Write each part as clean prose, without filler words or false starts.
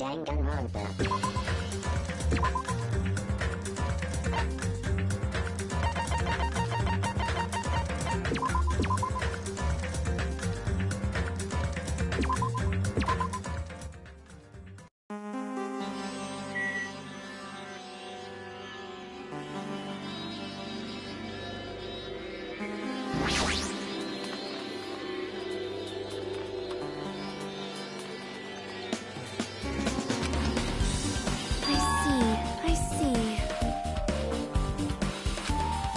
Danganronpa.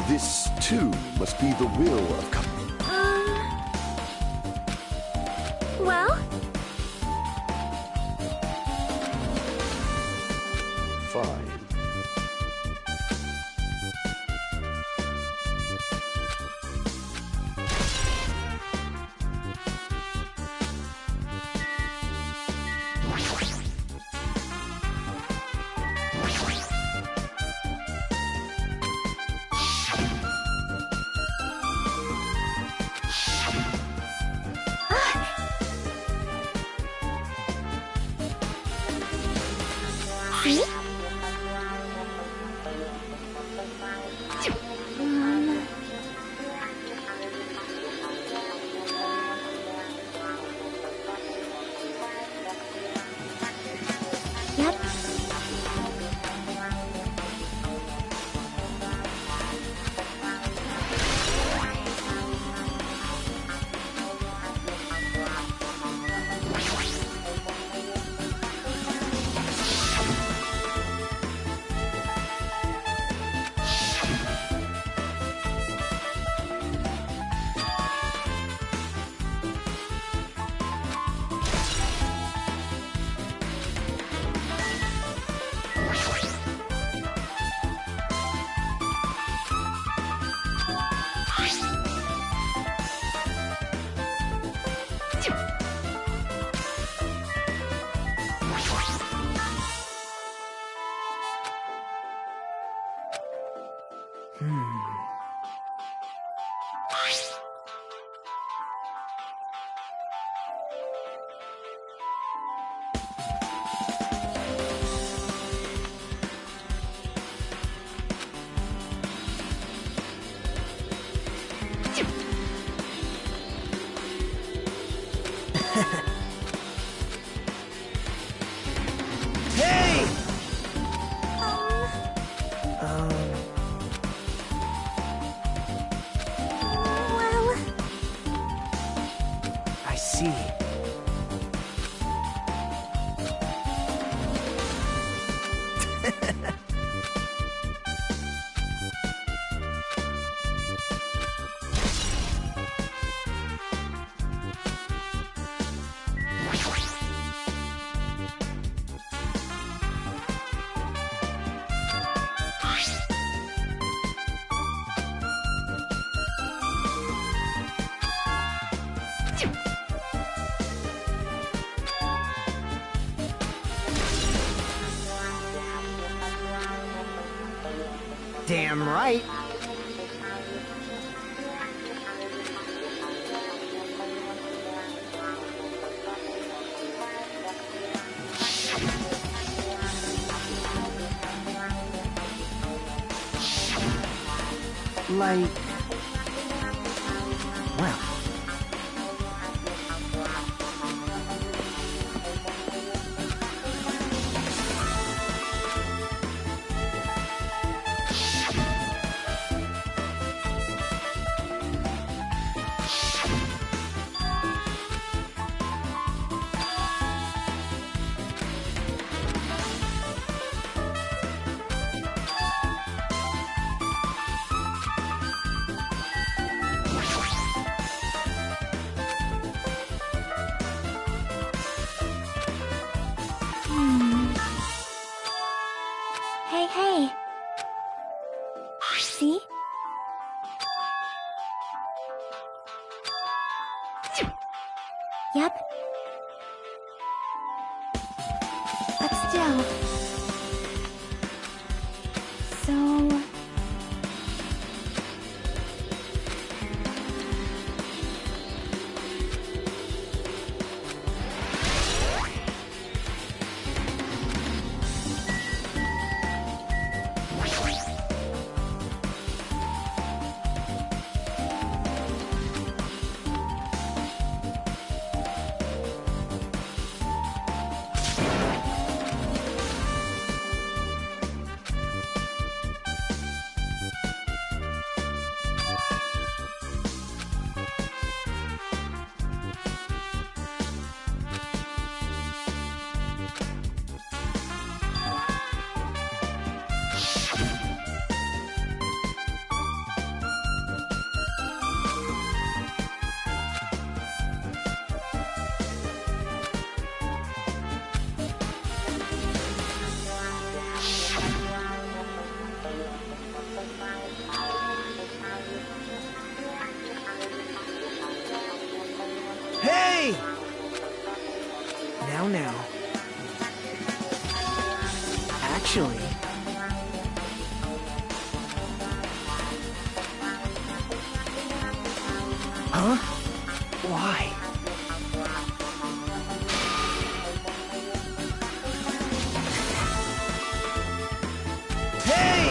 This, too, must be the will of Well? Fine. See? Yep. Hey! Well, I see. Damn right. Like... well... hey. See? Yep. But still... So... now. Actually... Huh? Why? Hey!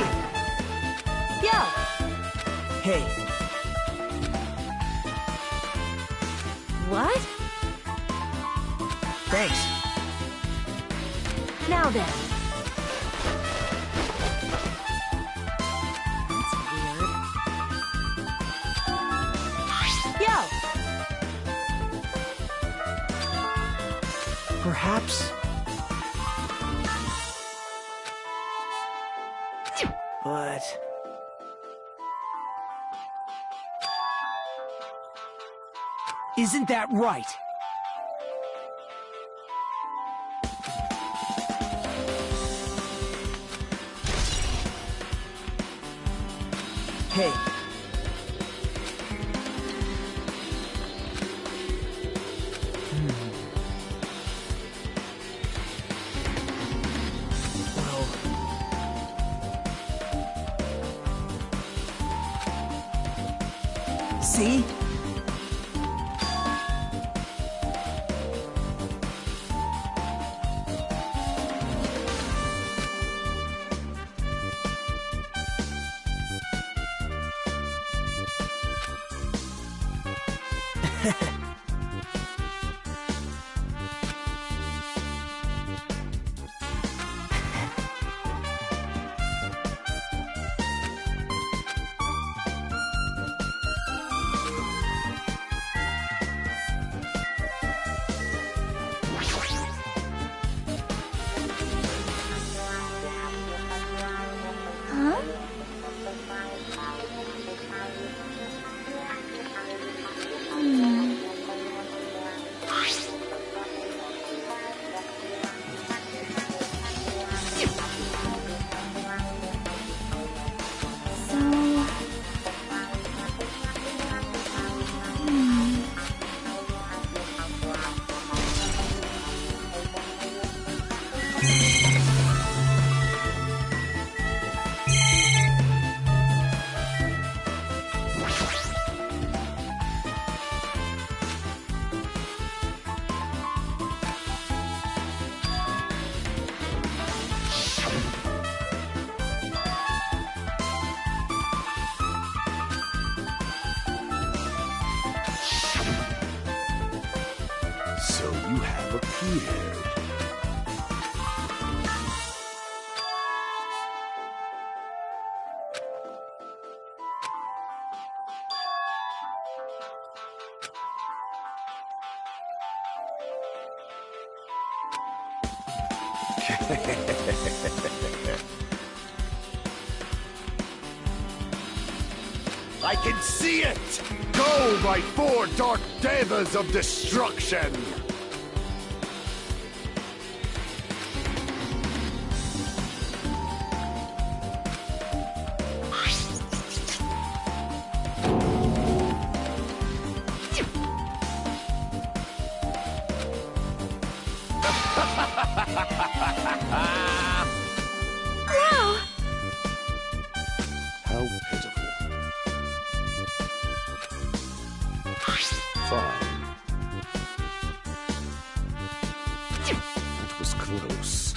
Yo! Hey, What? thanks. Now then. That's weird. Yo! Perhaps... But... Isn't that right? Hey. Well... See? Huh? So you have appeared. I can see it! Go, my four dark devas of destruction! Wow! How pitiful. Fine. It was close.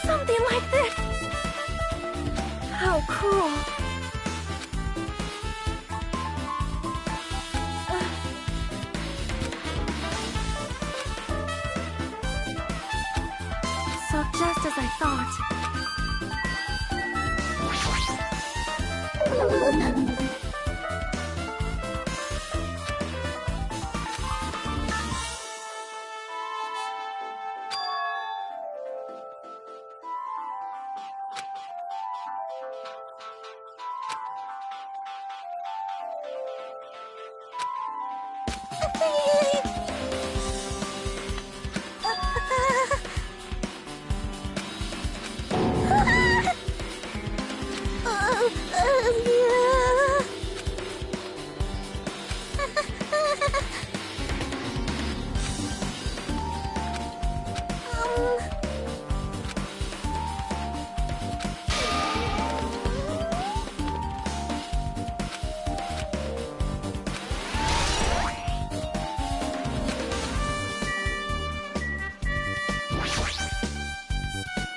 Something like this! How cruel. just as I thought.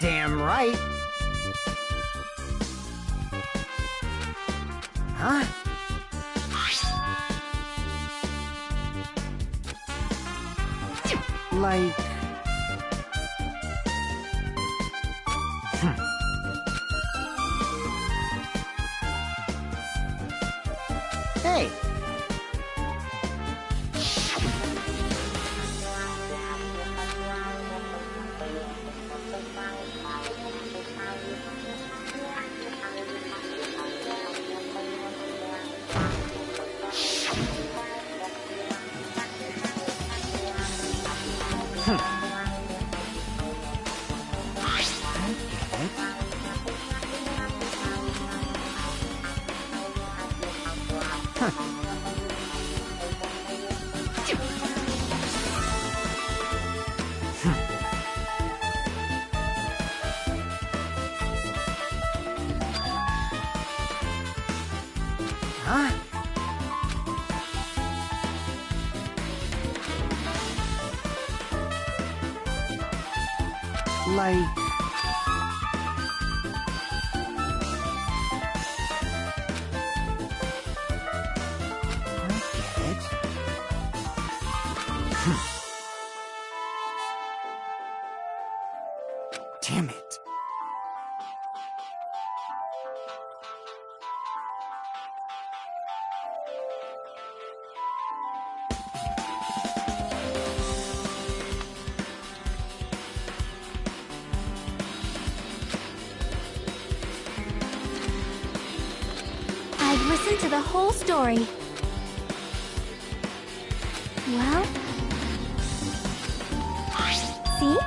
Damn right. Huh? Like... Hey! Huh? Like... Damn it. I've listened to the whole story. Well... See?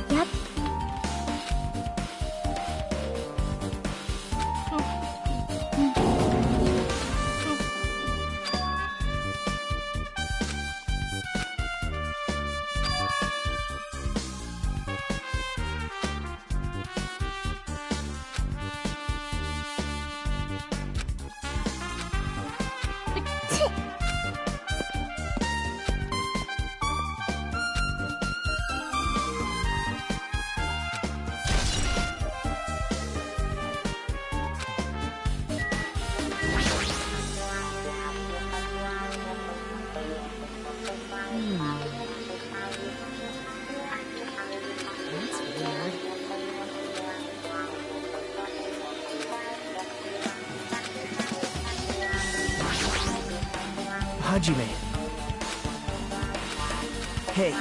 Yep. Hajime. Hey.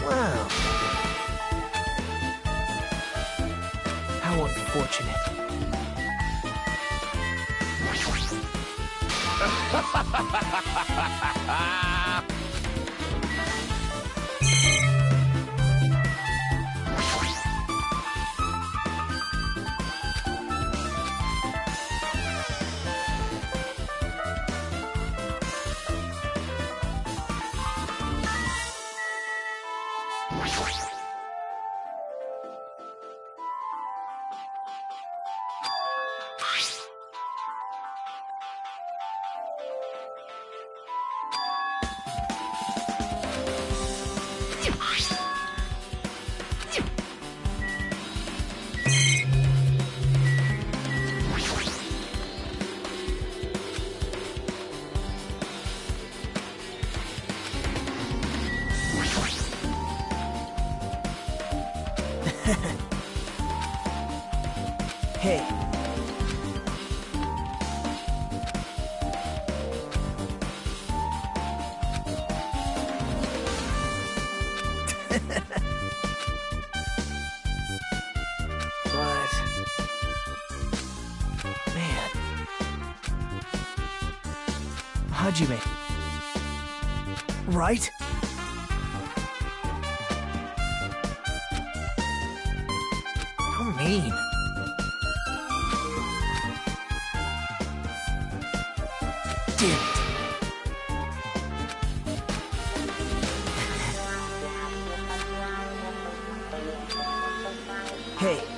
Wow. How unfortunate. But... man... Hajime... right? How mean. Damn it. Hey.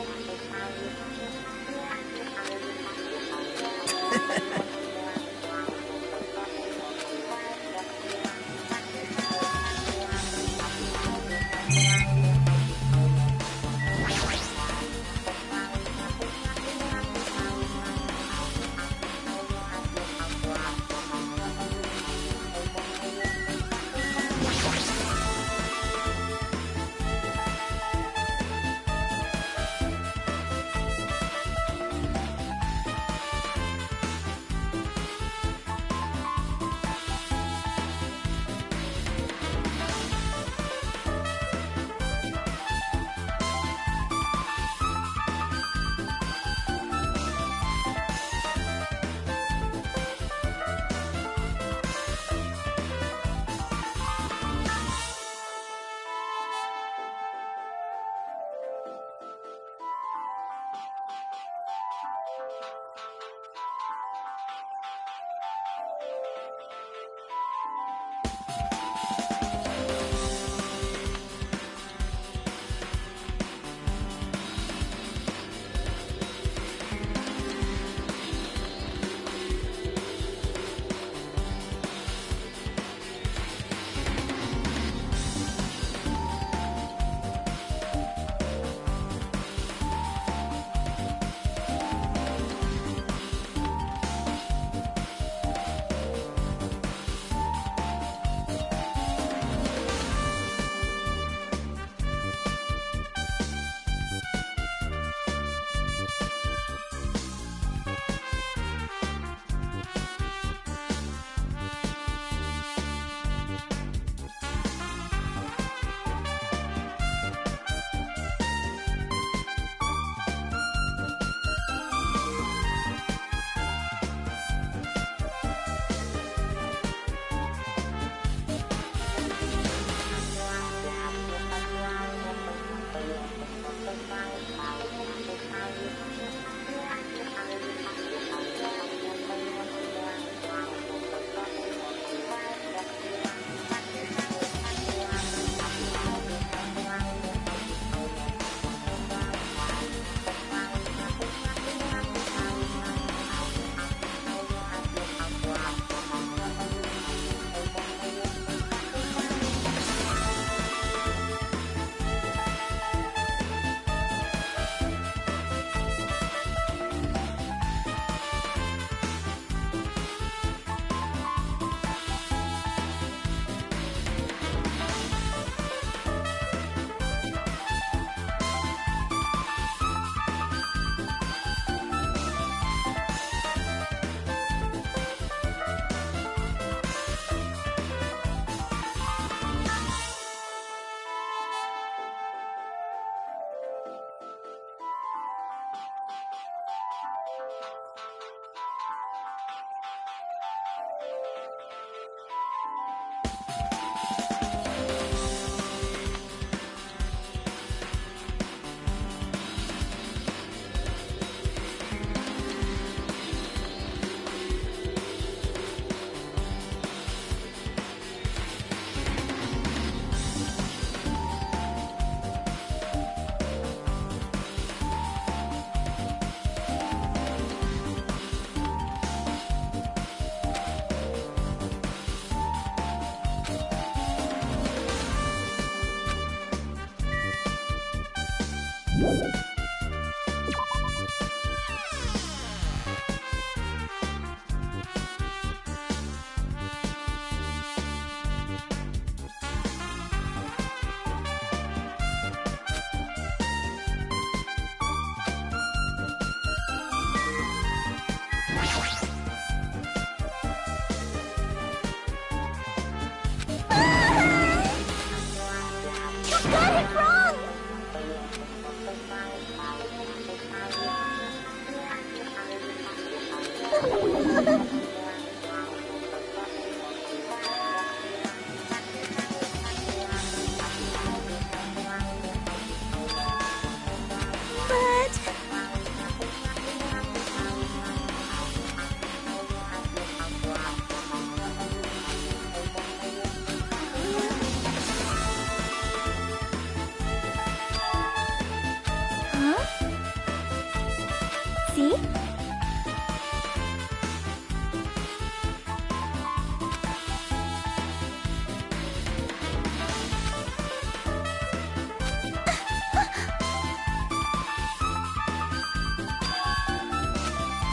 See?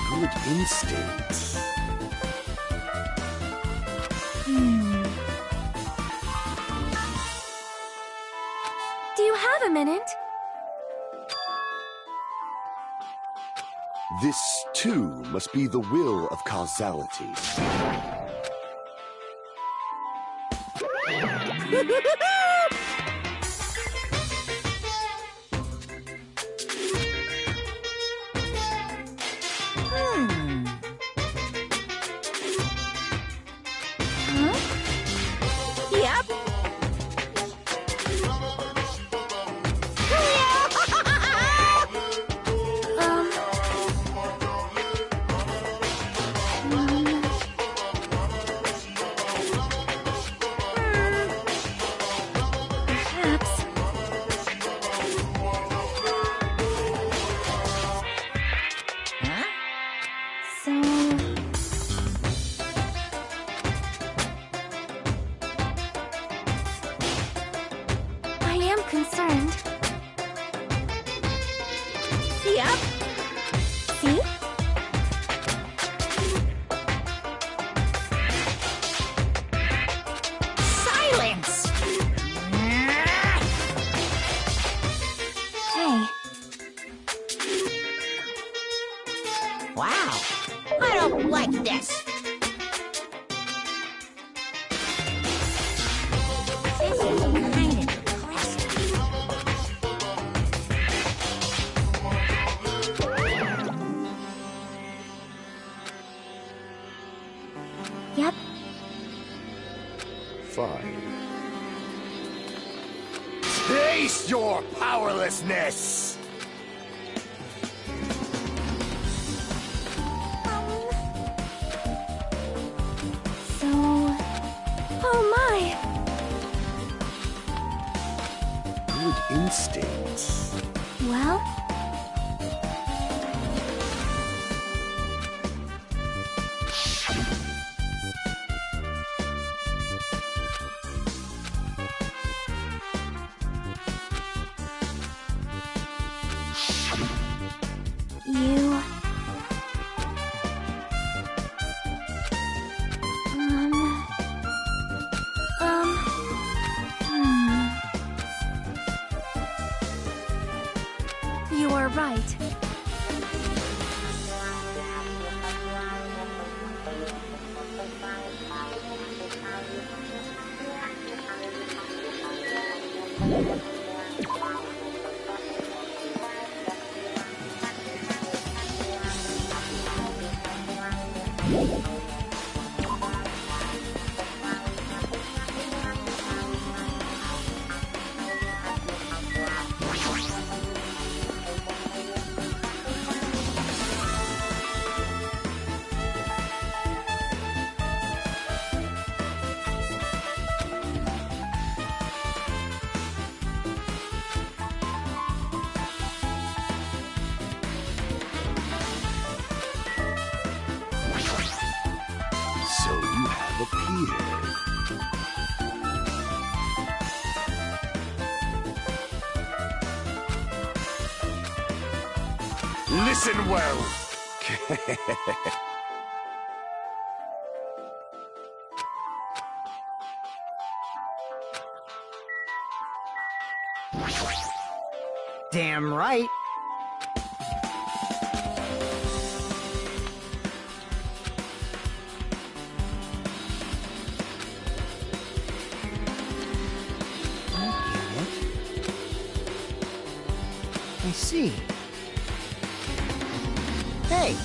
Good instincts. Do you have a minute? This, too, must be the will of causality. Yep. Perhaps. Huh? So... I am concerned. Yep. See? Silence. Hey, Wow. I don't like this. This is kind of depressing. yep. Fine. Taste your powerlessness! So... Oh my! Good instincts. Well... You... You are right. So you have appeared. Listen well. Damn right. I see. Hey!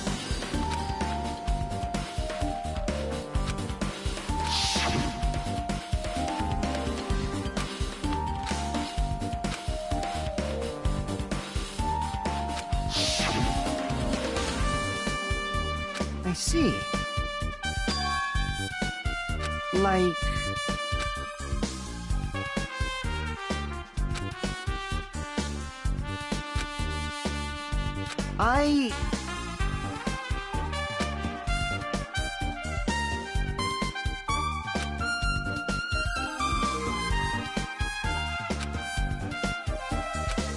see. Like...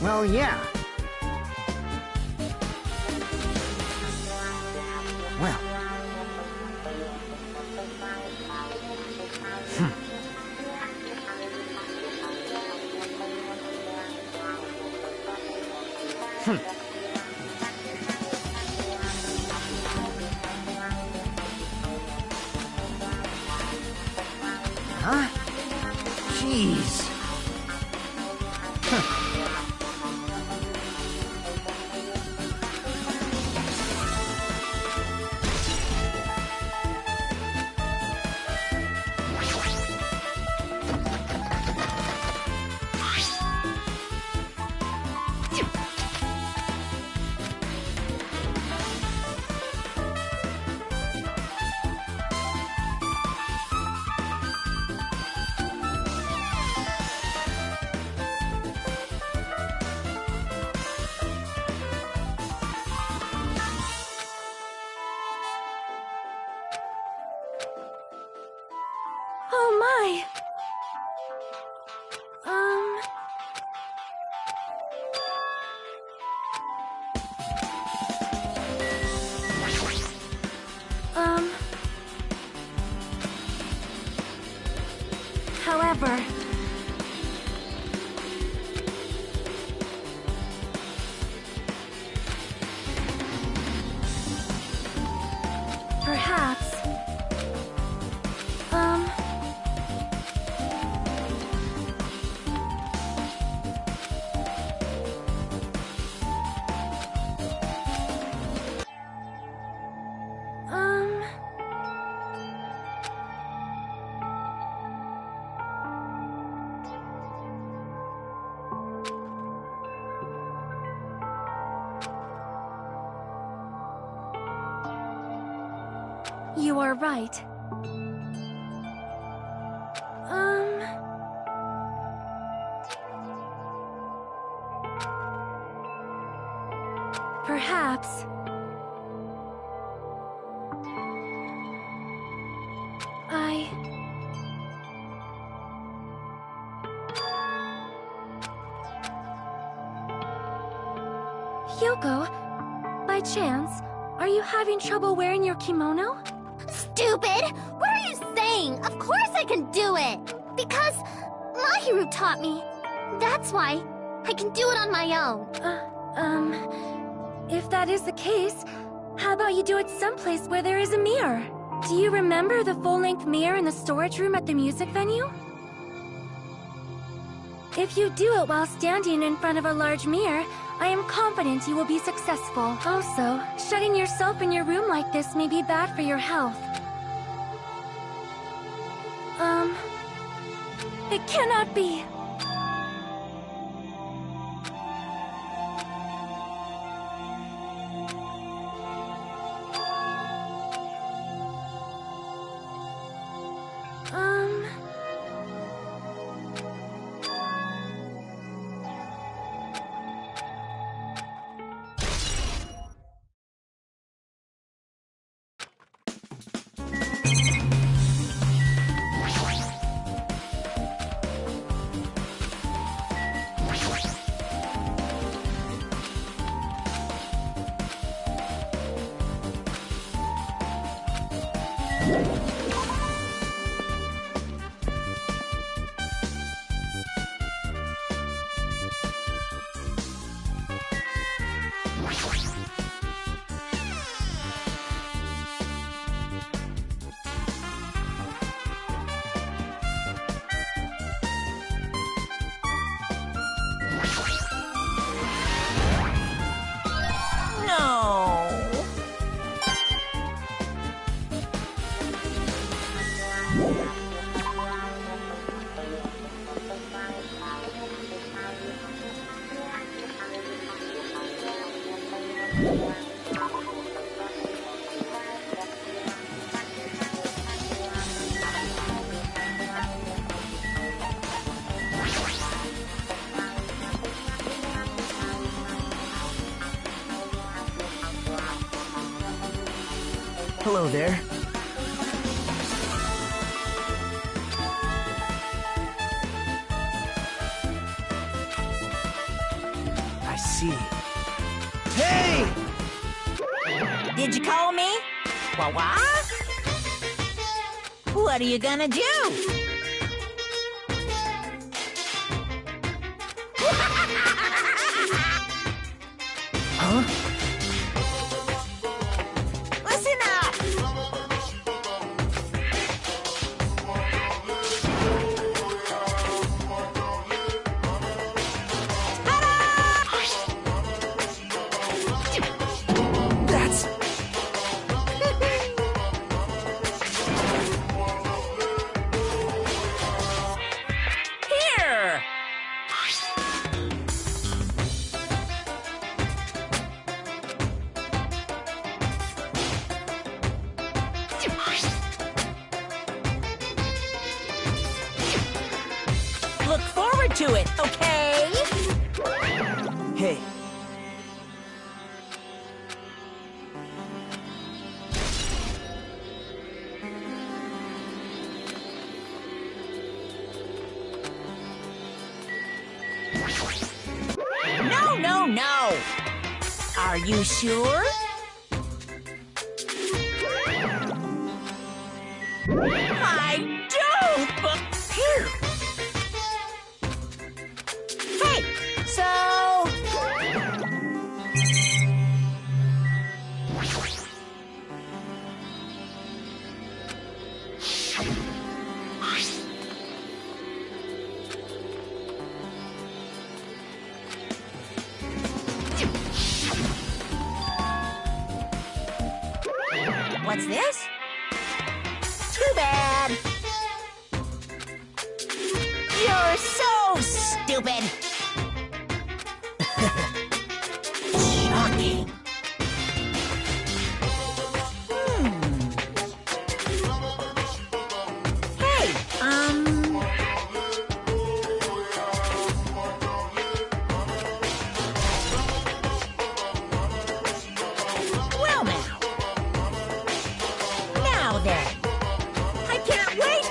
Well, yeah. Well. Huh? Jeez. Oh my! However... Perhaps... You are right. Perhaps... Yoko, by chance, are you having trouble wearing your kimono? Stupid! What are you saying? Of course I can do it! Because Mahiru taught me. That's why I can do it on my own. If that is the case, how about you do it someplace where there is a mirror? Do you remember the full-length mirror in the storage room at the music venue? If you do it while standing in front of a large mirror, I am confident you will be successful. Also, shutting yourself in your room like this may be bad for your health. It cannot be! Hello there. I see. Hey! Did you call me? What? What are you gonna do? Huh? Listen up! That's... Here! Look forward to it, okay? Hey. No. Are you sure? I don't, but... Phew. Hey, so... What's this? Too bad. You're so stupid. Shocking. Hey, well now. Now then. I can't wait.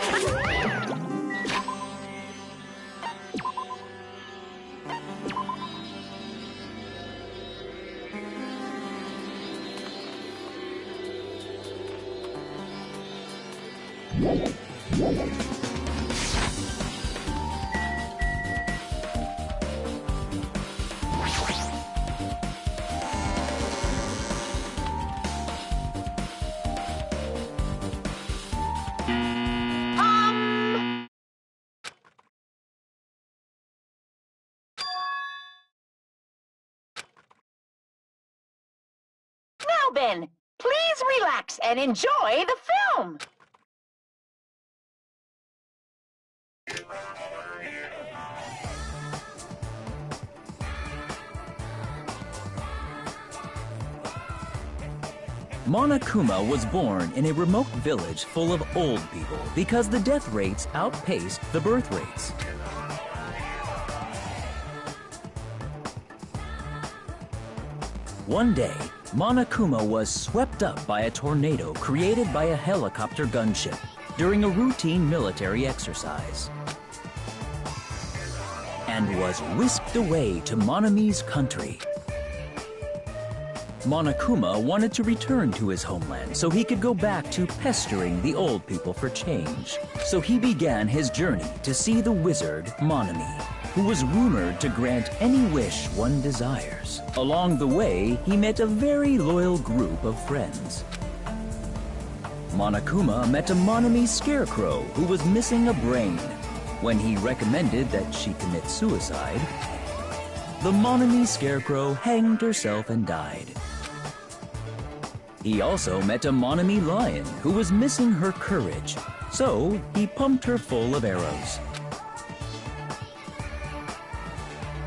Now then, please relax and enjoy the film. Monokuma was born in a remote village full of old people because the death rates outpaced the birth rates. One day, Monokuma was swept up by a tornado created by a helicopter gunship during a routine military exercise, and was whisked away to Monami's country. Monokuma wanted to return to his homeland so he could go back to pestering the old people for change. So he began his journey to see the wizard Monami, who was rumored to grant any wish one desires. Along the way, he met a very loyal group of friends. Monokuma met a Monami scarecrow who was missing a brain. When he recommended that she commit suicide, the Monami scarecrow hanged herself and died. He also met a Monami lion who was missing her courage, so he pumped her full of arrows.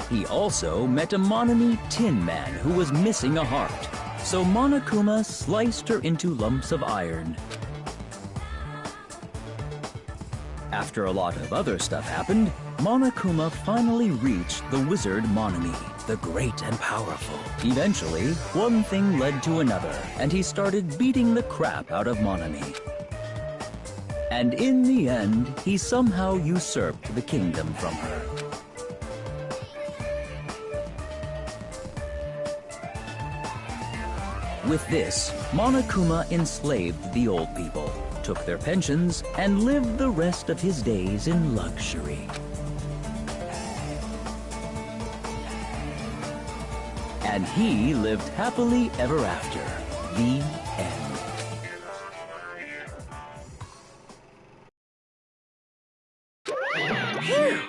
He also met a Monami tin man who was missing a heart, so Monokuma sliced her into lumps of iron. After a lot of other stuff happened, Monokuma finally reached the wizard Monami. the great and powerful. Eventually, one thing led to another, and he started beating the crap out of Monami. And in the end, he somehow usurped the kingdom from her. With this, Monokuma enslaved the old people, took their pensions, and lived the rest of his days in luxury. And he lived happily ever after. The end. Phew!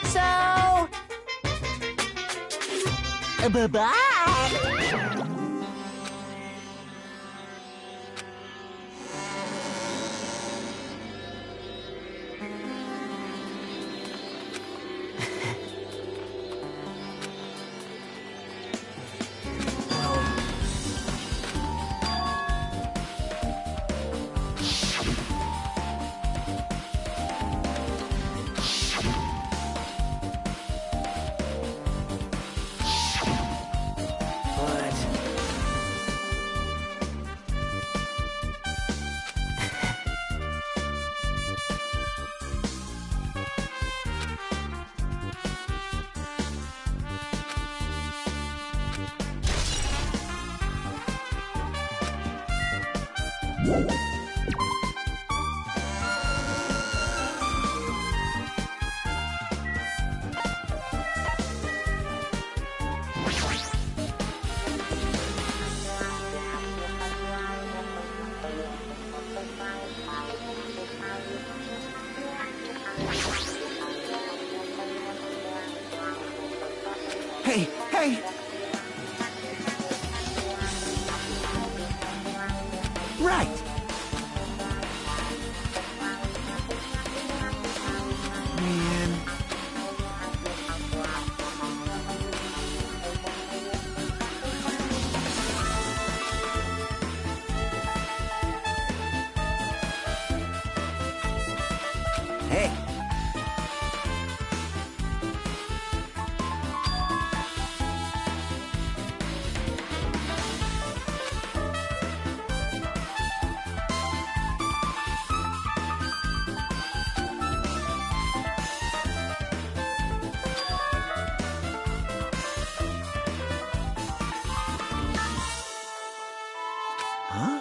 So... bye-bye! Hey, hey! Right! Man. Hey! Huh?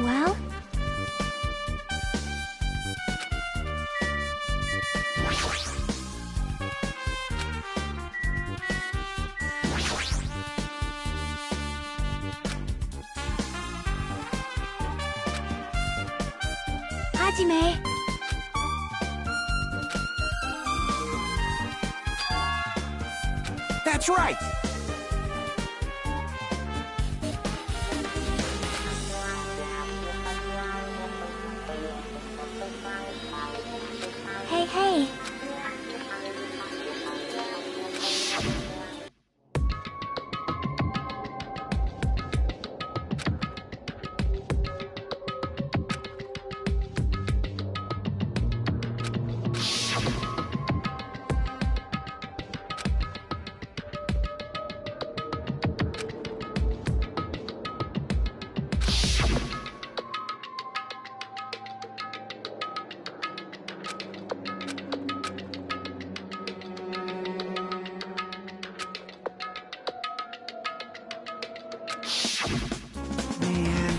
Well, Hajime. That's right! Hey, hey. Man.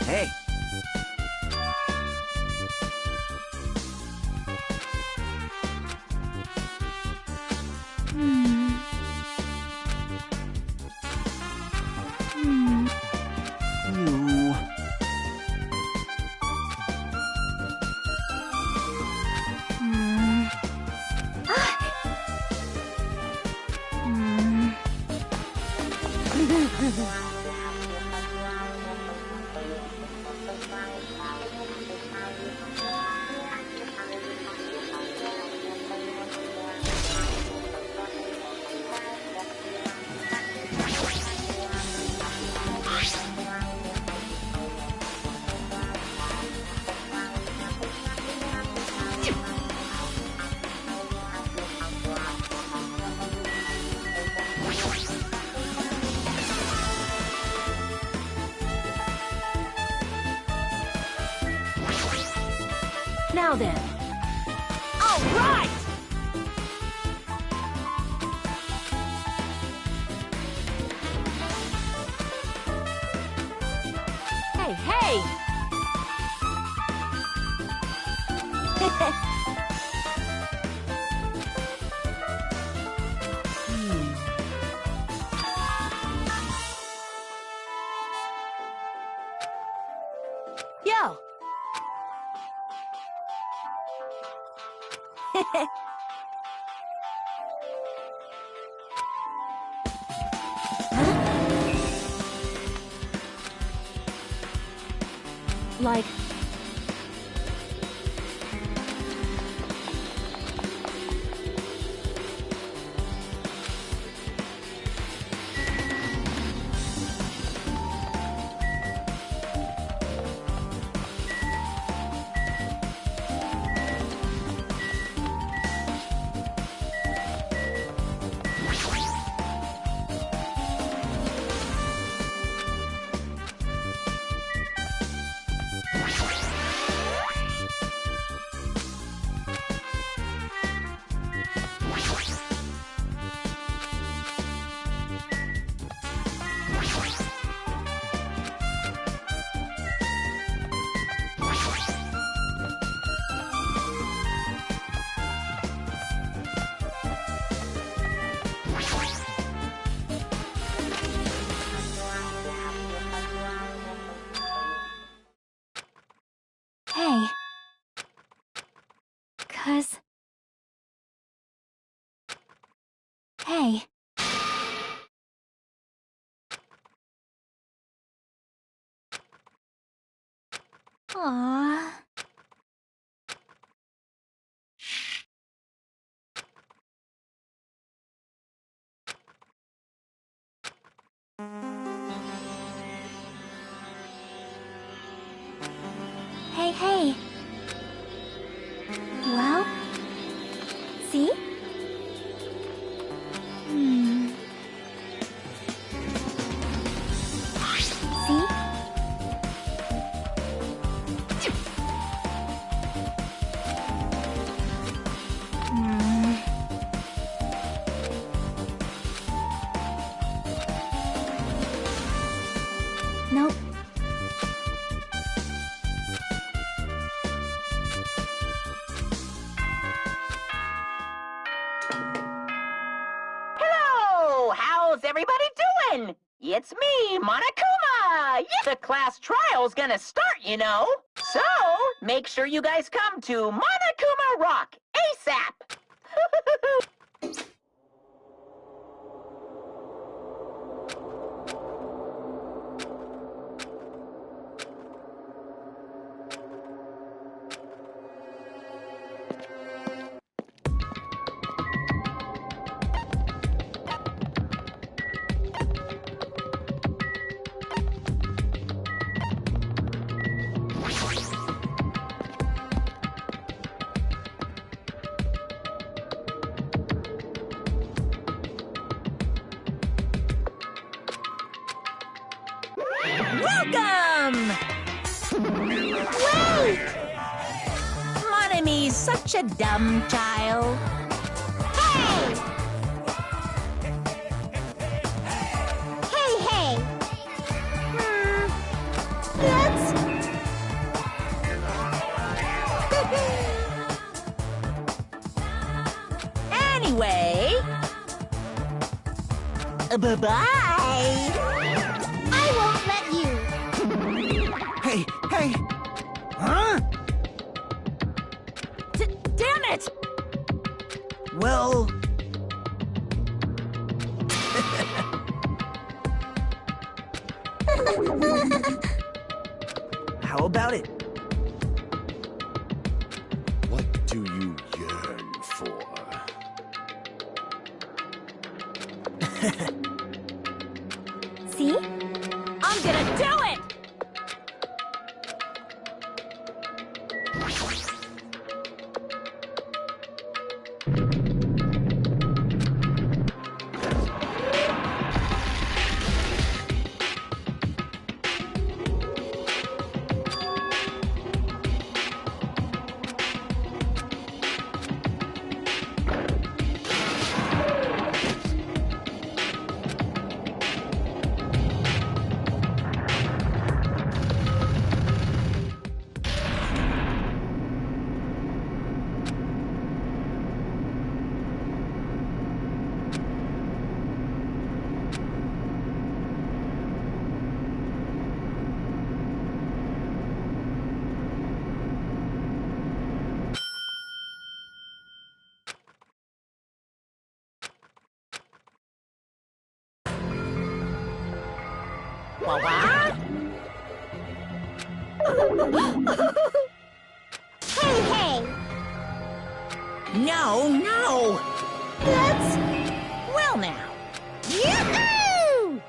Hey. You. Now then. All right! Hey, hey! Yo! Like... Hey. 'Cause... Hey. Aww. Hey, hey. Well? See? See? Nope. Hello! How's everybody doing? It's me, Monokuma! Yeah, the class trial's gonna start, you know. So, make sure you guys come to Monokuma Rock ASAP! Welcome! Wait! Monomi's such a dumb child. Hey! Hey, hey! Let's Bye-bye! I won't let you. Hey, hey! Huh? Damn it! Well... How about it? What do you yearn for? See? I'm gonna do it! Hey, hey! No, no! That's... Well now. Yahoo!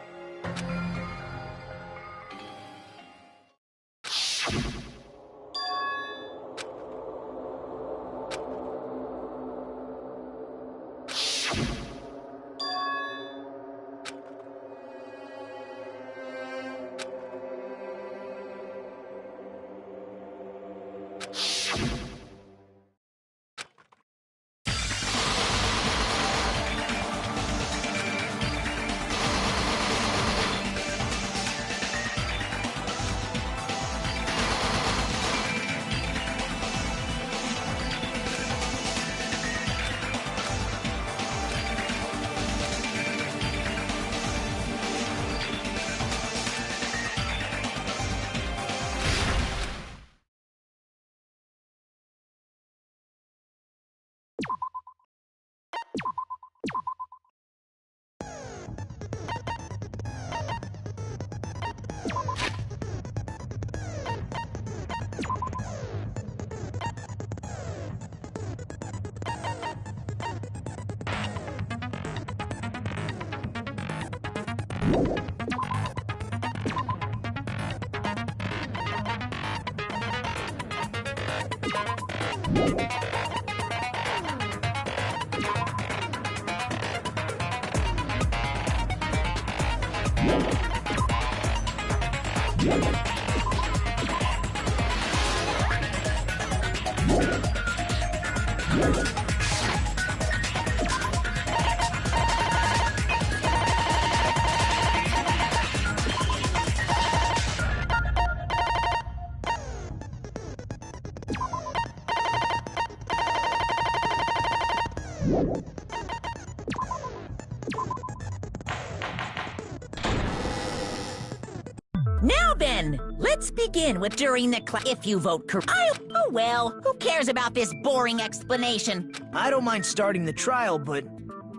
Now then, let's begin with during the class. If you vote correct. Oh well, who cares about this boring explanation? I don't mind starting the trial, but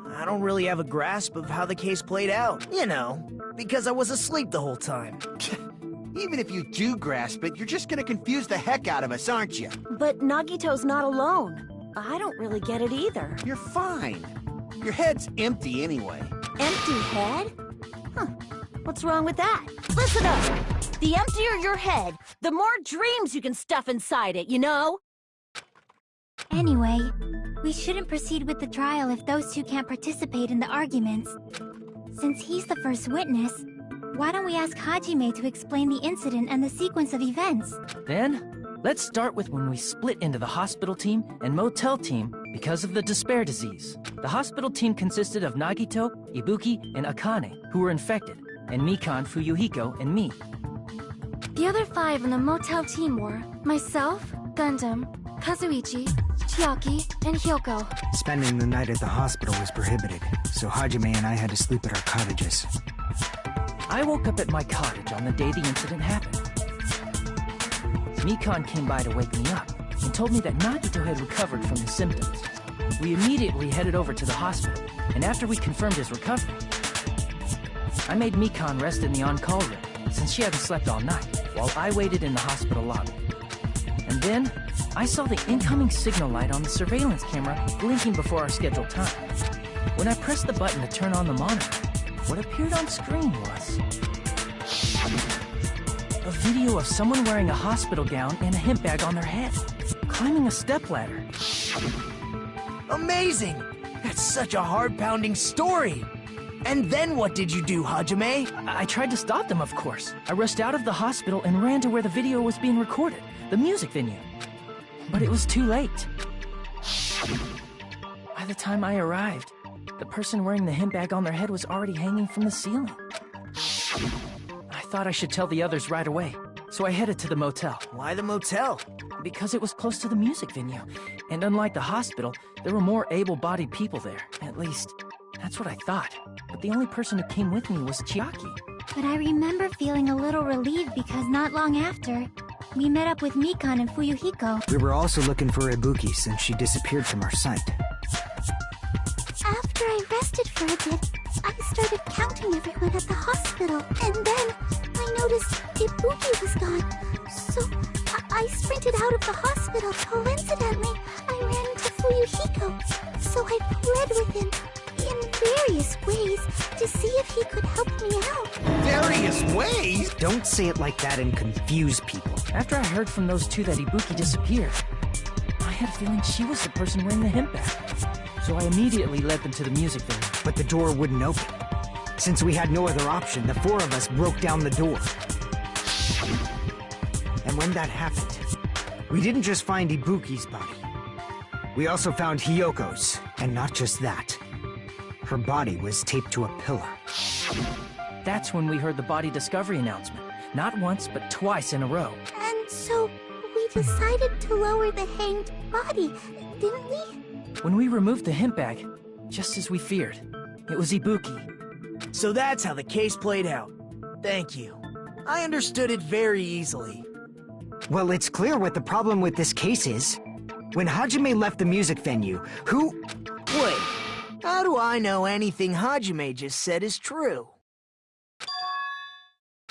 I don't really have a grasp of how the case played out. You know, because I was asleep the whole time. Even if you do grasp it, you're just gonna confuse the heck out of us, aren't you? But Nagito's not alone. I don't really get it either. You're fine. Your head's empty anyway. Empty head? Huh. What's wrong with that? Listen up! The emptier your head, the more dreams you can stuff inside it, you know? Anyway, we shouldn't proceed with the trial if those two can't participate in the arguments. Since he's the first witness, why don't we ask Hajime to explain the incident and the sequence of events? Then, let's start with when we split into the hospital team and motel team because of the despair disease. The hospital team consisted of Nagito, Ibuki, and Akane, who were infected, and Mikan, Fuyuhiko, and me. The other 5 on the motel team were myself, Gundam, Kazuichi, Chiaki, and Hyoko. Spending the night at the hospital was prohibited, so Hajime and I had to sleep at our cottages. I woke up at my cottage on the day the incident happened. Mikan came by to wake me up and told me that Nagito had recovered from his symptoms. We immediately headed over to the hospital, and after we confirmed his recovery, I made Mikan rest in the on-call room, since she hadn't slept all night, while I waited in the hospital lobby. And then, I saw the incoming signal light on the surveillance camera blinking before our scheduled time. When I pressed the button to turn on the monitor, what appeared on screen was a video of someone wearing a hospital gown and a hemp bag on their head, climbing a stepladder. Amazing! That's such a heart-pounding story! And then what did you do, Hajime? I tried to stop them, of course. I rushed out of the hospital and ran to where the video was being recorded, the music venue. But it was too late. By the time I arrived, the person wearing the hemp bag on their head was already hanging from the ceiling. I thought I should tell the others right away, so I headed to the motel. Why the motel? Because it was close to the music venue, and unlike the hospital, there were more able-bodied people there. At least, that's what I thought. But the only person who came with me was Chiaki. But I remember feeling a little relieved because not long after, we met up with Mikan and Fuyuhiko. We were also looking for Ibuki since she disappeared from our sight. After I rested for a bit, I started counting everyone at the hospital, and then I noticed Ibuki was gone. So I sprinted out of the hospital. Coincidentally, I ran into Fuyuhiko, so I pled with him in various ways to see if he could help me out. Various ways? Don't say it like that and confuse people. After I heard from those two that Ibuki disappeared, I had a feeling she was the person wearing the hemp bag. So I immediately led them to the music venue. But the door wouldn't open. Since we had no other option, the four of us broke down the door. And when that happened, we didn't just find Ibuki's body. We also found Hyoko's, and not just that. Her body was taped to a pillar. That's when we heard the body discovery announcement. Not once, but twice in a row. And so we decided to lower the hanged body, didn't we? When we removed the hemp bag, just as we feared, it was Ibuki. So that's how the case played out. Thank you. I understood it very easily. Well, it's clear what the problem with this case is. When Hajime left the music venue, who... Wait, how do I know anything Hajime just said is true?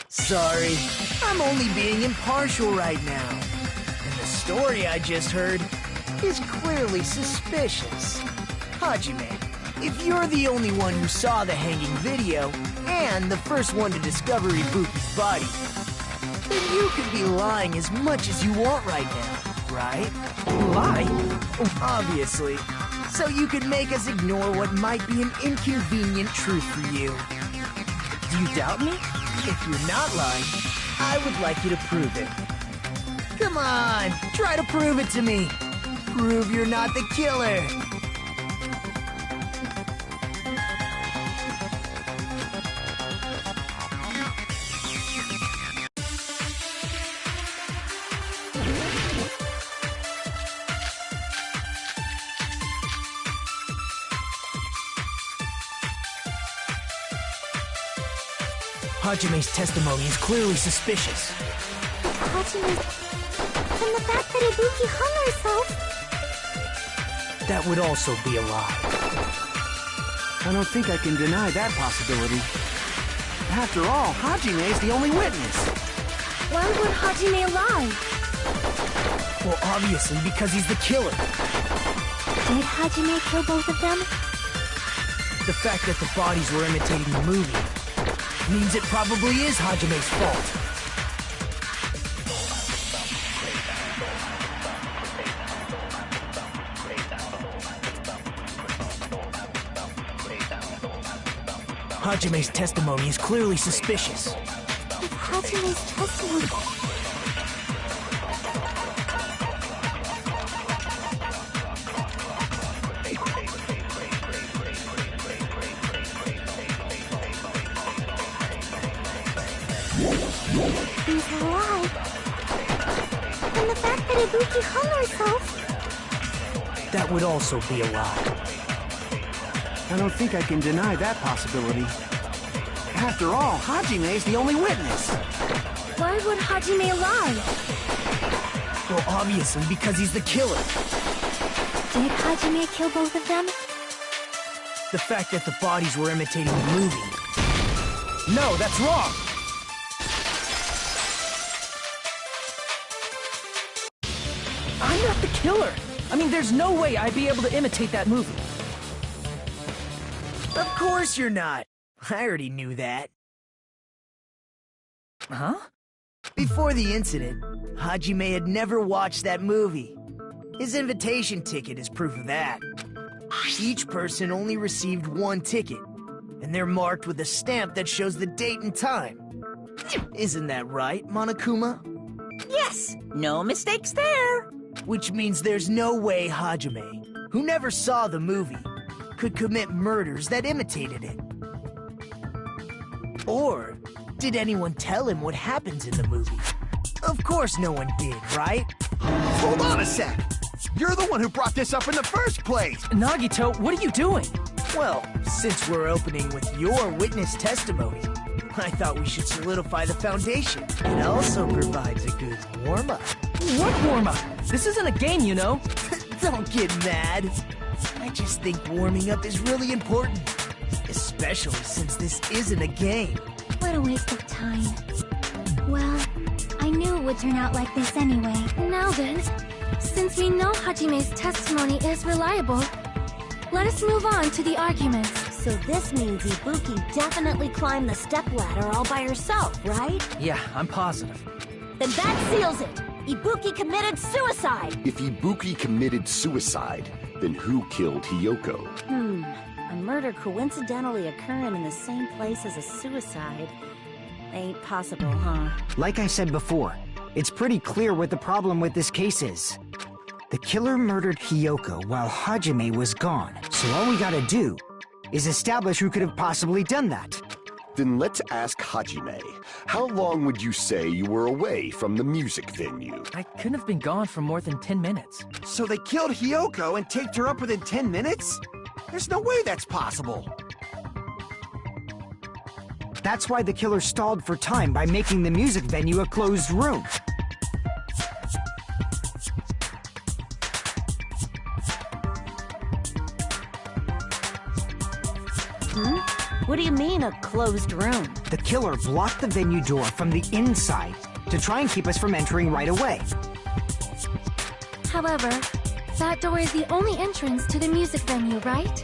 Sorry, I'm only being impartial right now. And the story I just heard is clearly suspicious. Hajime, if you're the only one who saw the hanging video, and the first one to discover Ibuki's body, then you could be lying as much as you want right now, right? Lie? Obviously. So you could make us ignore what might be an inconvenient truth for you. Do you doubt me? If you're not lying, I would like you to prove it. Come on, try to prove it to me. Prove you're not the killer. Hajime's testimony is clearly suspicious. Hajime... And the fact that Ibuki hung herself... That would also be a lie. I don't think I can deny that possibility. After all, Hajime is the only witness. Why would Hajime lie? Well, obviously because he's the killer. Did Hajime kill both of them? The fact that the bodies were imitating the movie means it probably is Hajime's fault. Hajime's testimony is clearly suspicious. If Hajime's testimony... He's alive. And And the fact that Ibuki hung herself... That would also be a lie. I don't think I can deny that possibility. After all, Hajime is the only witness. Why would Hajime lie? Well, obviously because he's the killer. Did Hajime kill both of them? The fact that the bodies were imitating the movie. No, that's wrong! I'm not the killer! I mean, there's no way I'd be able to imitate that movie. Of course you're not. I already knew that. Huh? Before the incident, Hajime had never watched that movie. His invitation ticket is proof of that. Each person only received one ticket, and they're marked with a stamp that shows the date and time. Isn't that right, Monokuma? Yes, no mistakes there. Which means there's no way Hajime, who never saw the movie, could commit murders that imitated it. Or did anyone tell him what happens in the movie? Of course no one did, right? Hold on a sec! You're the one who brought this up in the first place! Nagito, what are you doing? Well, since we're opening with your witness testimony, I thought we should solidify the foundation. It also provides a good warm-up. What warm-up? This isn't a game, you know. Don't get mad. I just think warming up is really important. Especially since this isn't a game. What a waste of time. Well, I knew it would turn out like this anyway. Now then, since we know Hajime's testimony is reliable, let us move on to the arguments. So this means Ibuki definitely climbed the stepladder all by herself, right? Yeah, I'm positive. Then that seals it! Ibuki committed suicide! If Ibuki committed suicide, then who killed Hiyoko? A murder coincidentally occurring in the same place as a suicide ain't possible, huh? Like I said before, it's pretty clear what the problem with this case is. The killer murdered Hiyoko while Hajime was gone, so all we gotta do is establish who could have possibly done that. Then let's ask Hajime. How long would you say you were away from the music venue? I couldn't have been gone for more than 10 minutes. So they killed Hiyoko and taped her up within 10 minutes? There's no way that's possible. That's why the killer stalled for time by making the music venue a closed room. What do you mean, a closed room? The killer blocked the venue door from the inside to try and keep us from entering right away. However, that door is the only entrance to the music venue, right?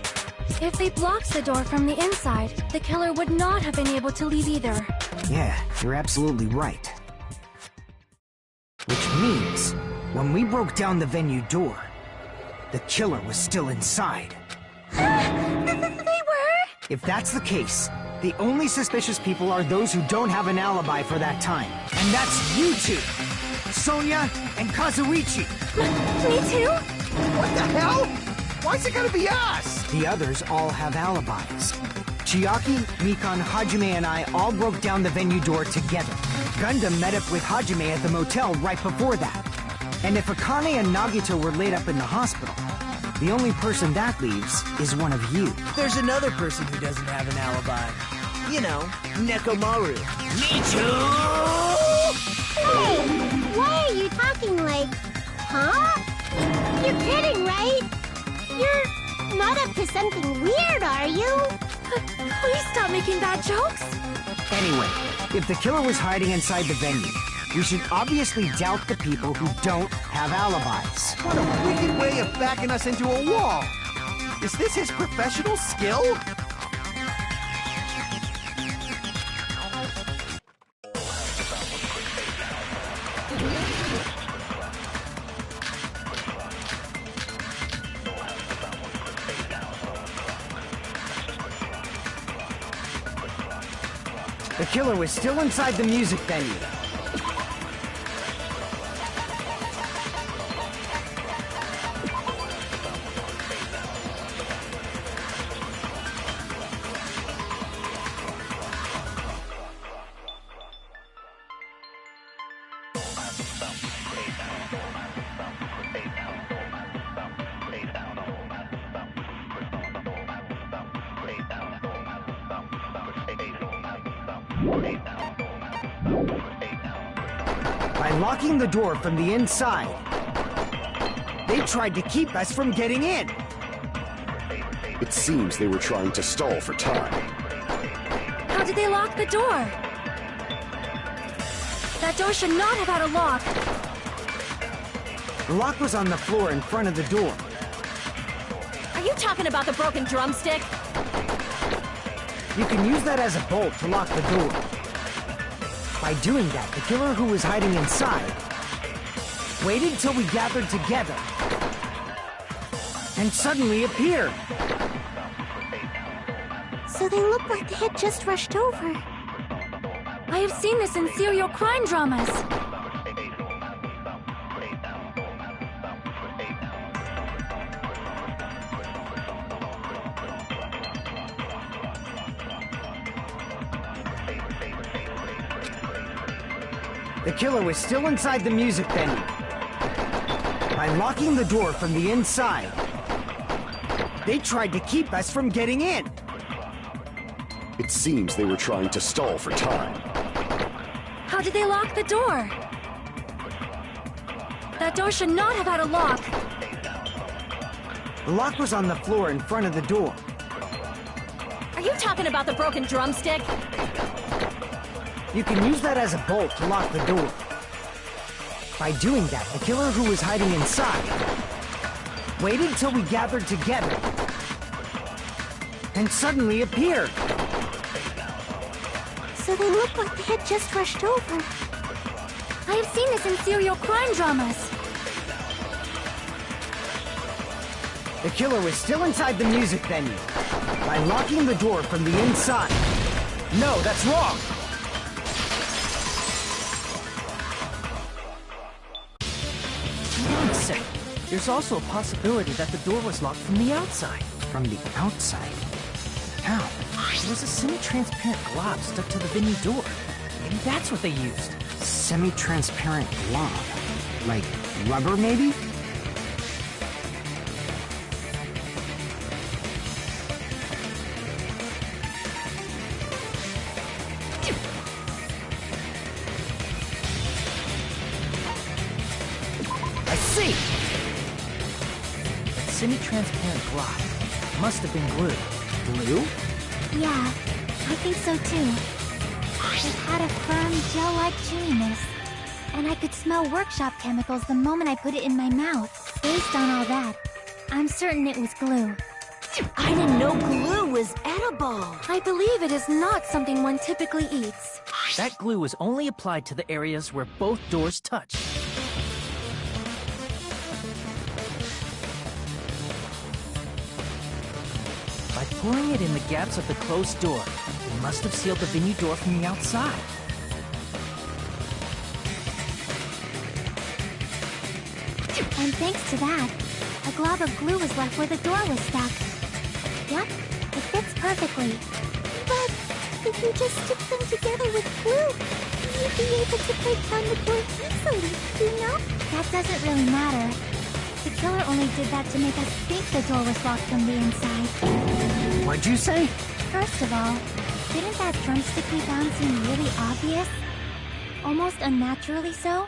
If they blocked the door from the inside, the killer would not have been able to leave either. Yeah, you're absolutely right. Which means, when we broke down the venue door, the killer was still inside. If that's the case, the only suspicious people are those who don't have an alibi for that time. And that's you two! Sonia and Kazuichi! Me too? What the hell? Why's it gonna be us? The others all have alibis. Chiaki, Mikan, Hajime, and I all broke down the venue door together. Gundam met up with Hajime at the motel right before that. And if Akane and Nagito were laid up in the hospital, the only person that leaves is one of you. There's another person who doesn't have an alibi. You know, Nekomaru. Me too! Hey, why are you talking like... Huh? You're kidding, right? You're not up to something weird, are you? Please stop making bad jokes! Anyway, if the killer was hiding inside the venue, we should obviously doubt the people who don't have alibis. What a wicked way of backing us into a wall! Is this his professional skill? The killer was still inside the music venue. By locking the door from the inside, they tried to keep us from getting in. It seems they were trying to stall for time. How did they lock the door? That door should not have had a lock. The lock was on the floor in front of the door. Are you talking about the broken drumstick? You can use that as a bolt to lock the door. By doing that, the killer who was hiding inside waited till we gathered together and suddenly appeared. So they look like they had just rushed over. I have seen this in serial crime dramas. The killer was still inside the music venue. By locking the door from the inside, they tried to keep us from getting in. It seems they were trying to stall for time. How did they lock the door? That door should not have had a lock. The lock was on the floor in front of the door. Are you talking about the broken drumstick? You can use that as a bolt to lock the door. By doing that, the killer who was hiding inside waited till we gathered together and suddenly appeared. So they look like they had just rushed over. I have seen this in serial crime dramas. The killer was still inside the music venue. By locking the door from the inside. No, that's wrong! Wait a second. There's also a possibility that the door was locked from the outside. From the outside? How? There was a semi-transparent glob stuck to the venue door. Maybe that's what they used. Semi-transparent glob? Like rubber, maybe? I see! That semi-transparent glob must have been glue. Glue? Yeah, I think so too. It had a firm, gel-like chewiness. And I could smell workshop chemicals the moment I put it in my mouth. Based on all that, I'm certain it was glue. I didn't know glue was edible. I believe it is not something one typically eats. That glue was only applied to the areas where both doors touch. By pouring it in the gaps of the closed door, we must have sealed the venue door from the outside. And thanks to that, a glob of glue was left where the door was stuck. Yep, it fits perfectly. But if you just stick them together with glue, you'd be able to break down the door easily, you know? That doesn't really matter. The killer only did that to make us think the door was locked from the inside. What'd you say? First of all, didn't that drumstick we found seem really obvious? Almost unnaturally so?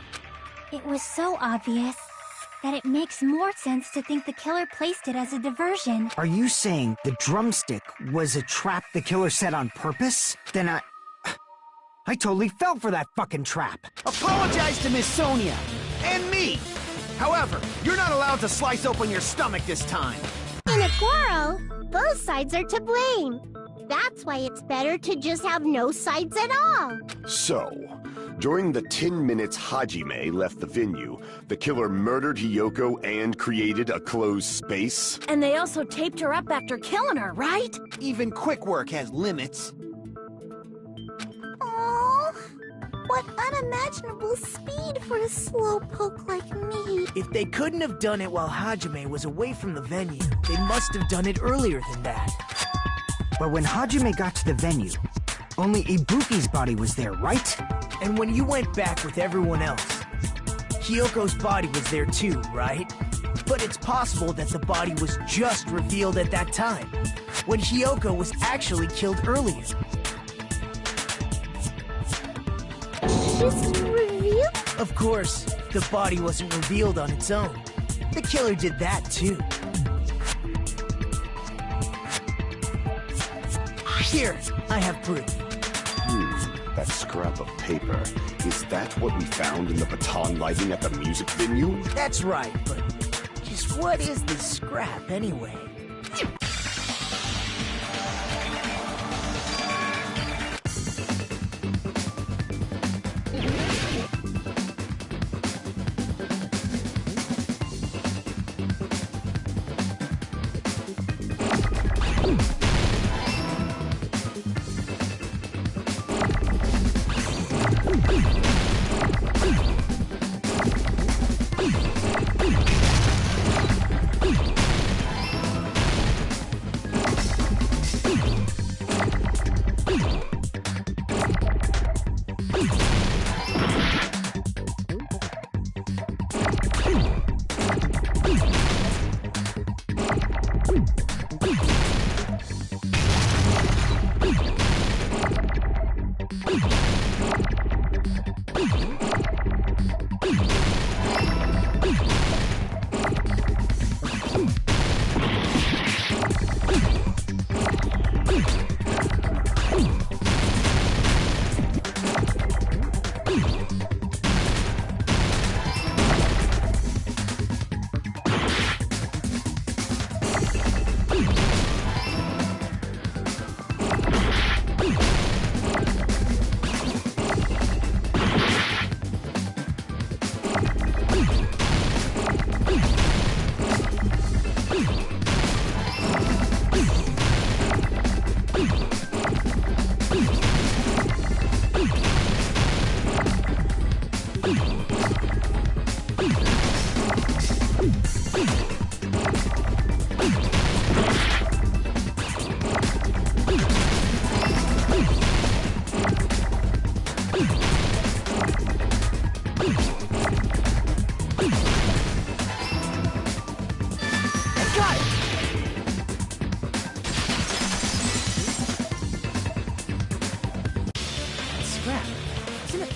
It was so obvious that it makes more sense to think the killer placed it as a diversion. Are you saying the drumstick was a trap the killer set on purpose? Then I totally fell for that fucking trap. Apologize to Miss Sonia and me. However, you're not allowed to slice open your stomach this time. In a quarrel, both sides are to blame. That's why it's better to just have no sides at all. So, during the 10 minutes Hajime left the venue, the killer murdered Hiyoko and created a closed space? And they also taped her up after killing her, right? Even quick work has limits. Oh, what unimaginable speed for a slowpoke like me. If they couldn't have done it while Hajime was away from the venue, they must have done it earlier than that. But when Hajime got to the venue, only Ibuki's body was there, right? And when you went back with everyone else, Hiyoko's body was there too, right? But it's possible that the body was just revealed at that time, when Hiyoko was actually killed earlier. just revealed? Of course, the body wasn't revealed on its own. The killer did that too. Here, I have proof. That scrap of paper. Is that what we found in the baton lighting at the music venue? That's right, but just what is this scrap anyway?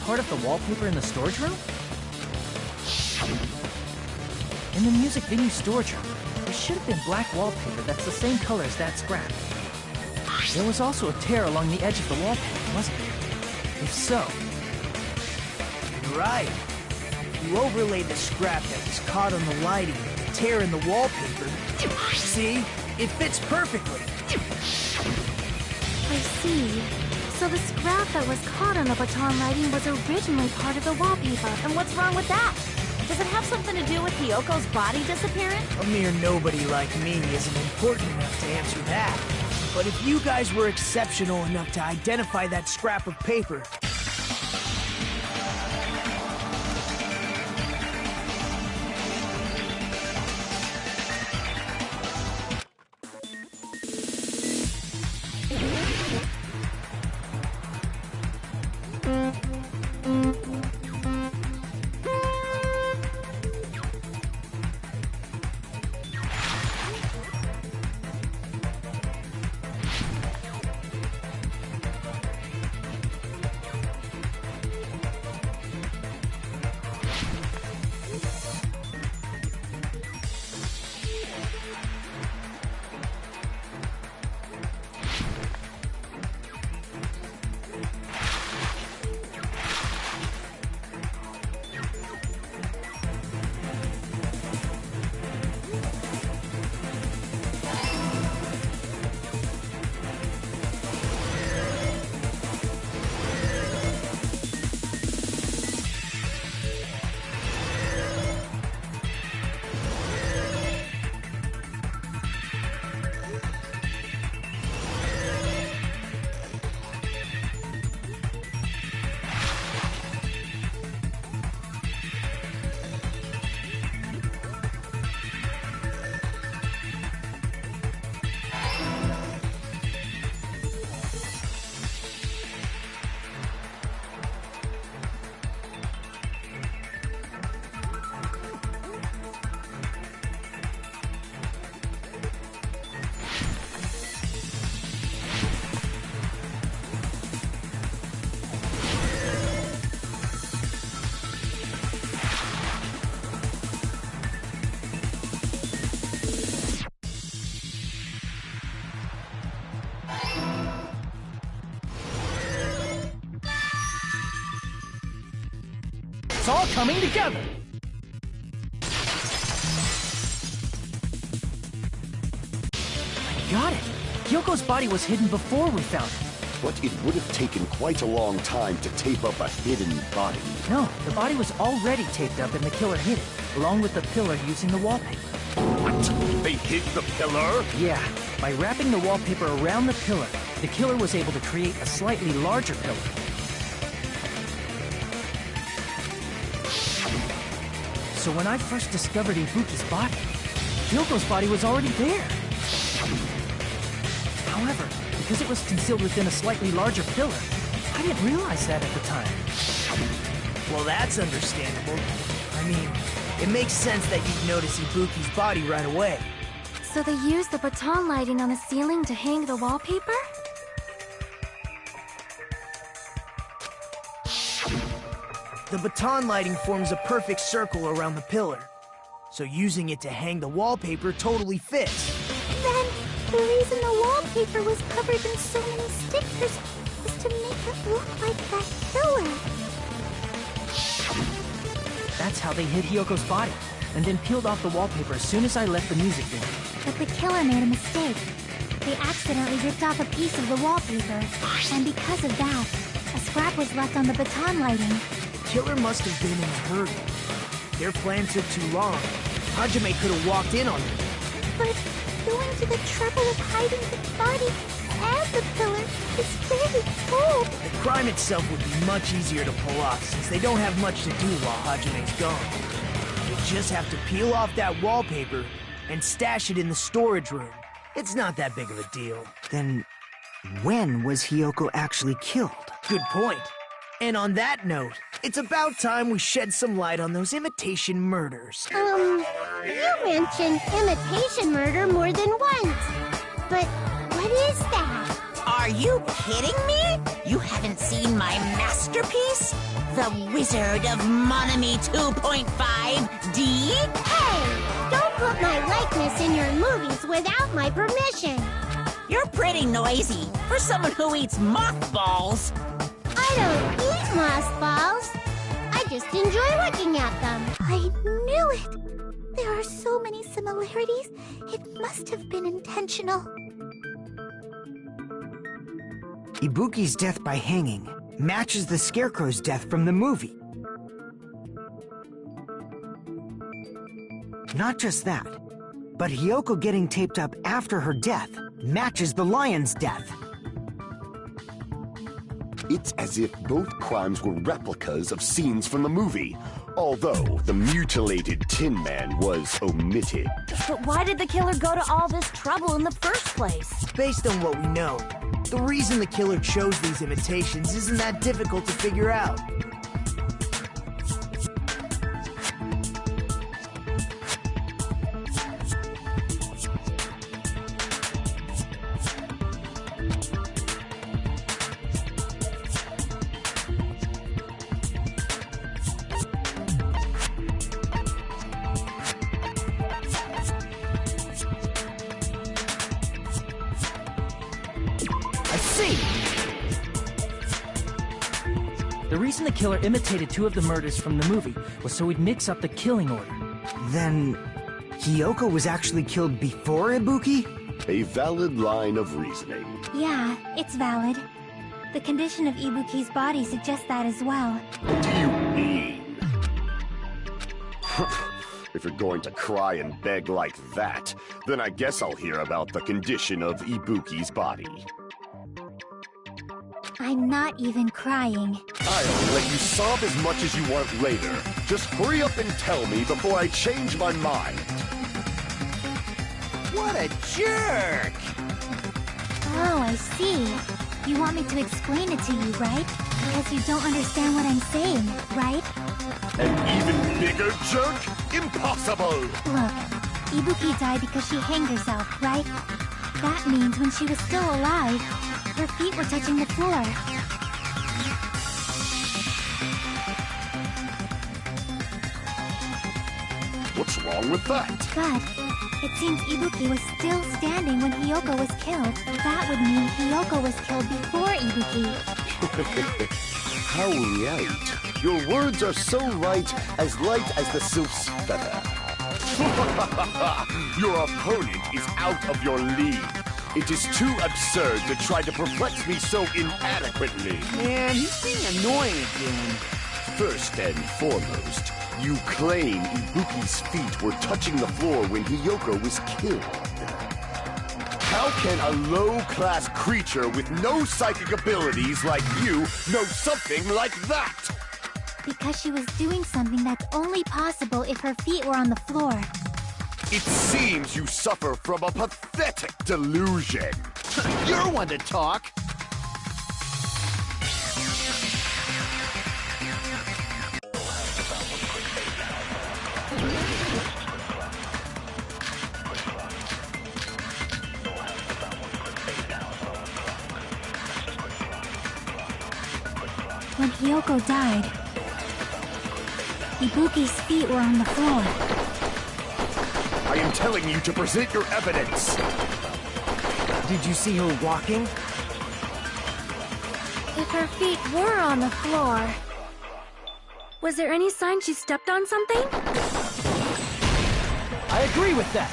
Part of the wallpaper in the storage room? In the music venue storage room, there should have been black wallpaper that's the same color as that scrap. There was also a tear along the edge of the wallpaper, wasn't there? If so... Right. You overlaid the scrap that was caught on the lighting with the tear in the wallpaper. See? It fits perfectly. I see. So the scrap that was caught on the baton lighting was originally part of the wallpaper. And what's wrong with that? Does it have something to do with Hiyoko's body disappearance? A mere nobody like me isn't important enough to answer that. But if you guys were exceptional enough to identify that scrap of paper, It's all coming together! I got it! Hyoko's body was hidden before we found it. But it would have taken quite a long time to tape up a hidden body. No, the body was already taped up and the killer hid it, along with the pillar using the wallpaper. What? They hid the pillar? Yeah, by wrapping the wallpaper around the pillar, the killer was able to create a slightly larger pillar. So when I first discovered Ibuki's body, Hyoko's body was already there. However, because it was concealed within a slightly larger pillar, I didn't realize that at the time. Well, that's understandable. I mean, it makes sense that you'd notice Ibuki's body right away. So they used the baton lighting on the ceiling to hang the wallpaper? The baton lighting forms a perfect circle around the pillar. So using it to hang the wallpaper totally fits. Then, the reason the wallpaper was covered in so many stickers was to make it look like that killer. That's how they hid Hyoko's body, and then peeled off the wallpaper as soon as I left the music room. But the killer made a mistake. They accidentally ripped off a piece of the wallpaper, and because of that, a scrap was left on the baton lighting. The killer must have been in a hurry. Their plan took too long. Hajime could have walked in on them. But going to the trouble of hiding the body and the pillar is very bold. The crime itself would be much easier to pull off since they don't have much to do while Hajime's gone. They just have to peel off that wallpaper and stash it in the storage room. It's not that big of a deal. Then, when was Hyoko actually killed? Good point. And on that note, it's about time we shed some light on those imitation murders. You mentioned imitation murder more than once. But what is that? Are you kidding me? You haven't seen my masterpiece? The Wizard of Monami 2.5D? Hey! Don't put my likeness in your movies without my permission. You're pretty noisy for someone who eats mothballs. I don't eat mothballs. I just enjoy looking at them. I knew it. There are so many similarities. It must have been intentional. Ibuki's death by hanging matches the Scarecrow's death from the movie. Not just that, but Hyoko getting taped up after her death matches the lion's death. It's as if both crimes were replicas of scenes from the movie, although the mutilated Tin Man was omitted. But why did the killer go to all this trouble in the first place? Based on what we know, the reason the killer chose these imitations isn't that difficult to figure out. The reason the killer imitated two of the murders from the movie was so he'd mix up the killing order. Then, Hyoko was actually killed before Ibuki? A valid line of reasoning. Yeah, it's valid. The condition of Ibuki's body suggests that as well. What do you mean? If you're going to cry and beg like that, then I guess I'll hear about the condition of Ibuki's body. I'm not even crying. I'll let you sob as much as you want later. Just hurry up and tell me before I change my mind. What a jerk! Oh, I see. You want me to explain it to you, right? Because you don't understand what I'm saying, right? An even bigger jerk? Impossible! Look, Ibuki died because she hanged herself, right? That means when she was still alive, her feet were touching the floor. What's wrong with that? But it seems Ibuki was still standing when Hyoko was killed. That would mean Hyoko was killed before Ibuki. How light? Your words are so light as the sylph's feather. Your opponent is out of your league. It is too absurd to try to perplex me so inadequately. Man, he's being annoying again. First and foremost, you claim Ibuki's feet were touching the floor when Hiyoko was killed. How can a low-class creature with no psychic abilities like you know something like that? Because she was doing something that's only possible if her feet were on the floor. It seems you suffer from a pathetic delusion. You're one to talk. When Hiyoko died, Ibuki's feet were on the floor. I am telling you to present your evidence. Did you see her walking? If her feet were on the floor, was there any sign she stepped on something? I agree with that.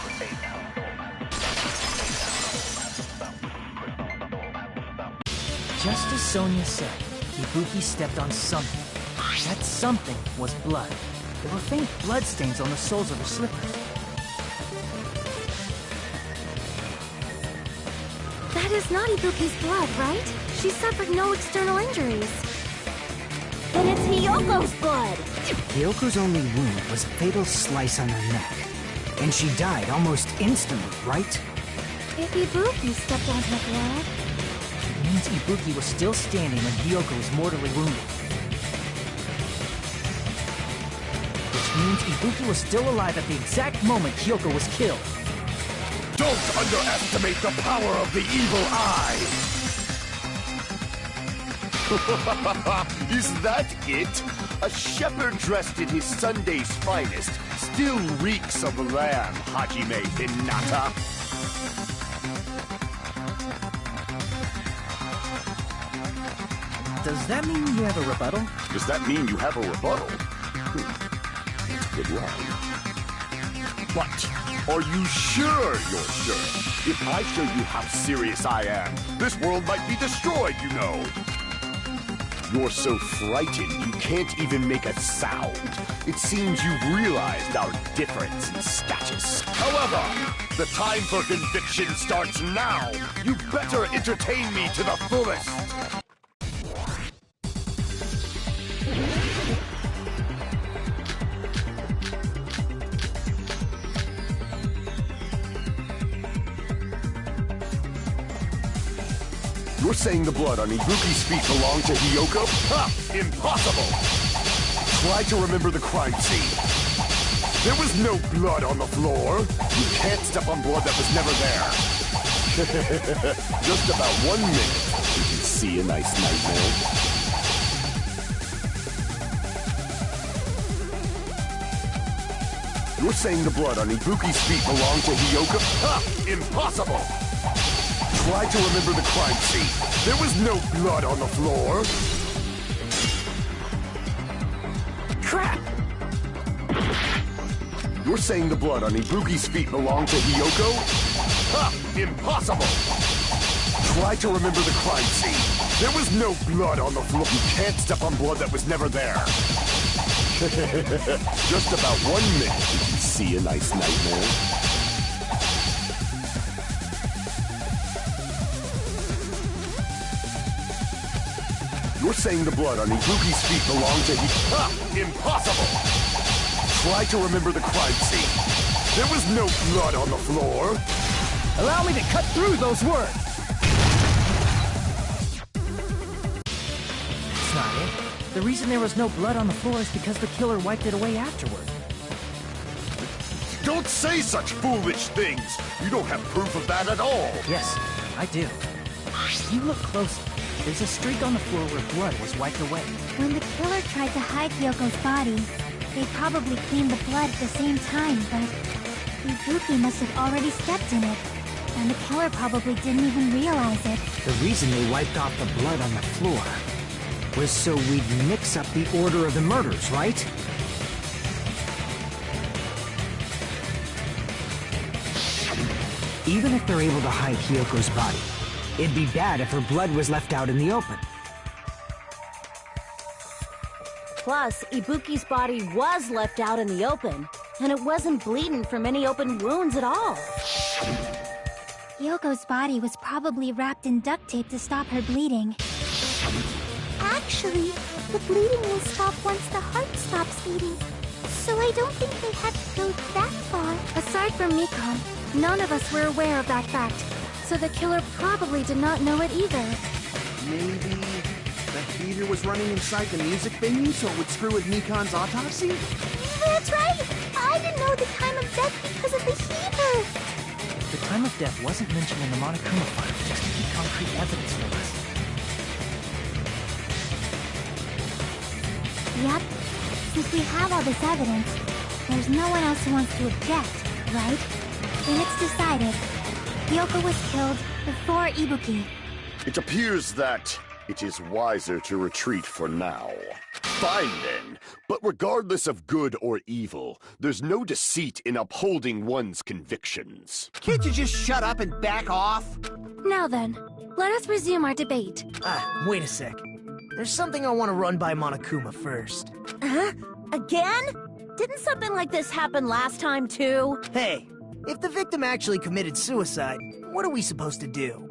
Just as Sonia said, Ibuki stepped on something. That something was blood. There were faint blood stains on the soles of her slippers. That is not Ibuki's blood, right? She suffered no external injuries. Then it's Hiyoko's blood! Hyoko's only wound was a fatal slice on her neck. And she died almost instantly, right? If Ibuki stepped on her blood... It means Ibuki was still standing when Hiyoko was mortally wounded. Which means Ibuki was still alive at the exact moment Hiyoko was killed. Don't underestimate the power of the evil eye! Is that it? A shepherd dressed in his Sunday's finest still reeks of lamb, Hajime Hinata. Does that mean you have a rebuttal? Does that mean you have a rebuttal? That's a good line. But, are you sure you're sure? If I show you how serious I am, this world might be destroyed, you know. You're so frightened you can't even make a sound. It seems you've realized our difference in status. However, the time for conviction starts now. You better entertain me to the fullest. You're saying the blood on Ibuki's feet belonged to Hiyoko? Ha! Impossible! Try to remember the crime scene. There was no blood on the floor. You can't step on blood that was never there. Just about 1 minute. Did you see a nice nightmare? You're saying the blood on Ibuki's feet belonged to Hiyoko? Ha! Impossible! Try to remember the crime scene. There was no blood on the floor. Crap! You're saying the blood on Ibuki's feet belonged to Hiyoko? Ha! Impossible! Try to remember the crime scene. There was no blood on the floor. You can't step on blood that was never there. Just about 1 minute. Did you see a nice nightmare? You're saying the blood on Ibuki's feet belonged to Ha! Impossible! Try to remember the crime scene. There was no blood on the floor. Allow me to cut through those words! That's not it. The reason there was no blood on the floor is because the killer wiped it away afterward. Don't say such foolish things! You don't have proof of that at all! Yes, I do. If you look closely, there's a streak on the floor where blood was wiped away. When the killer tried to hide Hyoko's body, they probably cleaned the blood at the same time, but Ibuki must have already stepped in it, and the killer probably didn't even realize it. The reason they wiped off the blood on the floor was so we'd mix up the order of the murders, right? Even if they're able to hide Hiyoko's body, it'd be bad if her blood was left out in the open. Plus, Ibuki's body was left out in the open, and it wasn't bleeding from any open wounds at all. Yoko's body was probably wrapped in duct tape to stop her bleeding. Actually, the bleeding will stop once the heart stops beating. So I don't think they had to go that far. Aside from Mikon, none of us were aware of that fact, so the killer probably did not know it either. Maybe the heater was running inside the music venue so it would screw with Mikon's autopsy? That's right! I didn't know the time of death because of the heater! The time of death wasn't mentioned in the Monokuma file, just to keep concrete evidence for us. Yep. Since we have all this evidence, there's no one else who wants to object, right? Then it's decided. Yoko was killed before Ibuki. It appears that it is wiser to retreat for now. Fine then, but regardless of good or evil, there's no deceit in upholding one's convictions. Can't you just shut up and back off? Now then, let us resume our debate. Wait a sec. There's something I want to run by Monokuma first. Huh? Again? Didn't something like this happen last time, too? Hey, if the victim actually committed suicide, what are we supposed to do?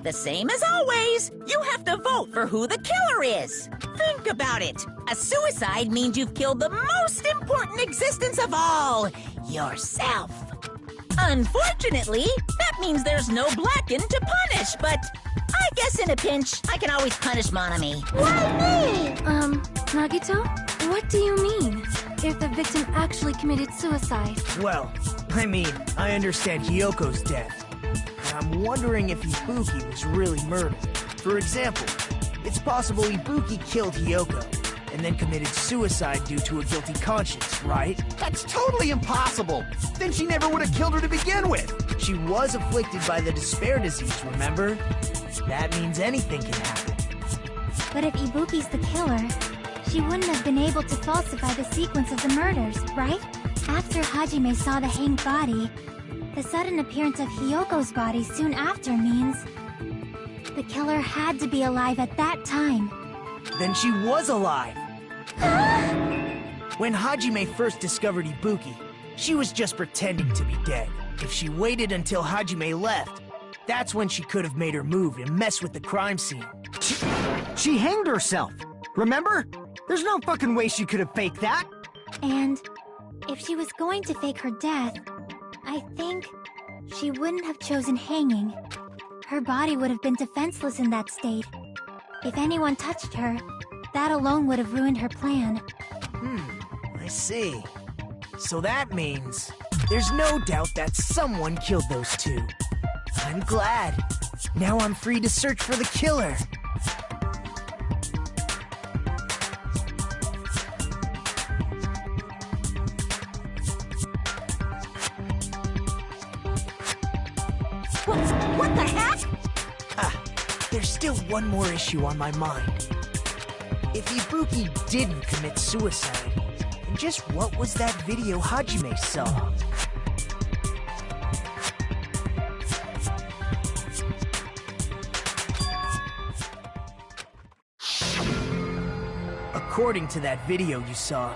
The same as always. You have to vote for who the killer is. Think about it. A suicide means you've killed the most important existence of all, yourself. Unfortunately, that means there's no Blacken to punish, but I guess in a pinch, I can always punish Monami. Why me? Nagito? What do you mean? If the victim actually committed suicide? Well, I understand Hiyoko's death. But I'm wondering if Ibuki was really murdered. For example, it's possible Ibuki killed Hiyoko, and then committed suicide due to a guilty conscience, right? That's totally impossible! Then she never would have killed her to begin with! She was afflicted by the despair disease, remember? That means anything can happen. But if Ibuki's the killer, she wouldn't have been able to falsify the sequence of the murders, right? After Hajime saw the hanged body, the sudden appearance of Hiyoko's body soon after means the killer had to be alive at that time. Then she was alive! When Hajime first discovered Ibuki, she was just pretending to be dead. If she waited until Hajime left, that's when she could have made her move and mess with the crime scene. She hanged herself! Remember? There's no fucking way she could have faked that! And if she was going to fake her death, I think she wouldn't have chosen hanging. Her body would have been defenseless in that state. If anyone touched her, that alone would have ruined her plan. I see. So that means there's no doubt that someone killed those two. I'm glad. Now I'm free to search for the killer. What the heck? There's still one more issue on my mind. If Ibuki didn't commit suicide, then just what was that video Hajime saw? According to that video you saw,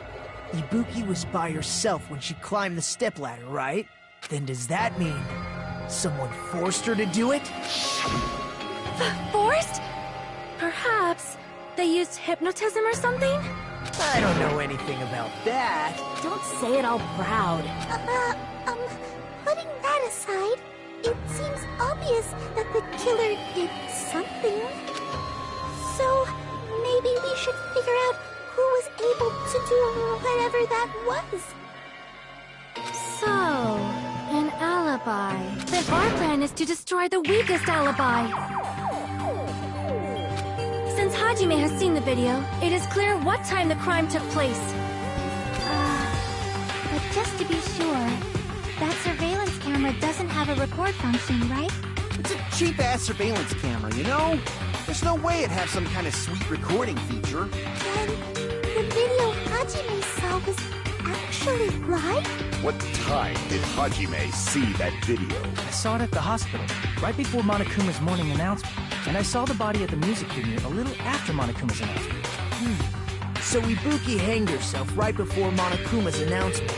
Ibuki was by herself when she climbed the stepladder, right? Then does that mean someone forced her to do it? Forced? Perhaps they used hypnotism or something? I don't know anything about that. Don't say it all proud. Putting that aside, it seems obvious that the killer did something. So, maybe we should figure out who was able to do whatever that was. So, an alibi. Then our plan is to destroy the weakest alibi. Since Hajime has seen the video, it is clear what time the crime took place. But just to be sure, that surveillance camera doesn't have a record function, right? It's a cheap-ass surveillance camera, you know? There's no way it'd have some kind of sweet recording feature. Then the video Hajime saw was actually live? What time did Hajime see that video? I saw it at the hospital, right before Monokuma's morning announcement. And I saw the body at the music premiere a little after Monokuma's announcement. So Ibuki hanged herself right before Monokuma's announcement.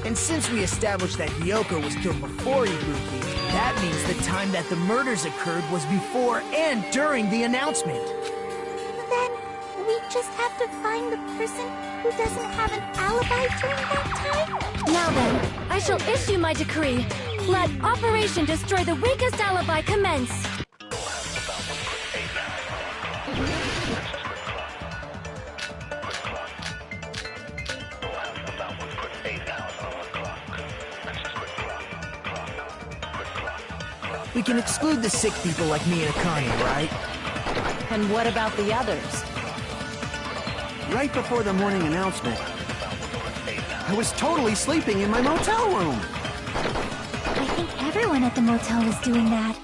And since we established that Hyoko was killed before Ibuki, that means the time that the murders occurred was before and during the announcement. Then we just have to find the person who doesn't have an alibi during that time? Now then, I shall issue my decree. Let Operation Destroy the Weakest Alibi commence. We can exclude the sick people like me and Akane, right? And what about the others? Right before the morning announcement, I was totally sleeping in my motel room. I think everyone at the motel was doing that.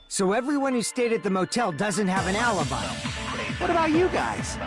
So everyone who stayed at the motel doesn't have an alibi. What about you guys?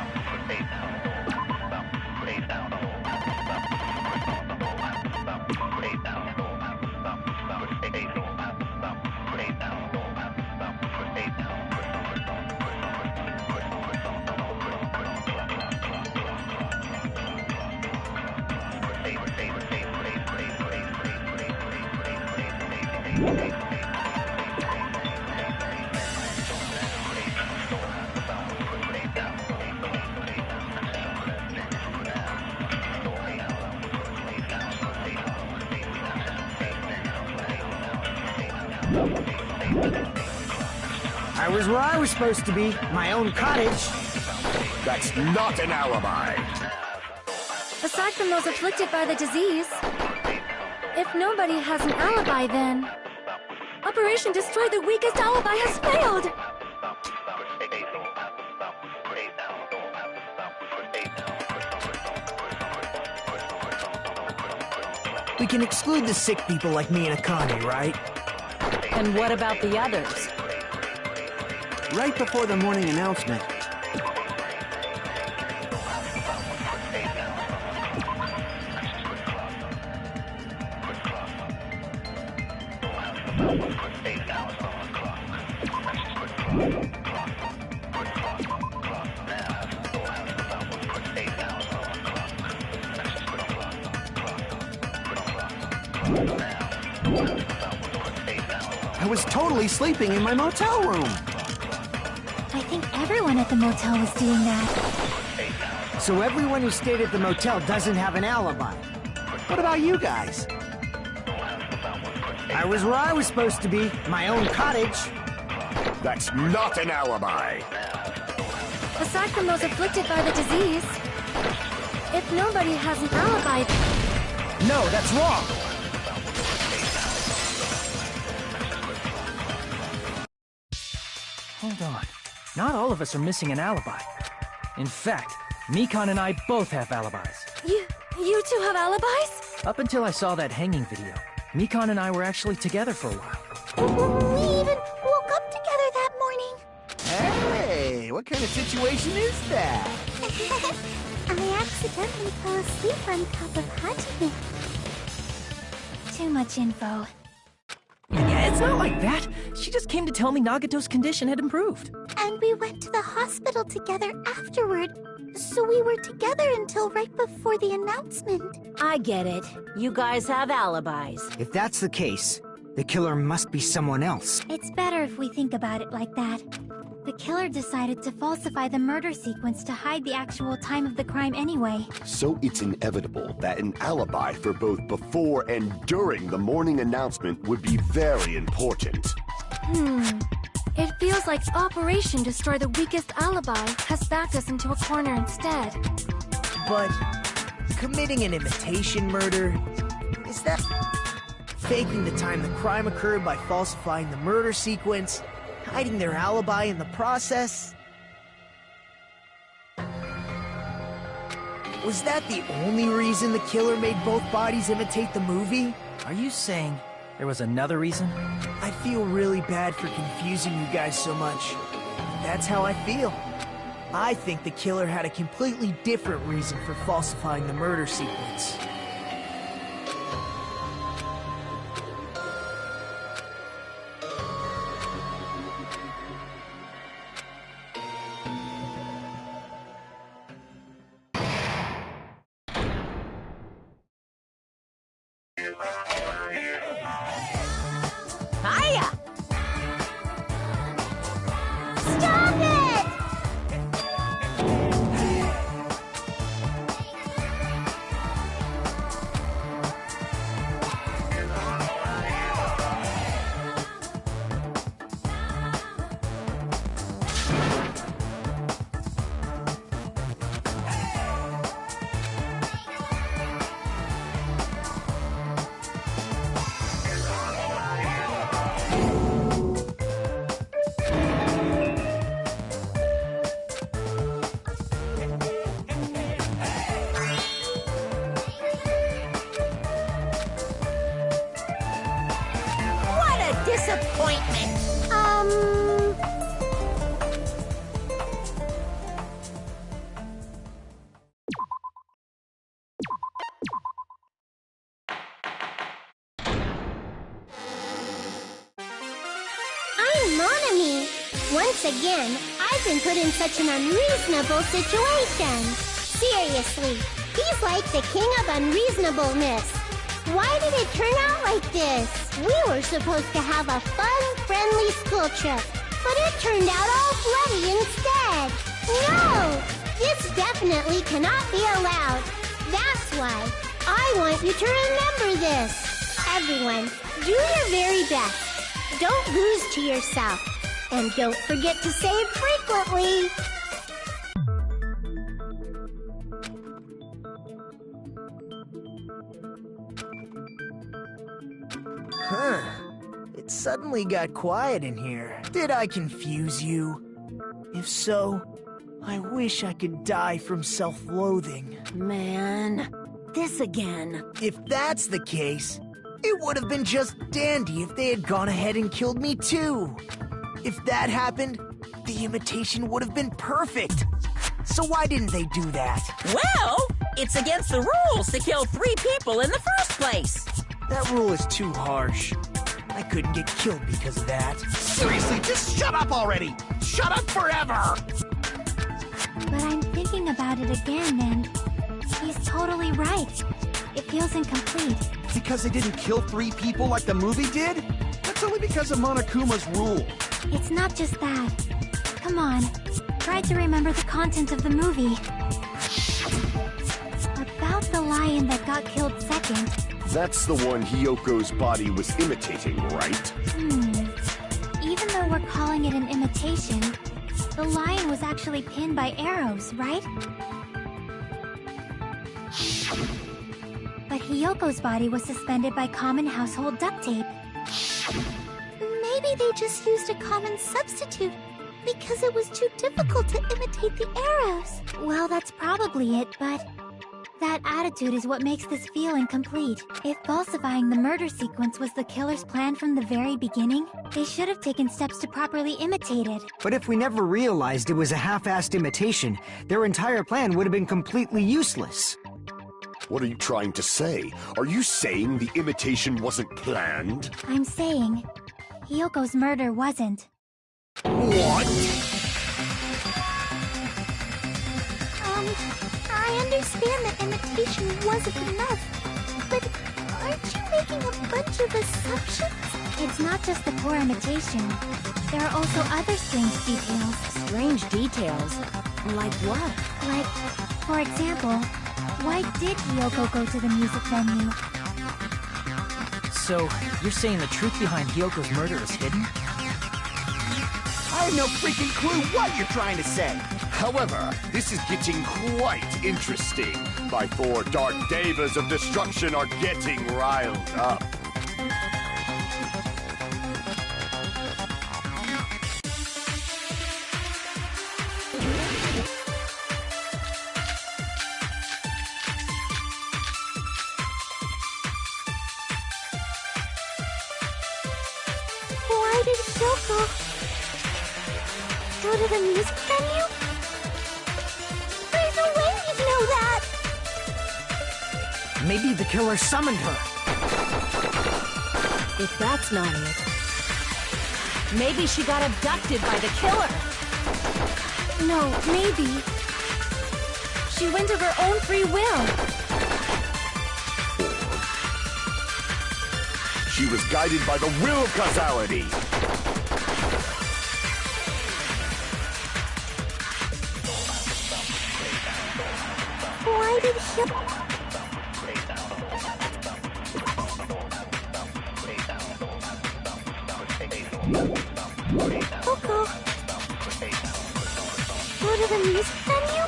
I was where I was supposed to be, my own cottage. That's not an alibi. Aside from those afflicted by the disease, if nobody has an alibi, then Operation Destroy the Weakest Alibi has failed! We can exclude the sick people like me and Akane, right? And what about the others? Right before the morning announcement, I was totally sleeping in my motel room. I think everyone at the motel was doing that. So everyone who stayed at the motel doesn't have an alibi. What about you guys? I was where I was supposed to be, my own cottage. That's not an alibi. Aside from those afflicted by the disease, if nobody has an alibi... No, that's wrong! Hold on. Not all of us are missing an alibi. In fact, Mikan and I both have alibis. You two have alibis? Up until I saw that hanging video, Mikan and I were actually together for a while. We even woke up together that morning. Hey, what kind of situation is that? I accidentally fell asleep on top of Hajime. Too much info. Yeah, it's not like that. She just came to tell me Nagato's condition had improved. And we went to the hospital together afterward. So we were together until right before the announcement. I get it. You guys have alibis. If that's the case, the killer must be someone else. It's better if we think about it like that. The killer decided to falsify the murder sequence to hide the actual time of the crime anyway. So it's inevitable that an alibi for both before and during the morning announcement would be very important. It feels like Operation Destroy the Weakest Alibi has backed us into a corner instead. But committing an imitation murder, is that faking the time the crime occurred by falsifying the murder sequence, hiding their alibi in the process? Was that the only reason the killer made both bodies imitate the movie? Are you saying there was another reason? I feel really bad for confusing you guys so much. That's how I feel. I think the killer had a completely different reason for falsifying the murder sequence. Hiya! Stop it! What a disappointment! I'm Monami. Once again, I've been put in such an unreasonable situation. Seriously, he's like the king of unreasonableness. Why did it turn out like this? We were supposed to have a fun, friendly school trip, but it turned out all bloody instead. No! This definitely cannot be allowed. That's why I want you to remember this. Everyone, do your very best. Don't lose to yourself. And don't forget to save frequently. Huh. It suddenly got quiet in here. Did I confuse you? If so, I wish I could die from self-loathing. Man, this again. If that's the case, it would have been just dandy if they had gone ahead and killed me too. If that happened, the imitation would have been perfect. So why didn't they do that? Well, it's against the rules to kill 3 people in the first place. That rule is too harsh. I couldn't get killed because of that. Seriously, just shut up already! Shut up forever! But I'm thinking about it again, and he's totally right. It feels incomplete. Because they didn't kill 3 people like the movie did? That's only because of Monokuma's rule. It's not just that. Come on, try to remember the content of the movie. About the lion that got killed second. That's the one Hyoko's body was imitating, right? Even though we're calling it an imitation, the lion was actually pinned by arrows, right? But Hyoko's body was suspended by common household duct tape. Maybe they just used a common substitute because it was too difficult to imitate the arrows. Well, that's probably it, but that attitude is what makes this feel incomplete. If falsifying the murder sequence was the killer's plan from the very beginning, they should have taken steps to properly imitate it. But if we never realized it was a half-assed imitation, their entire plan would have been completely useless. What are you trying to say? Are you saying the imitation wasn't planned? I'm saying Hyoko's murder wasn't. What? I understand that imitation wasn't enough, but aren't you making a bunch of assumptions? It's not just the poor imitation. There are also other strange details. Strange details? Like what? Like, for example, why did Hyoko go to the music venue? So, you're saying the truth behind Hyoko's murder is hidden? I have no freaking clue what you're trying to say. However, this is getting quite interesting. My 4 dark devas of destruction are getting riled up. Why did Hyoko... Go to the music venue? There's no way you'd know that! Maybe the killer summoned her. If that's not it, maybe she got abducted by the killer. No, maybe. She went of her own free will. She was guided by the will causality. Why did he... Coco. Go to the music venue?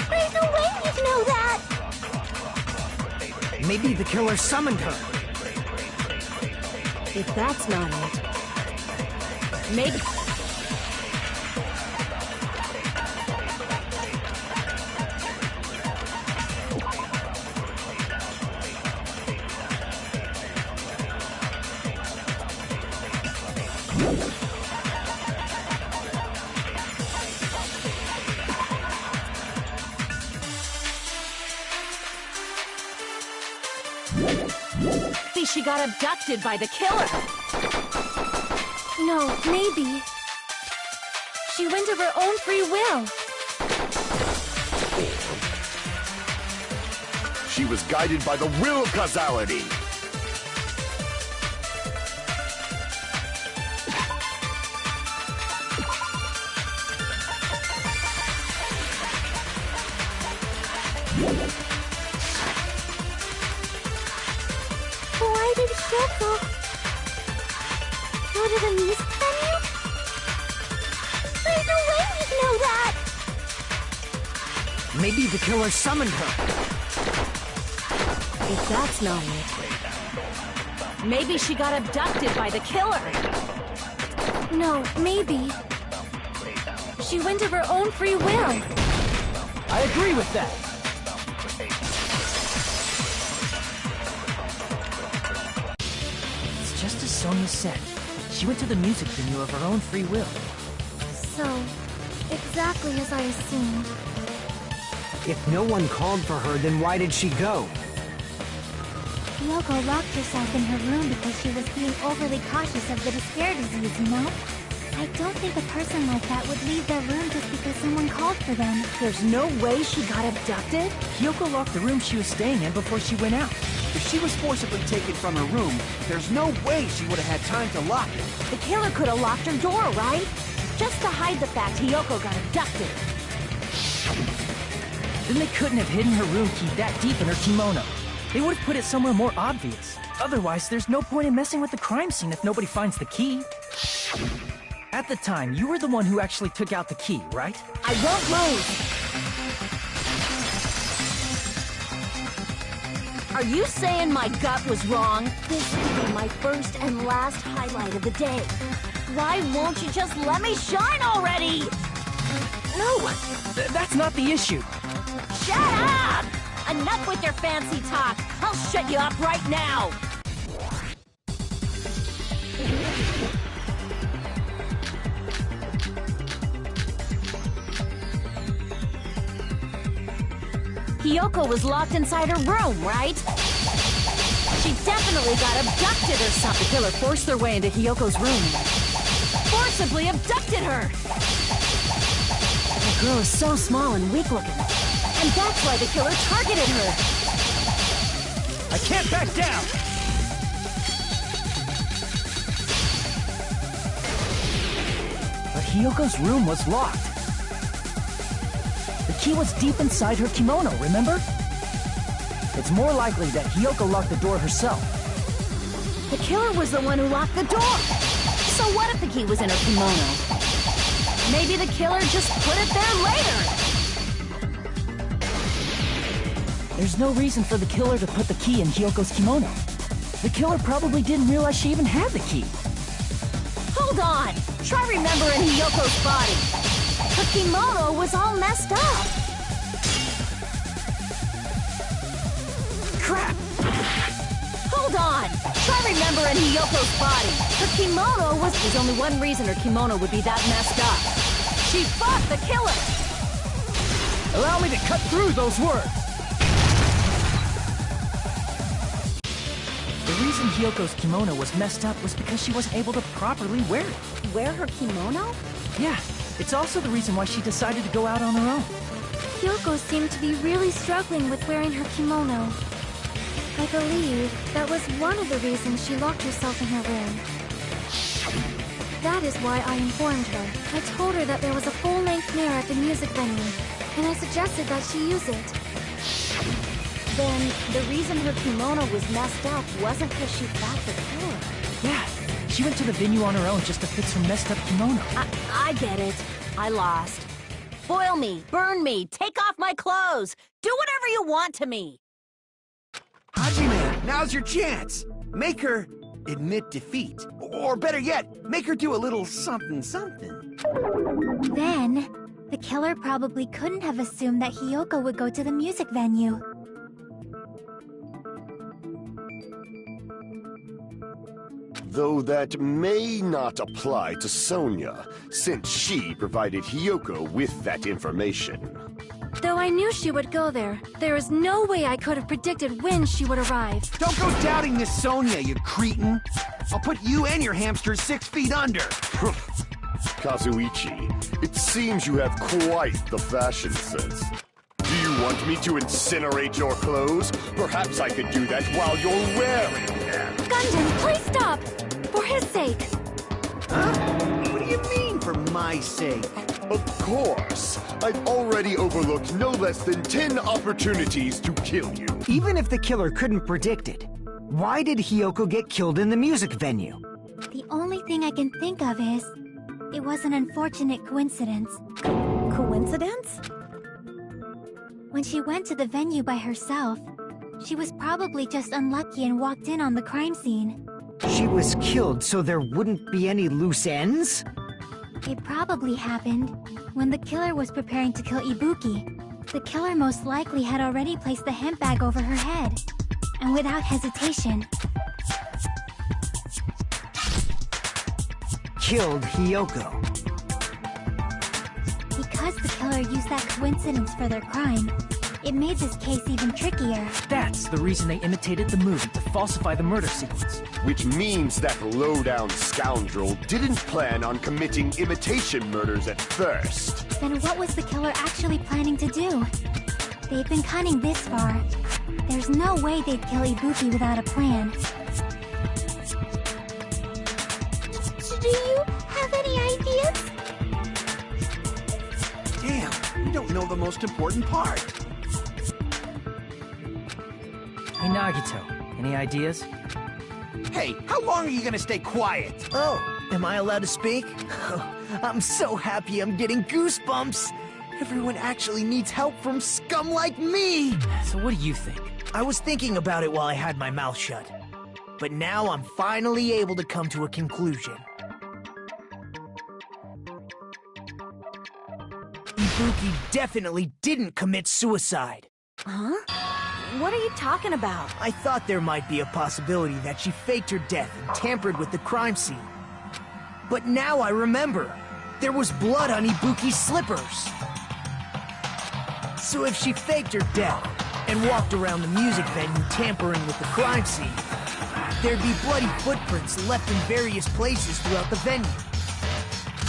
There's no way you'd know that! Maybe the killer summoned her. If that's not it, maybe... she got abducted by the killer. No, maybe. She went of her own free will. She was guided by the will causality. Why did Hyoko go to the music venue? There's no way you'd know that! Maybe the killer summoned her. If that's not it, maybe she got abducted by the killer. No, maybe. She went of her own free will. I agree with that. It's just as Sonia said. She went to the music venue of her own free will. So, exactly as I assumed. If no one called for her, then why did she go? Hyoko locked herself in her room because she was being overly cautious of the despair disease, you know? I don't think a person like that would leave their room just because someone called for them. There's no way she got abducted? Hyoko locked the room she was staying in before she went out. If she was forcibly taken from her room, there's no way she would have had time to lock it. The killer could have locked her door, right? Just to hide the fact Hyoko got abducted. Then they couldn't have hidden her room key that deep in her kimono. They would have put it somewhere more obvious. Otherwise, there's no point in messing with the crime scene if nobody finds the key. At the time, you were the one who actually took out the key, right? I won't move! Are you saying my gut was wrong? This will be my first and last highlight of the day. Why won't you just let me shine already? No! That's not the issue. Shut up! Enough with your fancy talk! I'll shut you up right now! Hyoko was locked inside her room, right? She definitely got abducted or something. The killer forced their way into Hyoko's room. Forcibly abducted her! The girl is so small and weak-looking. And that's why the killer targeted her. I can't back down! But Hyoko's room was locked. The key was deep inside her kimono, remember? It's more likely that Hyoko locked the door herself. The killer was the one who locked the door. So what if the key was in her kimono? Maybe the killer just put it there later. There's no reason for the killer to put the key in Hyoko's kimono. The killer probably didn't realize she even had the key. Hold on! Try remembering Hyoko's body. Her kimono was all messed up. Crap! Hold on! Try I remember in Hiyoko's body. Her kimono was... There's only one reason her kimono would be that messed up. She fought the killer! Allow me to cut through those words! The reason Hiyoko's kimono was messed up was because she wasn't able to properly wear it. Wear her kimono? Yeah, it's also the reason why she decided to go out on her own. Hiyoko seemed to be really struggling with wearing her kimono. I believe that was one of the reasons she locked herself in her room. That is why I informed her. I told her that there was a full-length mirror at the music venue, and I suggested that she use it. Then, the reason her kimono was messed up wasn't because she fought the killer. Yeah, she went to the venue on her own just to fix her messed up kimono. I get it. I lost. Boil me, burn me, take off my clothes. Do whatever you want to me. Hajime, now's your chance. Make her admit defeat. Or better yet, make her do a little something. Then, the killer probably couldn't have assumed that Hiyoko would go to the music venue. Though that may not apply to Sonia, since she provided Hiyoko with that information. Though I knew she would go there, there is no way I could have predicted when she would arrive. Don't go doubting Miss Sonia, you cretin. I'll put you and your hamsters 6 feet under. Kazuichi, it seems you have quite the fashion sense. Do you want me to incinerate your clothes? Perhaps I could do that while you're wearing them. Gundam, please stop! For his sake. Huh? What do you mean, for my sake? Of course. I've already overlooked no less than 10 opportunities to kill you. Even if the killer couldn't predict it, why did Hiyoko get killed in the music venue? The only thing I can think of is, it was an unfortunate coincidence. Coincidence? When she went to the venue by herself, she was probably just unlucky and walked in on the crime scene. She was killed so there wouldn't be any loose ends? It probably happened when the killer was preparing to kill Ibuki. The killer most likely had already placed the hemp bag over her head, and without hesitation, killed Hiyoko. Because the killer used that coincidence for their crime, it made this case even trickier. That's the reason they imitated the movie to falsify the murder sequence. Which means that low-down scoundrel didn't plan on committing imitation murders at first. Then what was the killer actually planning to do? They've been cunning this far. There's no way they'd kill Ibuki without a plan. Do you have any ideas? Damn, you don't know the most important part. Hey, Nagito, any ideas? Hey, how long are you gonna stay quiet? Oh, am I allowed to speak? I'm so happy I'm getting goosebumps. Everyone actually needs help from scum like me. So what do you think? I was thinking about it while I had my mouth shut. But now I'm finally able to come to a conclusion. Ibuki definitely didn't commit suicide. Huh? What are you talking about? I thought there might be a possibility that she faked her death and tampered with the crime scene. But now I remember. There was blood on Ibuki's slippers. So if she faked her death and walked around the music venue tampering with the crime scene, there'd be bloody footprints left in various places throughout the venue.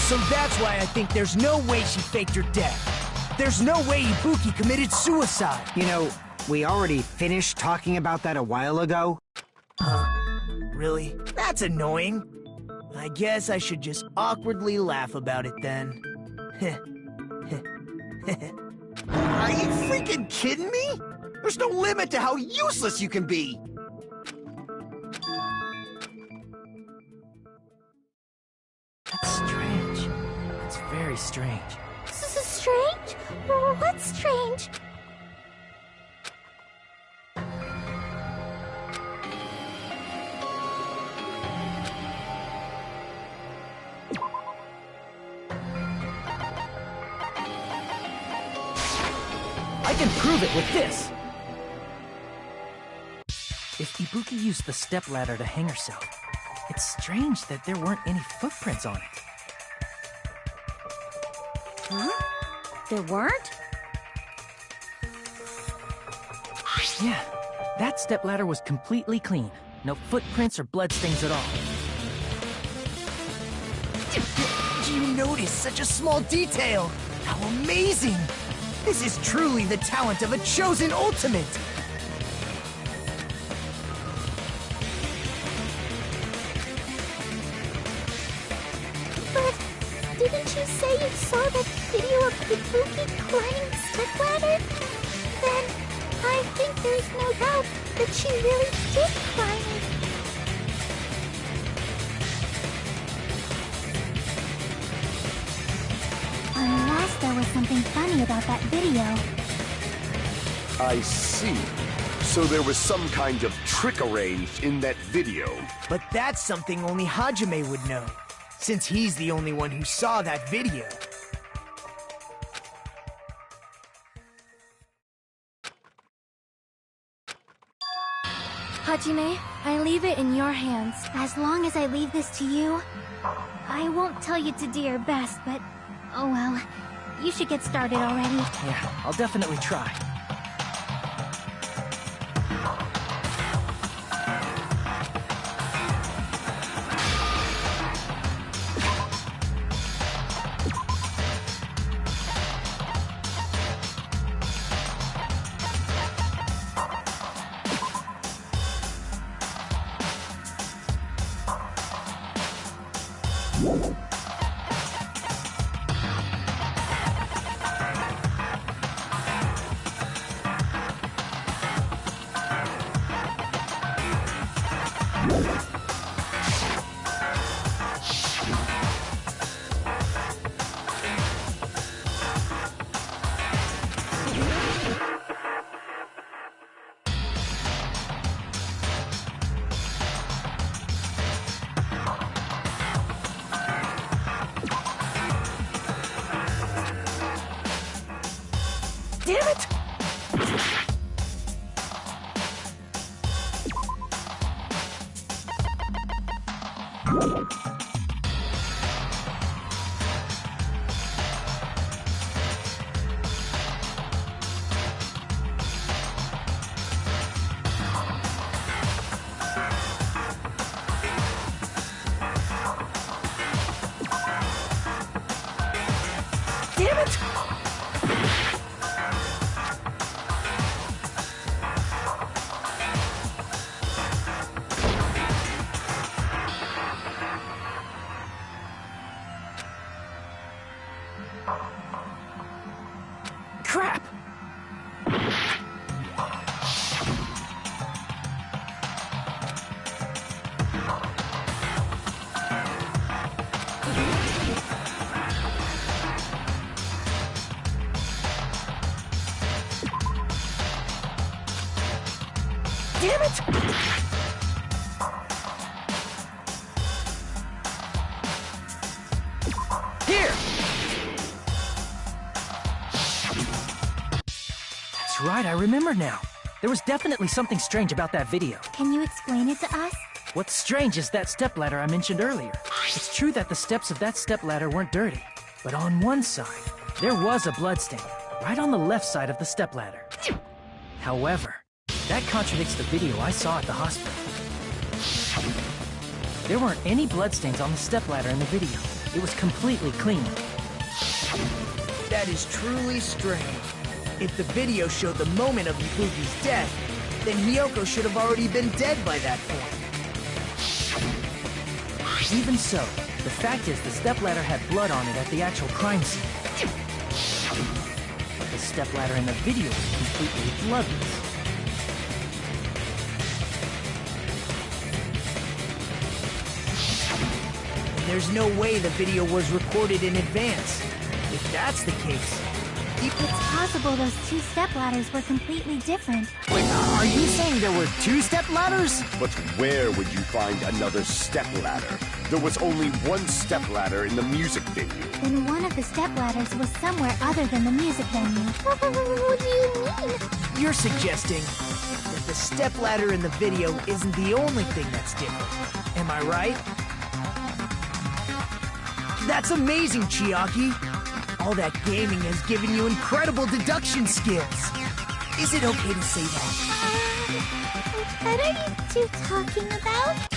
So that's why I think there's no way she faked her death. There's no way Ibuki committed suicide. You know, we already finished talking about that a while ago. Really? That's annoying. I guess I should just awkwardly laugh about it then. Are you freaking kidding me? There's no limit to how useless you can be. That's strange. That's very strange. Strange? What's strange? I can prove it with this! If Ibuki used the stepladder to hang herself, it's strange that there weren't any footprints on it. Huh? There weren't? Yeah, that stepladder was completely clean. No footprints or bloodstains at all. Do you notice such a small detail? How amazing! This is truly the talent of a chosen ultimate! But didn't you say you saw that video of Ibuki climbing the stepladder? Then I think there's no doubt that she really did climb it. Unless there was something funny about that video. I see. So there was some kind of trick arranged in that video. But that's something only Hajime would know, since he's the only one who saw that video. Hajime, I leave it in your hands. As long as I leave this to you, I won't tell you to do your best, but oh well. You should get started already. Yeah, I'll definitely try. Damn it! Damn it! Crap! Damn it! Here! That's right, I remember now. There was definitely something strange about that video. Can you explain it to us? What's strange is that stepladder I mentioned earlier. It's true that the steps of that stepladder weren't dirty, but on one side, there was a bloodstain, right on the left side of the stepladder. However, that contradicts the video I saw at the hospital. There weren't any bloodstains on the stepladder in the video. It was completely clean. That is truly strange. If the video showed the moment of Ibuki's death, then Hiyoko should have already been dead by that point. Even so, the fact is the stepladder had blood on it at the actual crime scene. But the stepladder in the video was completely bloodless. There's no way the video was recorded in advance. If that's the case, It's possible those two stepladders were completely different. Wait, are you saying there were two stepladders? But where would you find another stepladder? There was only one stepladder in the music venue. Then one of the stepladders was somewhere other than the music venue. What do you mean? you're suggesting that the stepladder in the video isn't the only thing that's different. Am I right? That's amazing, Chiaki! All that gaming has given you incredible deduction skills. Is it okay to say that? What are you two talking about?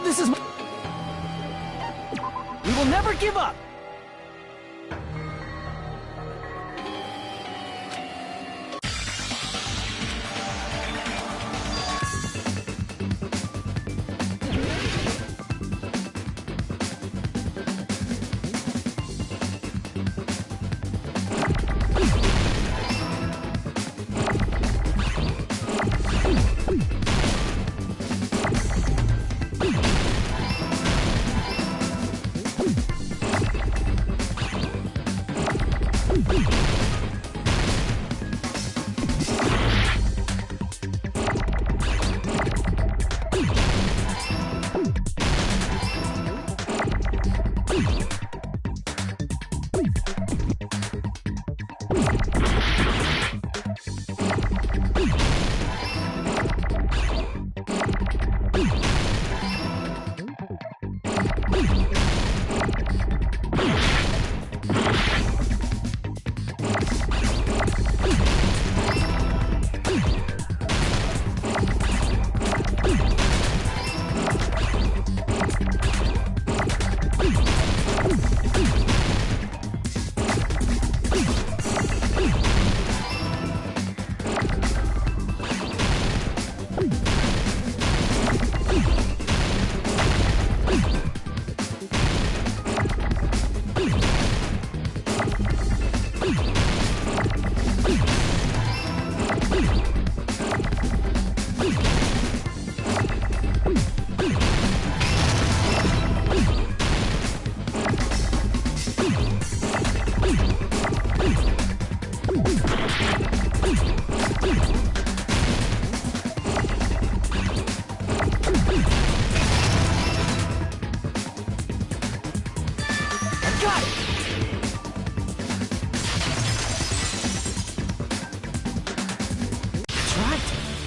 This is my... We will never give up!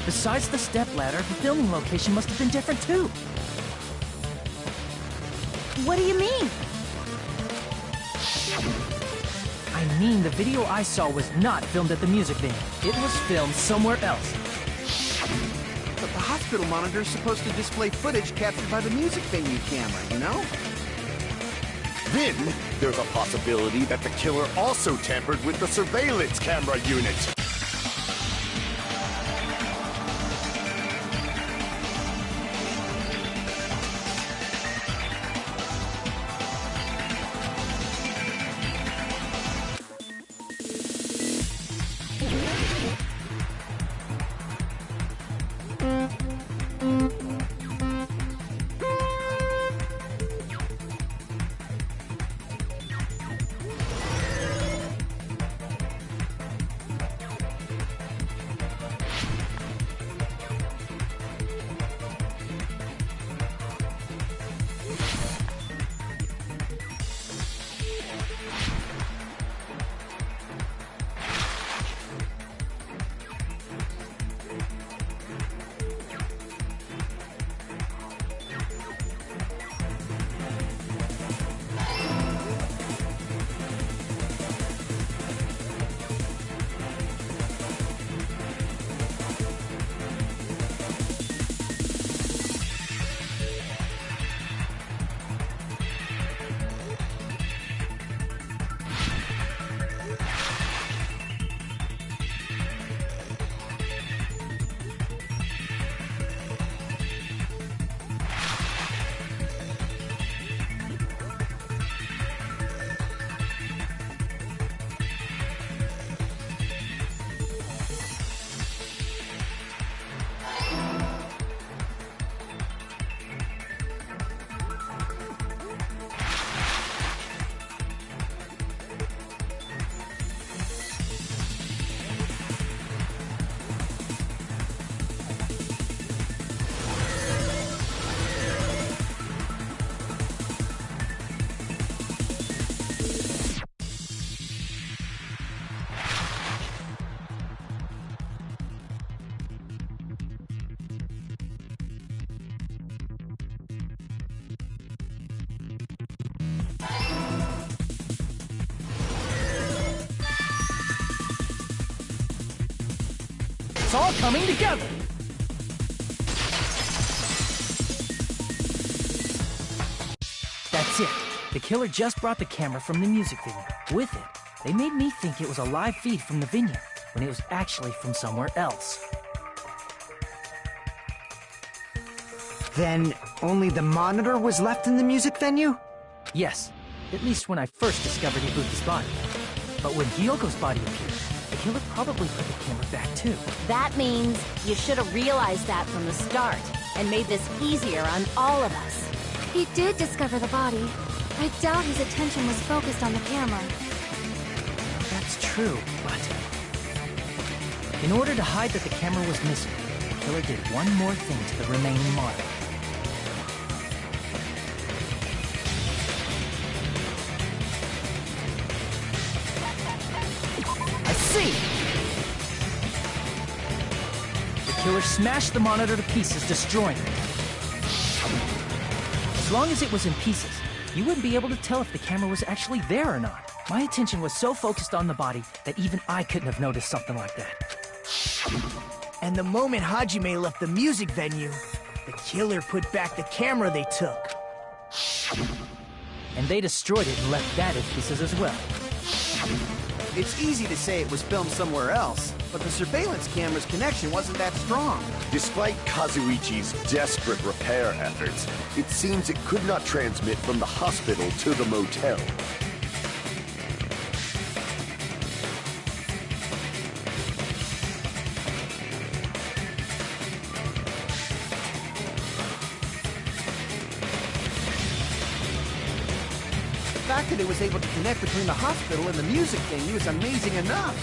Besides the stepladder, the filming location must have been different too. What do you mean? I mean, the video I saw was not filmed at the music venue. It was filmed somewhere else. But the hospital monitor is supposed to display footage captured by the music venue camera, you know? Then, there's a possibility that the killer also tampered with the surveillance camera unit. It's all coming together! That's it. The killer just brought the camera from the music venue. With it, they made me think it was a live feed from the venue, when it was actually from somewhere else. Then only the monitor was left in the music venue? Yes, at least when I first discovered Ibuki's body. But when Hyoko's body appeared, the killer probably put the camera back too. That means you should have realized that from the start and made this easier on all of us. He did discover the body. I doubt his attention was focused on the camera. That's true, but... in order to hide that the camera was missing, the killer did one more thing to the remaining monitor. I see! The killer smashed the monitor to pieces, destroying it. As long as it was in pieces, you wouldn't be able to tell if the camera was actually there or not. My attention was so focused on the body that even I couldn't have noticed something like that. And the moment Hajime left the music venue, the killer put back the camera they took. And they destroyed it and left that in pieces as well. It's easy to say it was filmed somewhere else, but the surveillance camera's connection wasn't that strong. Despite Kazuichi's desperate repair efforts, it seems it could not transmit from the hospital to the motel. fact that it was able to connect between the hospital and the music venue is amazing enough.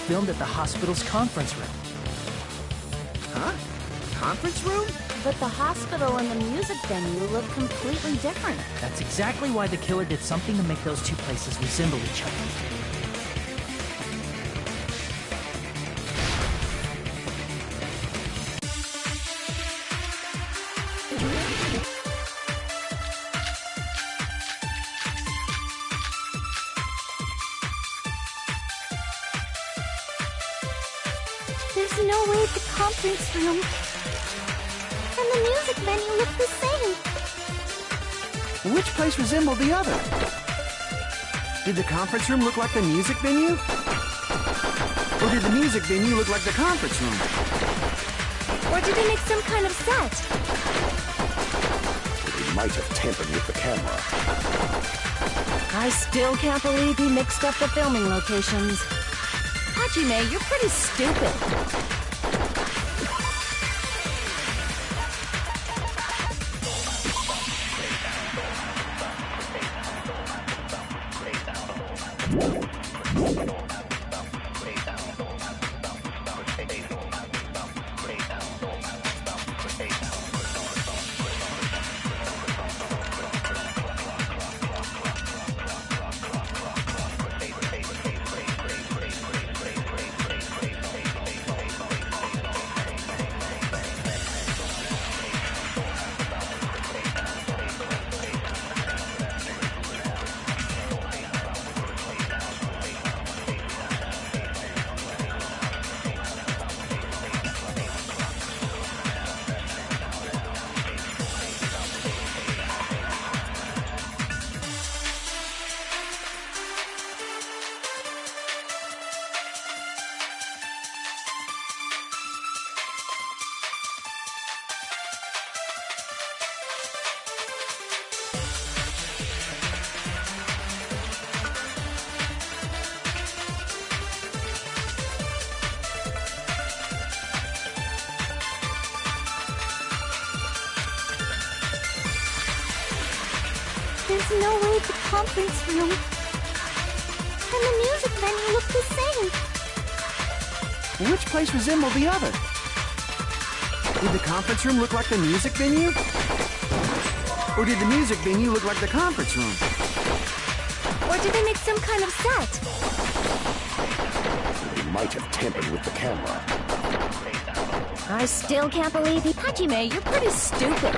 Filmed at the hospital's conference room. Huh? Conference room? But the hospital and the music venue look completely different. That's exactly why the killer did something to make those two places resemble each other. There's no way the conference room and the music venue look the same. Which place resembled the other? Did the conference room look like the music venue? Or did the music venue look like the conference room? Or did they make some kind of set? He might have tampered with the camera. I still can't believe he mixed up the filming locations. Hajime, you're pretty stupid. There's no way the conference room and the music venue look the same. Which place resembled the other? Did the conference room look like the music venue? Or did the music venue look like the conference room? Or did they make some kind of set? They might have tampered with the camera. I still can't believe he... Hajime, you're pretty stupid.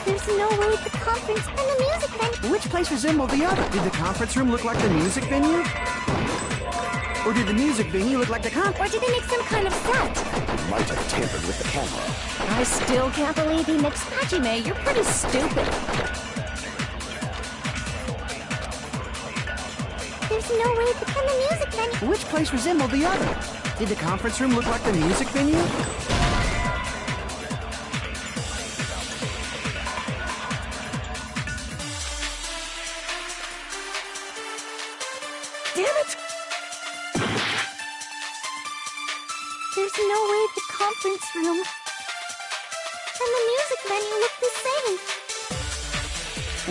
There's no way the conference and the music venue... Which place resembled the other? Did the conference room look like the music venue? Or did the music venue look like the conference? Or did they make some kind of set? They might have tampered with the camera. I still can't believe he mixed... Hajime, you're pretty stupid. There's no way and the music venue... Which place resembled the other? Did the conference room look like the music venue? There's no way the conference room and the music venue look the same.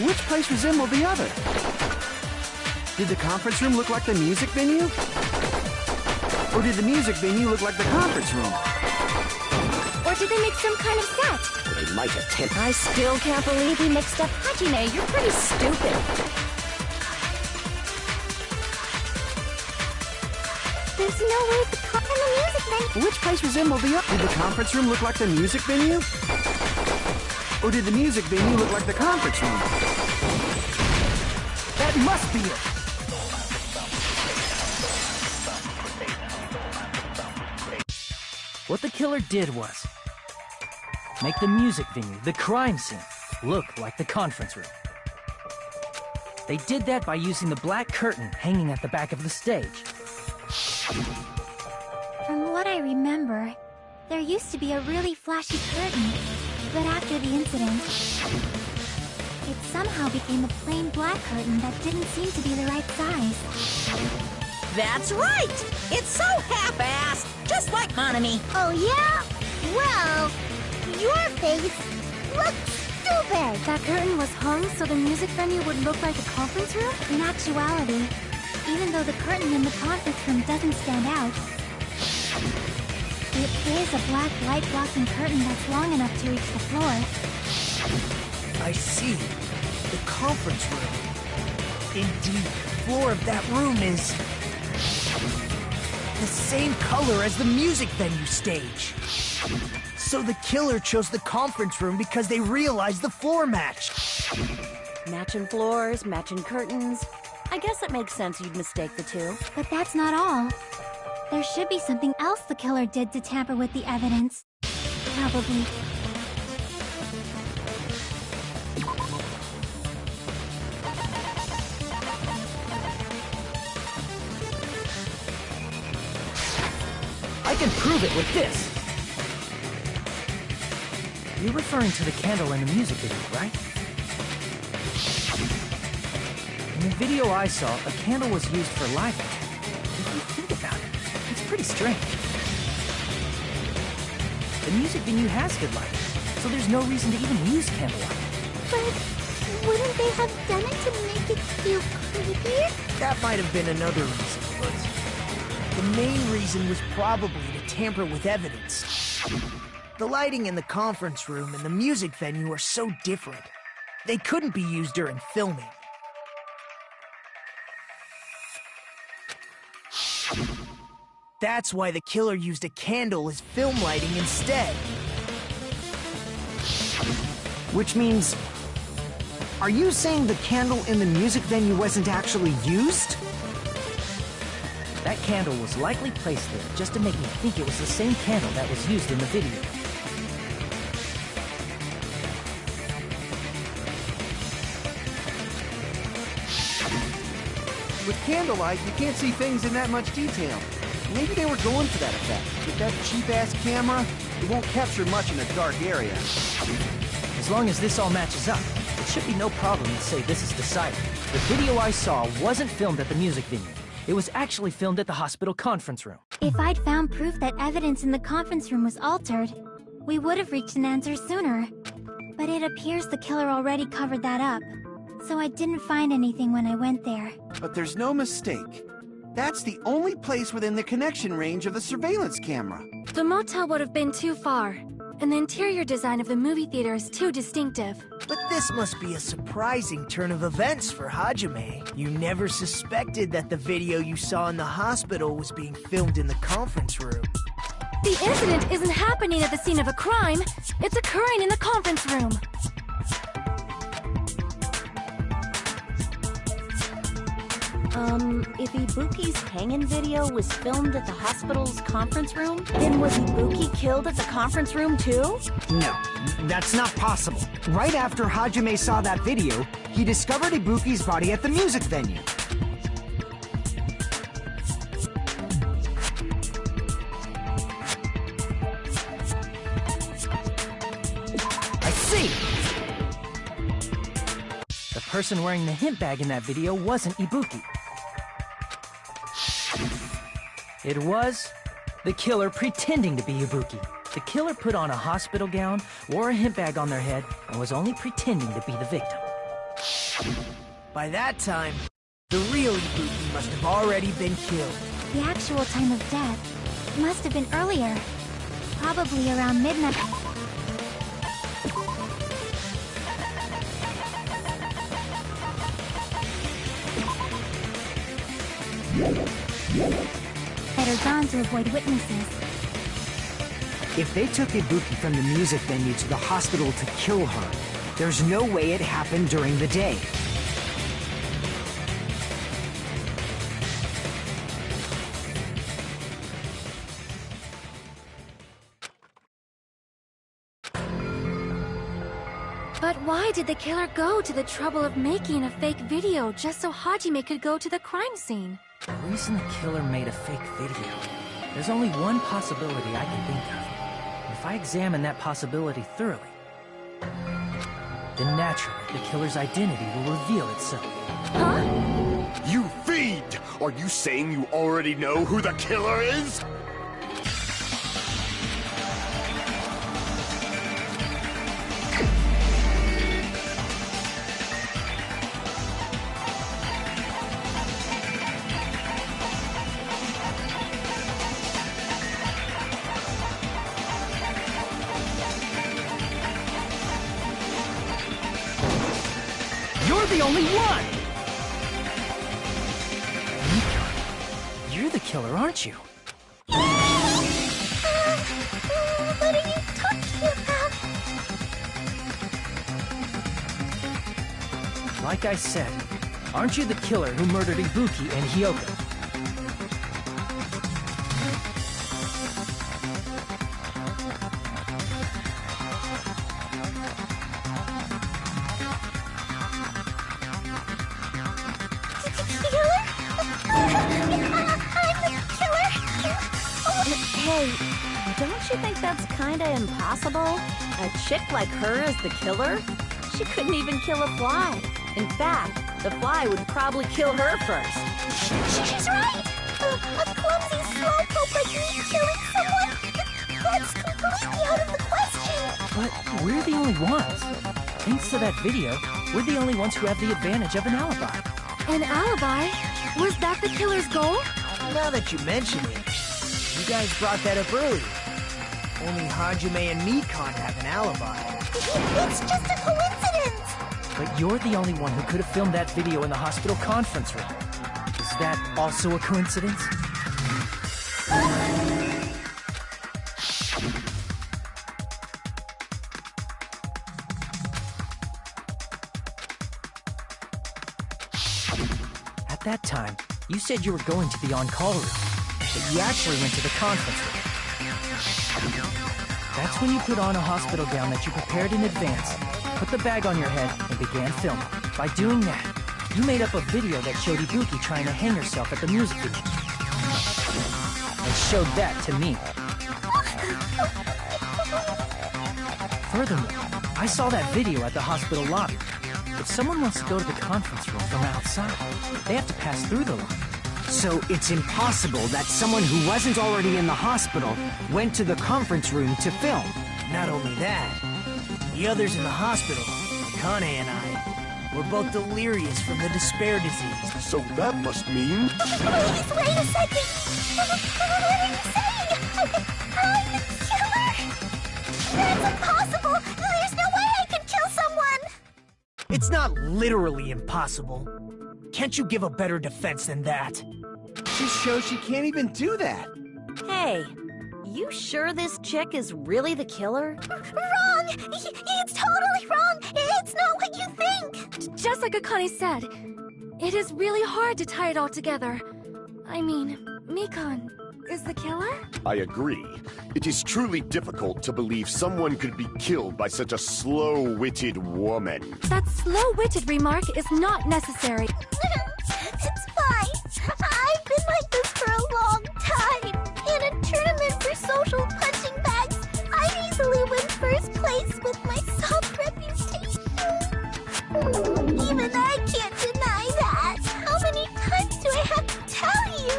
Which place resembled the other? Did the conference room look like the music venue? Or did the music venue look like the conference room? Or did they make some kind of set? They might have tampered. I still can't believe he mixed up... Hajime, you're pretty stupid. There's no way the and the music venue... Which place resembled the other? Did the conference room look like the music venue? Or did the music venue look like the conference room? That must be it! What the killer did was make the music venue, the crime scene, look like the conference room. They did that by using the black curtain hanging at the back of the stage. From what I remember, there used to be a really flashy curtain, but after the incident, it somehow became a plain black curtain that didn't seem to be the right size. That's right! It's so half-assed, just like Monami. Oh, yeah? Well, your face looks stupid. That curtain was hung so the music venue would look like a conference room? In actuality, even though the curtain in the conference room doesn't stand out, it is a black light-blocking curtain that's long enough to reach the floor. I see. The conference room. Indeed, the floor of that room is... the same color as the music venue stage. So the killer chose the conference room because they realized the floor matched. Matching floors, matching curtains. I guess it makes sense you'd mistake the two. But that's not all. There should be something else the killer did to tamper with the evidence. Probably. I can prove it with this! You're referring to the candle in the music video, right? In the video I saw, a candle was used for lighting. If you think about it, it's pretty strange. The music venue has good lighting, so there's no reason to even use candlelight. But wouldn't they have done it to make it feel creepier? That might have been another reason, but the main reason was probably to tamper with evidence. The lighting in the conference room and the music venue are so different. They couldn't be used during filming. That's why the killer used a candle as film lighting instead. Which means... are you saying the candle in the music venue wasn't actually used? That candle was likely placed there just to make me think it was the same candle that was used in the video. With candlelight, you can't see things in that much detail. Maybe they were going for that effect. With that cheap-ass camera, it won't capture much in a dark area. As long as this all matches up, it should be no problem to say this is decided. The video I saw wasn't filmed at the music venue. It was actually filmed at the hospital conference room. If I'd found proof that evidence in the conference room was altered, we would have reached an answer sooner. But it appears the killer already covered that up, so I didn't find anything when I went there. But there's no mistake. That's the only place within the connection range of the surveillance camera. The motel would have been too far, and the interior design of the movie theater is too distinctive. But this must be a surprising turn of events for Hajime. You never suspected that the video you saw in the hospital was being filmed in the conference room. The incident isn't happening at the scene of a crime. It's occurring in the conference room. If Ibuki's hanging video was filmed at the hospital's conference room, then was Ibuki killed at the conference room too? No, that's not possible. Right after Hajime saw that video, he discovered Ibuki's body at the music venue. I see! The person wearing the hint bag in that video wasn't Ibuki. It was the killer pretending to be Ibuki. The killer put on a hospital gown, wore a hint bag on their head, and was only pretending to be the victim. By that time, the real Ibuki must have already been killed. The actual time of death must have been earlier. Probably around midnight. Better gone to avoid witnesses. If they took Ibuki from the music venue to the hospital to kill her, there's no way it happened during the day. But why did the killer go to the trouble of making a fake video just so Hajime could go to the crime scene? The reason the killer made a fake video, there's only one possibility I can think of. And if I examine that possibility thoroughly, then naturally the killer's identity will reveal itself. Huh? You fiend! Are you saying you already know who the killer is? You're the only one! Mika, you're the killer, aren't you? What are you talking about? Like I said, aren't you the killer who murdered Ibuki and Hyoko? Hey, don't you think that's kinda impossible? A chick like her as the killer? She couldn't even kill a fly. In fact, the fly would probably kill her first. She's right! A clumsy slowpoke like me killing someone? That's completely out of the question! But we're the only ones. Thanks to that video, we're the only ones who have the advantage of an alibi. An alibi? Was that the killer's goal? Now that you mention it, you guys brought that up earlier. Only Hajime and Mikan have an alibi. It's just a coincidence! But you're the only one who could have filmed that video in the hospital conference room. Is that also a coincidence? At that time, you said you were going to the on-call room, but you actually went to the conference room. That's when you put on a hospital gown that you prepared in advance, put the bag on your head, and began filming. By doing that, you made up a video that showed Ibuki trying to hang herself at the music video. And showed that to me. Furthermore, I saw that video at the hospital lobby. If someone wants to go to the conference room from outside, they have to pass through the lobby. So it's impossible that someone who wasn't already in the hospital went to the conference room to film. Not only that, the others in the hospital, Akane and I, We're both delirious from the despair disease. So that must mean... Please, wait a second! What are you saying? I'm the killer? That's impossible! There's no way I could kill someone! It's not literally impossible. Can't you give a better defense than that? Just shows she can't even do that. Hey, you sure this chick is really the killer? Wrong! It's totally wrong! It's not what you think! Just like Akane said, it is really hard to tie it all together. I mean, Mikan is the killer? I agree. It is truly difficult to believe someone could be killed by such a slow-witted woman. That slow-witted remark is not necessary. It's fine. I've been like this for a long time. In a tournament for social punching bags, I easily win first place with my soft reputation. Even I can't deny that. How many times do I have to tell you?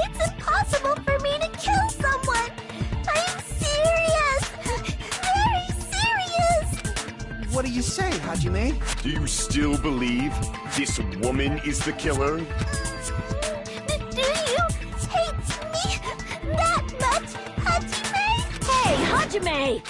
It's impossible for me to kill someone. I'm serious. Very serious. What do you say, Hajime? Do you still believe this woman is the killer? Do you hate me that much, Hajime? Hey, Hajime!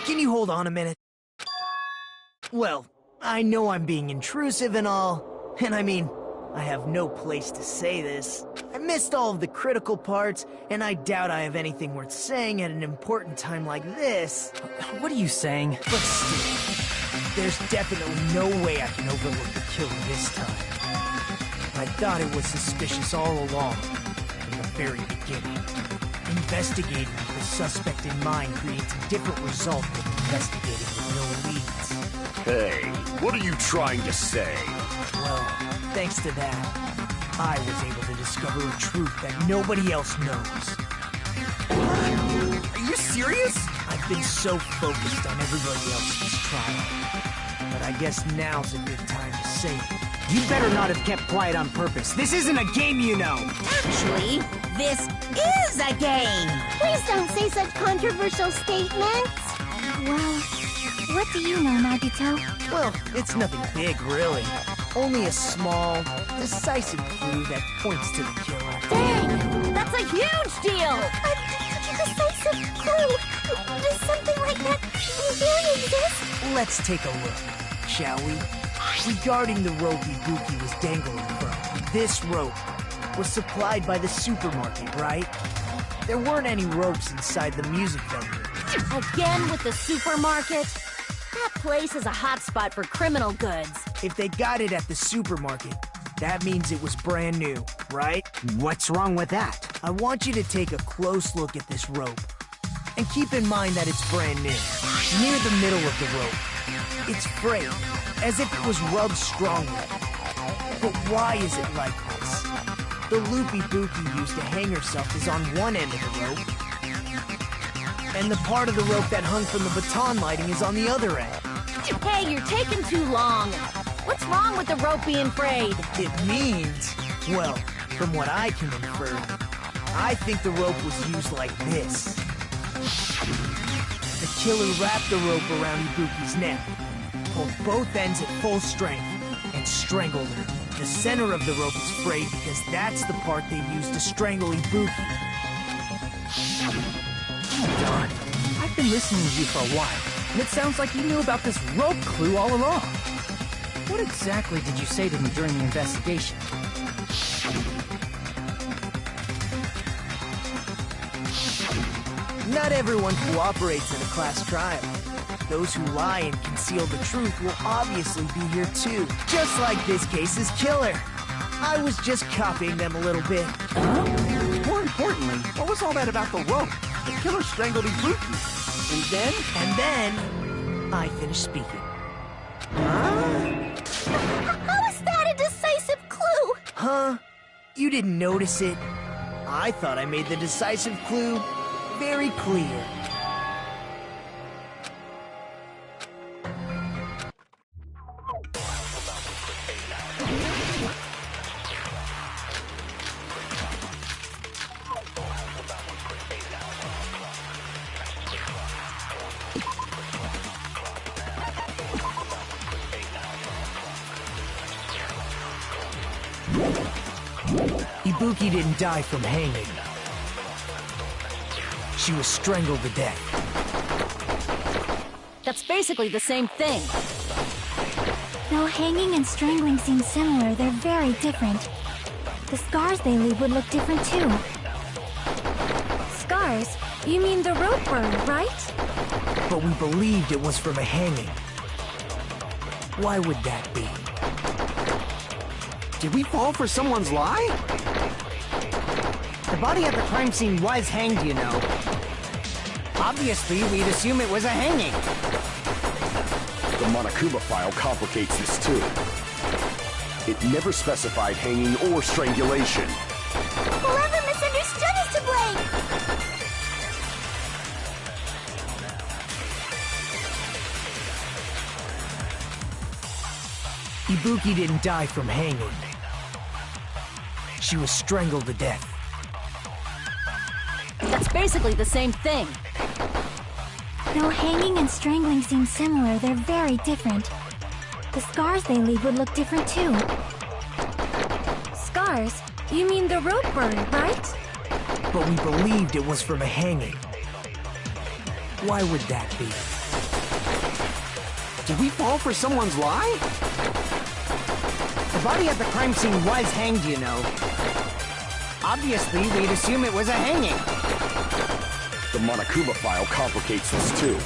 Can you hold on a minute? Well, I know I'm being intrusive and all, and I mean, I have no place to say this. I missed all of the critical parts, and I doubt I have anything worth saying at an important time like this. What are you saying? But still, there's definitely no way I can overlook the killer this time. I thought it was suspicious all along, from the very beginning. Investigating with the suspect in mind creates a different result than investigating with no leads. Hey, what are you trying to say? Well, thanks to that, I was able to discover a truth that nobody else knows. Are you serious? I've been so focused on everybody else's trial, but I guess now's a good time to say it. You better not have kept quiet on purpose. This isn't a game, you know. Actually, this is a game. Please don't say such controversial statements. Well, what do you know, Nagito? Well, it's nothing big, really. Only a small, decisive clue that points to the killer. Dang! That's a huge deal! A decisive clue? Does something like that really exist? Let's take a look, shall we? Regarding the rope Ibuki was dangling from, this rope was supplied by the supermarket, right? There weren't any ropes inside the music venue. Again with the supermarket? That place is a hotspot for criminal goods. If they got it at the supermarket, that means it was brand new, right? What's wrong with that? I want you to take a close look at this rope. And keep in mind that it's brand new. Near the middle of the rope, it's frayed, as if it was rubbed strongly. But why is it like this? The loop Ibuki used to hang herself is on one end of the rope, and the part of the rope that hung from the baton lighting is on the other end. Hey, you're taking too long. What's wrong with the rope being frayed? It means, well, from what I can infer, I think the rope was used like this. The killer wrapped the rope around Ibuki's neck, pulled both ends at full strength, and strangled her. The center of the rope is frayed because that's the part they used to strangle Ibuki. Darn. I've been listening to you for a while, and it sounds like you knew about this rope clue all along. What exactly did you say to me during the investigation? Not everyone cooperates in a class trial. Those who lie and conceal the truth will obviously be here too, just like this case's killer. I was just copying them a little bit. More importantly, what was all that about the rope? The killer strangled Ibuki. And then, I finished speaking. How is that a decisive clue? Huh? You didn't notice it? I thought I made the decisive clue very clear. Ibuki didn't die from hanging. She was strangled to death. That's basically the same thing. Though hanging and strangling seem similar, they're very different. The scars they leave would look different too. Scars? You mean the rope burn, right? But we believed it was from a hanging. Why would that be? Did we fall for someone's lie? The body at the crime scene was hanged, you know. Obviously, we'd assume it was a hanging. The Monokuma file complicates this too. It never specified hanging or strangulation. Whoever misunderstood is to blame! Ibuki didn't die from hanging. She was strangled to death. That's basically the same thing. Though hanging and strangling seem similar, they're very different. The scars they leave would look different too. Scars? You mean the rope burn, right? But we believed it was from a hanging. Why would that be? Did we fall for someone's lie? The body at the crime scene was hanged, you know. Obviously, we'd assume it was a hanging. The Monokuma file complicates this too.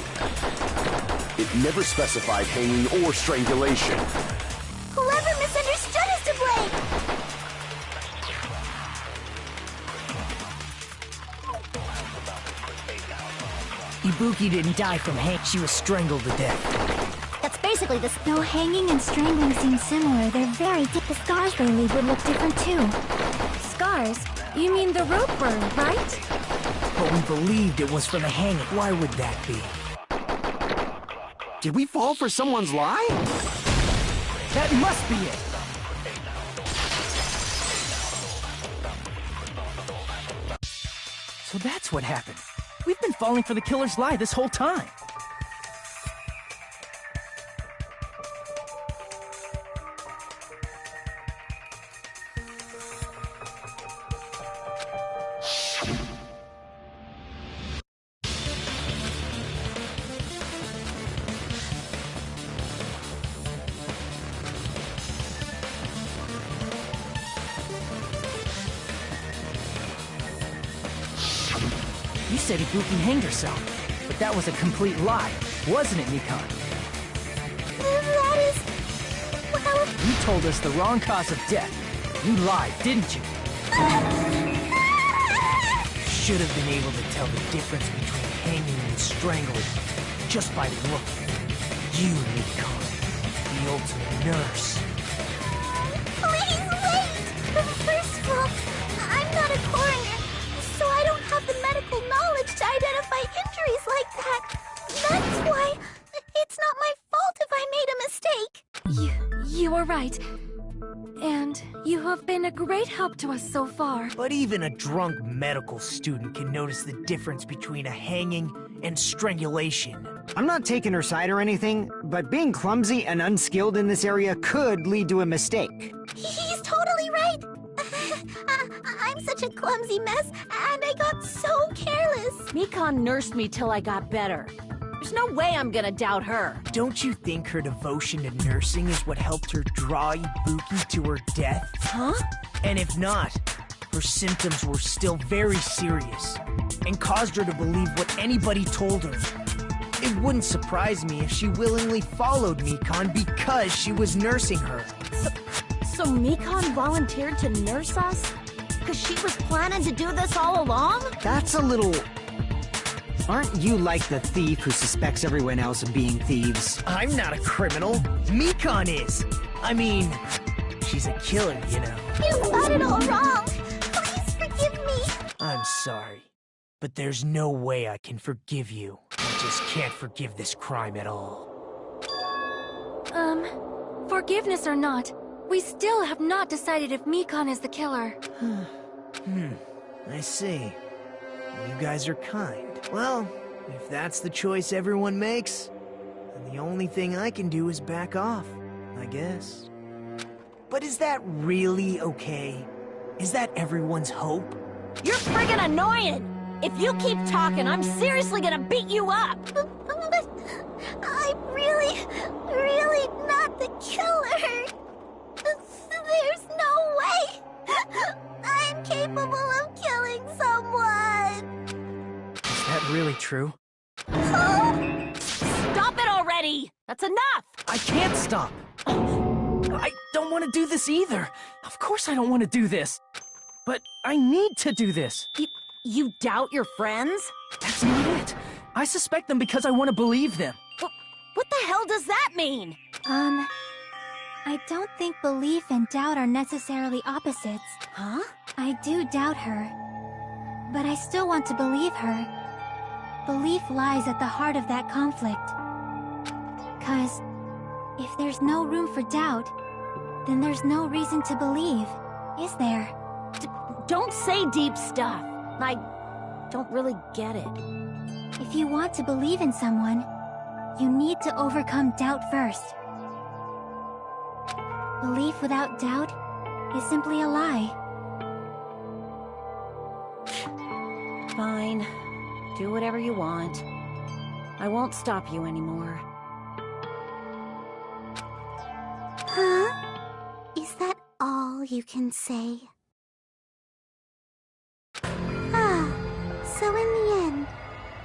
It never specified hanging or strangulation. Whoever misunderstood is to blame! Ibuki didn't die from hanging. She was strangled to death. That's basically the... Though hanging and strangling seem similar, they're very different. The scars they leave would look different too. Scars? You mean the rope burn, right? But we believed it was from a hanging. Why would that be? Did we fall for someone's lie? That must be it! So that's what happened. We've been falling for the killer's lie this whole time. You said Ibuki hanged herself, but that was a complete lie, wasn't it, Mikan? That is... well... You told us the wrong cause of death. You lied, didn't you? Should have been able to tell the difference between hanging and strangling just by looking. You, Mikan, the ultimate nurse. Please wait! First of all, I'm not a coroner, so I don't have the medical knowledge to identify injuries like that. That's why it's not my fault if I made a mistake. You are right. And you have been a great help to us so far. But even a drunk medical student can notice the difference between a hanging and strangulation. I'm not taking her side or anything, but being clumsy and unskilled in this area could lead to a mistake. He's totally right. I'm such a clumsy mess, and I got so careless. Mikan nursed me till I got better. There's no way I'm gonna doubt her. Don't you think her devotion to nursing is what helped her draw Ibuki to her death? Huh? And if not, her symptoms were still very serious and caused her to believe what anybody told her. It wouldn't surprise me if she willingly followed Mikan because she was nursing her. So Mikan volunteered to nurse us? Because she was planning to do this all along? That's a little... Aren't you like the thief who suspects everyone else of being thieves? I'm not a criminal. Mikan is. I mean, she's a killer, you know. You got it all wrong. Please forgive me. I'm sorry, but there's no way I can forgive you. I just can't forgive this crime at all. Forgiveness or not, we still have not decided if Mikan is the killer. I see. You guys are kind. Well, if that's the choice everyone makes, then the only thing I can do is back off, I guess. But is that really okay? Is that everyone's hope? You're friggin' annoying! If you keep talking, I'm seriously gonna beat you up! But I'm really not the killer. There's no way I'm capable of killing someone. Is that really true? Stop it already! That's enough! I can't stop! I don't want to do this either. Of course I don't want to do this. But I need to do this. You doubt your friends? That's not it. I suspect them because I want to believe them. What the hell does that mean? I don't think belief and doubt are necessarily opposites. Huh? I do doubt her, but I still want to believe her. Belief lies at the heart of that conflict. 'Cause if there's no room for doubt, then there's no reason to believe, is there? Don't say deep stuff. I don't really get it. If you want to believe in someone, you need to overcome doubt first. Belief without doubt is simply a lie. Fine. Do whatever you want. I won't stop you anymore. Huh? Is that all you can say? Ah, so in the end,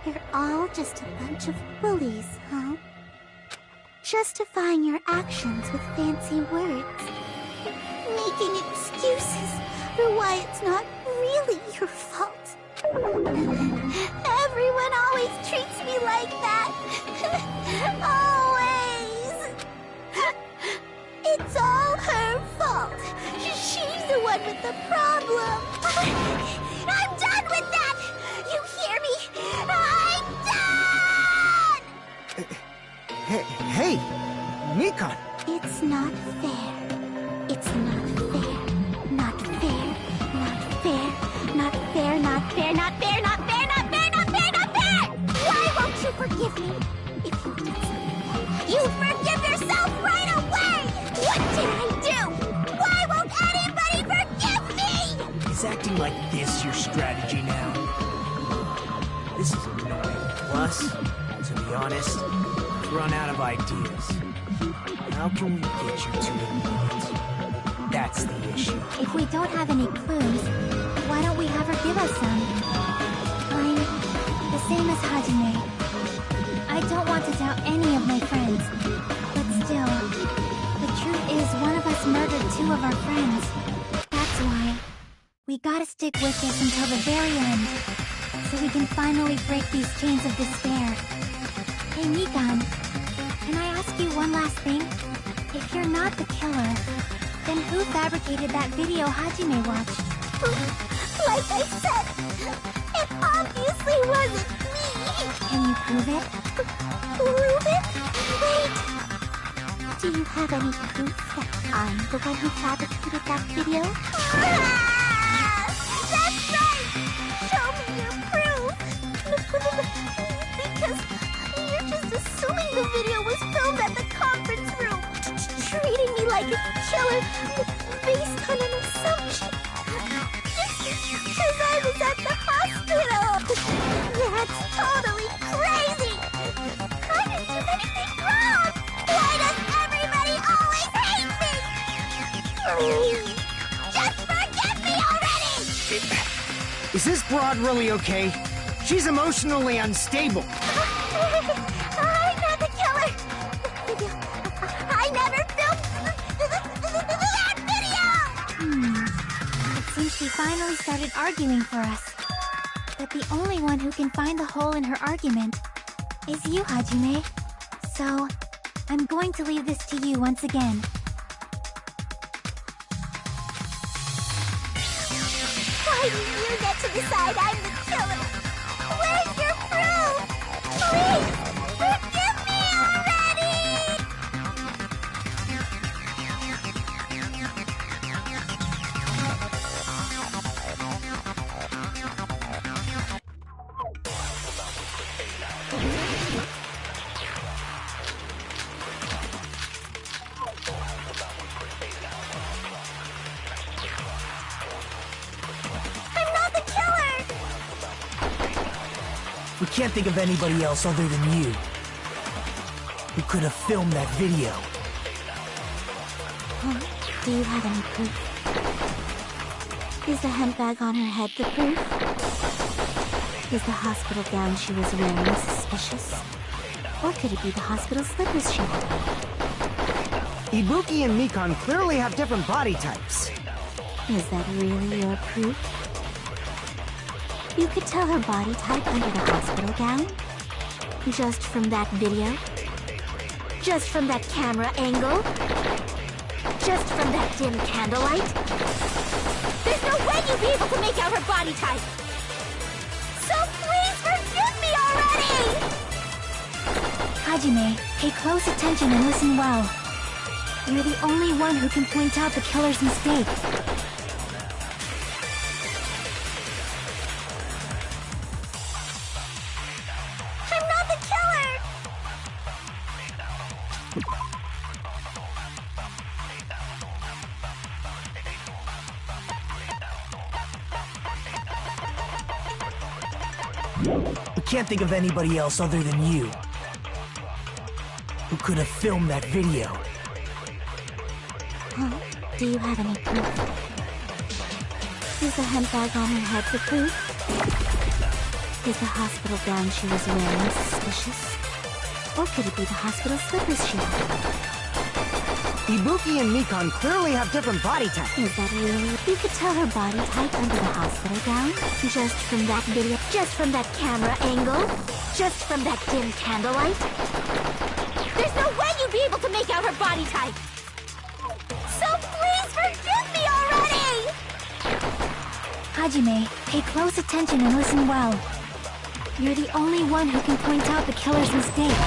you're all just a bunch of bullies, huh? Justifying your actions with fancy words. Making excuses for why it's not really your fault. Everyone always treats me like that. Always. It's all her fault. She's the one with the problem. I'm done with that. You hear me? I'm done! Hey, Mikan! It's not fair. It's not fair. Not fair. Not fair. Not fair. Not fair. Not fair. Not fair. Not fair. Not fair. Not fair! Why won't you forgive me? If you've done something, you forgive yourself right away! What did I do? Why won't anybody forgive me? Is acting like this your strategy now? This is annoying. Plus, to be honest, I've run out of ideas. How can we get you to admit it? That's the issue. If we don't have any clues, why don't we have her give us some? I'm the same as Hajime. I don't want to doubt any of my friends, but still, the truth is one of us murdered two of our friends. That's why we gotta stick with this until the very end, so we can finally break these chains of despair. Hey, Mikan, can I ask you one last thing? If you're not the killer, then who fabricated that video Hajime watched? Like I said, it obviously wasn't me. Can you prove it? Prove it? Wait. Do you have any proof that I'm the one who fabricated that video? Ah! That's right! Show me your proof! Because you're just assuming the video was filmed at the conference room, treating me like a killer based on an assumption. Because I was at the hospital! That's totally crazy! I didn't do anything wrong! Why does everybody always hate me? Please, just forgive me already! Is this broad really okay? She's emotionally unstable. I'm not the killer! I never filmed that video! It seems she finally started arguing for us. But the only one who can find the hole in her argument is you, Hajime. So, I'm going to leave this to you once again. Why do you get to decide I'm the killer? Where's your proof? Please, forgive me already! can't think of anybody else other than you who could have filmed that video. Do you have any proof? Is the hemp bag on her head the proof? Is the hospital gown she was wearing suspicious? Or could it be the hospital slippers she had? Ibuki and Mikan clearly have different body types. Is that really your proof? You could tell her body type under the hospital gown? Just from that video? Just from that camera angle? Just from that dim candlelight? There's no way you'd be able to make out her body type! So please forgive me already! Hajime, pay close attention and listen well. You're the only one who can point out the killer's mistake. I'm not the killer! We can't think of anybody else other than you who could have filmed that video. Do you have any proof? Is the hemp bag on her head the proof? Is the hospital gown she was wearing suspicious? Or could it be the hospital slippers she had? Ibuki and Mikan clearly have different body types. Is that really? You could tell her body type under the hospital gown? Just from that video? Just from that camera angle? Just from that dim candlelight? There's no way you'd be able to make out her body type! So please forgive me already! Hajime, pay close attention and listen well. You're the only one who can point out the killer's mistake.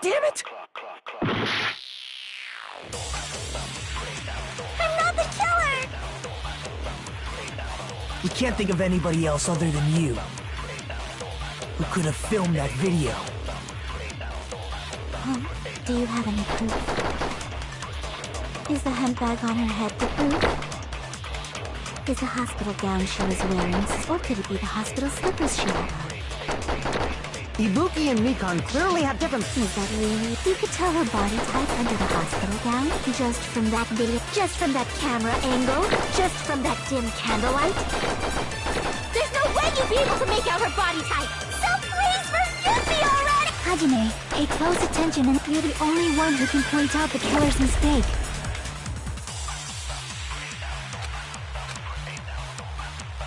Damn it! I'm not the killer! We can't think of anybody else other than you who could have filmed that video. Do you have any proof? Is the hemp bag on her head the proof? Is the hospital gown she was wearing, or could it be the hospital slippers she had on? Ibuki and Mikan clearly have different... Is that really? You could tell her body type under the hospital gown? Just from that video? Just from that camera angle? Just from that dim candlelight? There's no way you'd be able to make out her body type! So please forgive me already! Hajime, pay close attention and you're the only one who can point out the killer's mistake.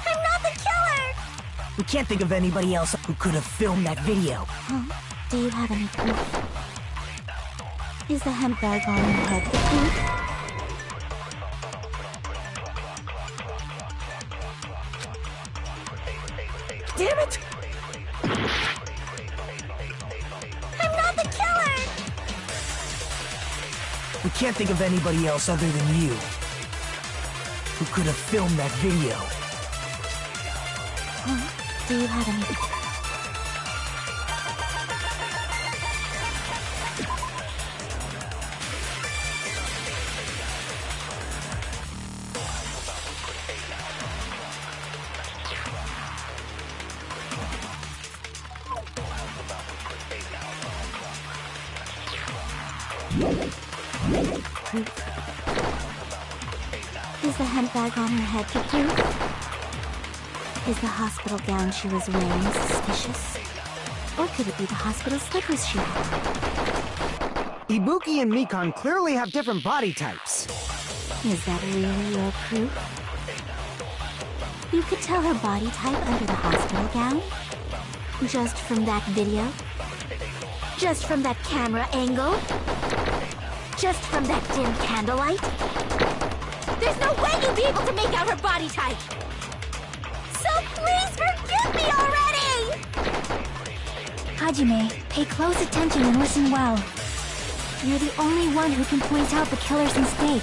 I'm not the killer! We can't think of anybody else who could have filmed that video. Do you have any proof? Is the hemp bag on her head the proof? Damn it! I'm not the killer! We can't think of anybody else other than you who could have filmed that video. Do you have any... Is the hemp bag on her head the proof? Is the hospital gown she was wearing suspicious? Or could it be the hospital slippers she had? Ibuki and Mikan clearly have different body types. Is that really your proof? You could tell her body type under the hospital gown? Just from that video? Just from that camera angle? Just from that dim candlelight? There's no way you'd be able to make out her body type! So please forgive me already! Hajime, pay close attention and listen well. You're the only one who can point out the killer's mistake.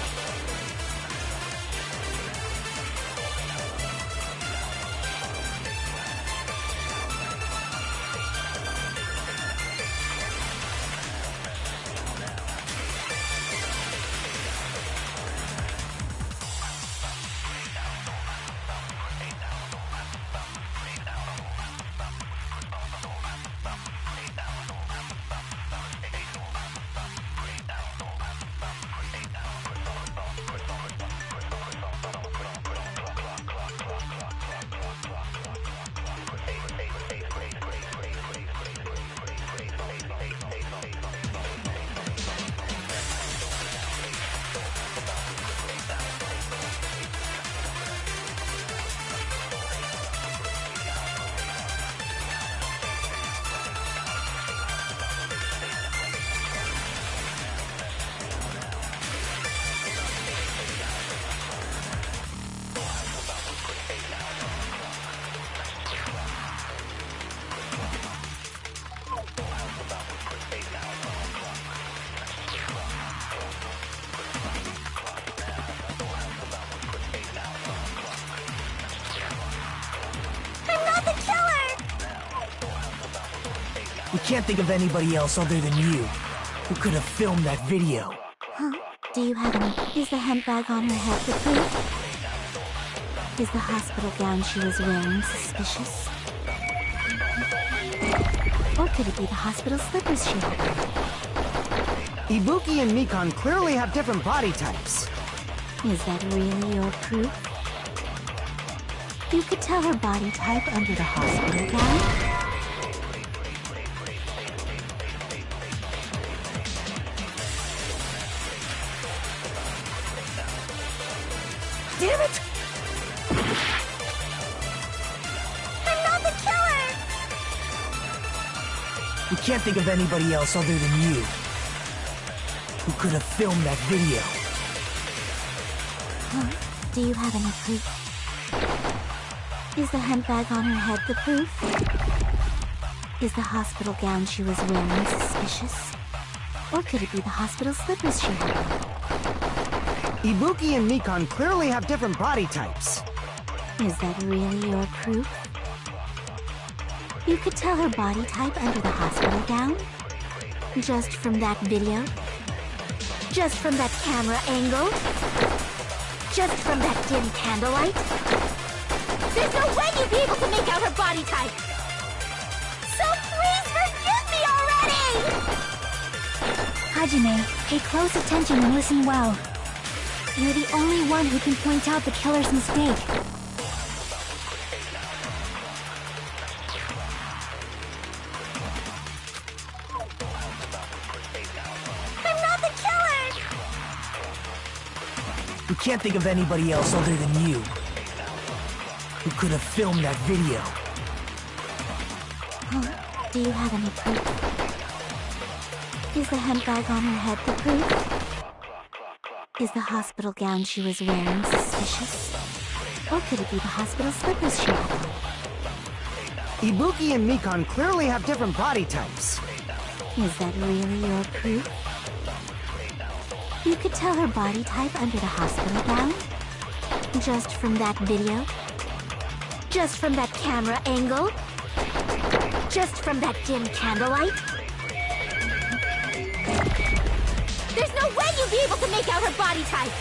can't think of anybody else other than you who could have filmed that video. Huh? Do you have any? Is the hemp bag on her head the proof? Is the hospital gown she was wearing suspicious? Or could it be the hospital slippers she had? Ibuki and Mikan clearly have different body types. Is that really your proof? You could tell her body type under the hospital gown? Damn it! I'm not the killer! We can't think of anybody else other than you who could have filmed that video. Huh? Do you have any proof? Is the hemp bag on her head the proof? Is the hospital gown she was wearing suspicious? Or could it be the hospital slippers she had on? Ibuki and Mikan clearly have different body types. Is that really your proof? You could tell her body type under the hospital gown? Just from that video? Just from that camera angle? Just from that dim candlelight? There's no way you'd be able to make out her body type! So please forgive me already! Hajime, pay close attention and listen well. You're the only one who can point out the killer's mistake. I'm not the killer! We can't think of anybody else other than you who could have filmed that video. Huh? Do you have any proof? Is the hemp bag on her head the proof? Is the hospital gown she was wearing suspicious? Or could it be the hospital slippers she had on? Ibuki and Mikan clearly have different body types. Is that really your proof? You could tell her body type under the hospital gown? Just from that video? Just from that camera angle? Just from that dim candlelight? There's no way you'd be able to make out her body type!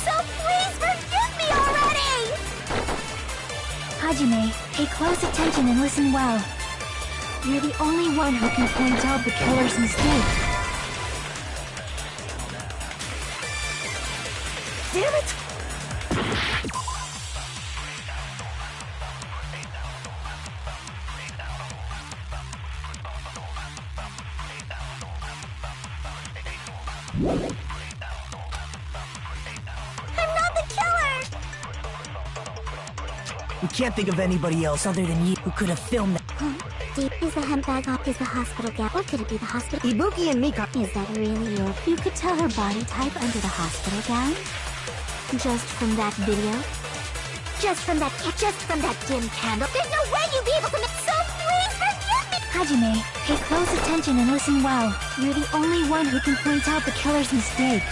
So please forgive me already! Hajime, pay close attention and listen well. You're the only one who can point out the killer's mistake. Damn it! I'm not the killer! We can't think of anybody else other than you who could have filmed that. Huh? Deep is the hemp bag up? Is the hospital gown? Or could it be the hospital? Ibuki and Mikan. Is that really your... You could tell her body type under the hospital gown? Just from that video? Just from that dim candle? There's no way you'd be able to make... So please forgive me! Hajime, pay close attention and listen well. You're the only one who can point out the killer's mistake.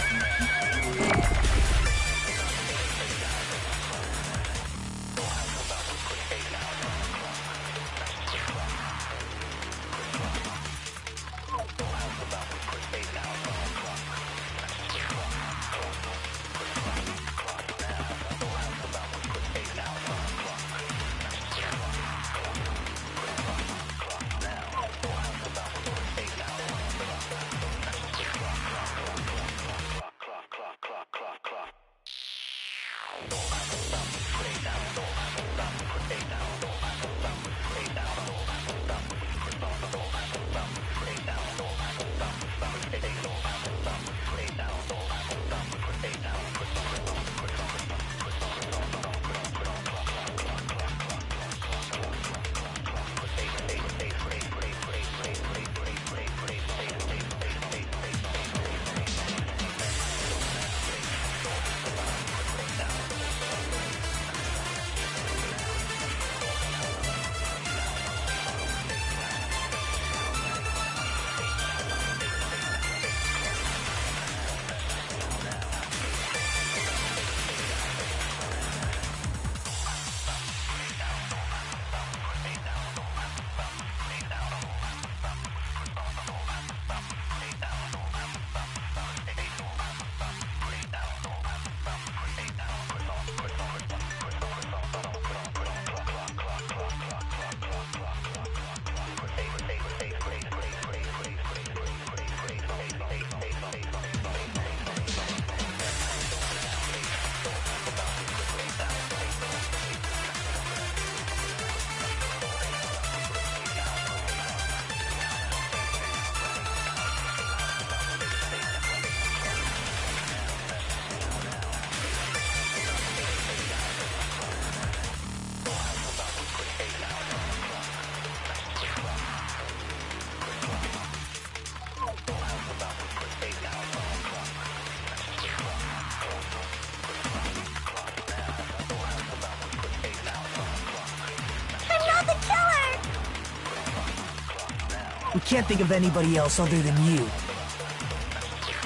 We can't think of anybody else other than you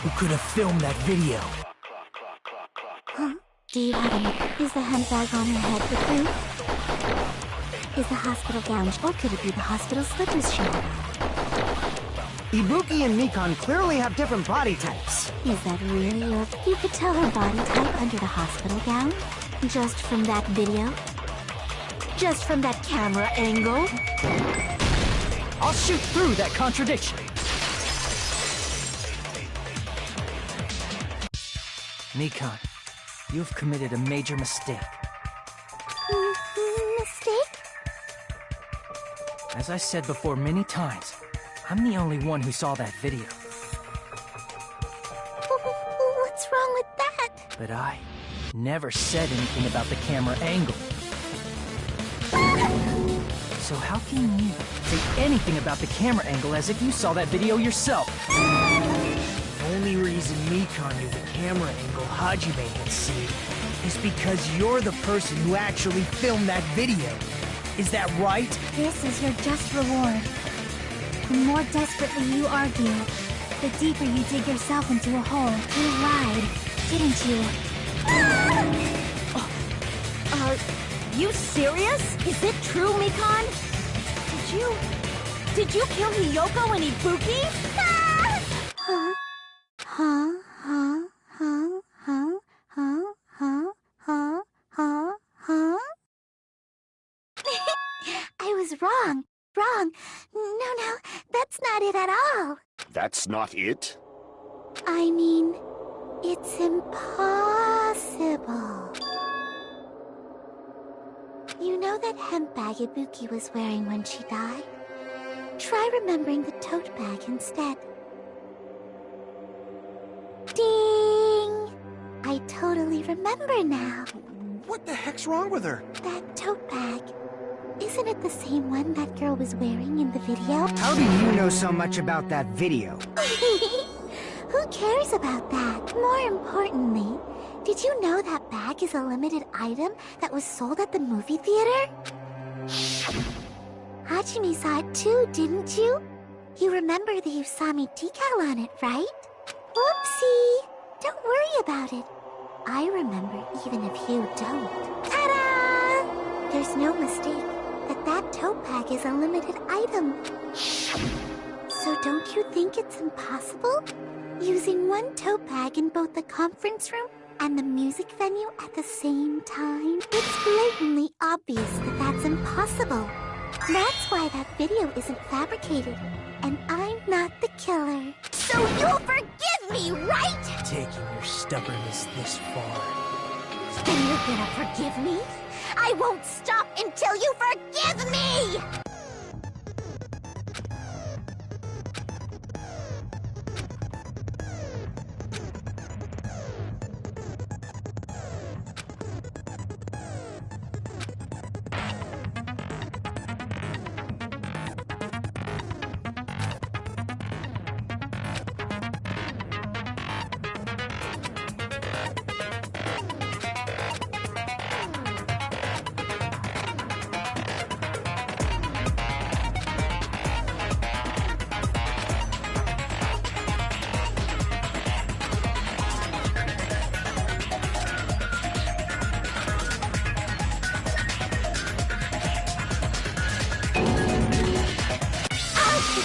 who could have filmed that video. Huh? Do you have any? Is the handbag on her head the proof? Is the hospital gown, or could it be the hospital slippers she had? Ibuki and Mikan clearly have different body types. Is that really your... You could tell her body type under the hospital gown? Just from that video? Just from that camera angle? I'll shoot through that contradiction. Mikan, you've committed a major mistake. Mistake? As I said before many times, I'm the only one who saw that video. What's wrong with that? But I never said anything about the camera angle. So how can you say anything about the camera angle as if you saw that video yourself? The only reason Mikan knew the camera angle Hajime had seen is because you're the person who actually filmed that video. Is that right? This is your just reward. The more desperately you argue, the deeper you dig yourself into a hole. You lied, didn't you? You serious? Is it true, Mikan? Did you kill Hiyoko and Ibuki? Huh? I was wrong. No, that's not it at all. That's not it? I mean, it's impossible. You know that hemp bag Ibuki was wearing when she died? Try remembering the tote bag instead. Ding! I totally remember now. What the heck's wrong with her? That tote bag. Isn't it the same one that girl was wearing in the video? How do you know so much about that video? Who cares about that? More importantly, did you know that bag is a limited item that was sold at the movie theater? Hajime saw it too, didn't you? You remember the Usami decal on it, right? Whoopsie! Don't worry about it. I remember even if you don't. Ta-da! There's no mistake that tote bag is a limited item. So don't you think it's impossible? Using one tote bag in both the conference room and the music venue at the same time? It's blatantly obvious that that's impossible. That's why that video isn't fabricated, and I'm not the killer. So you'll forgive me, right? Taking your stubbornness this far. Then you're gonna forgive me? I won't stop until you forgive me!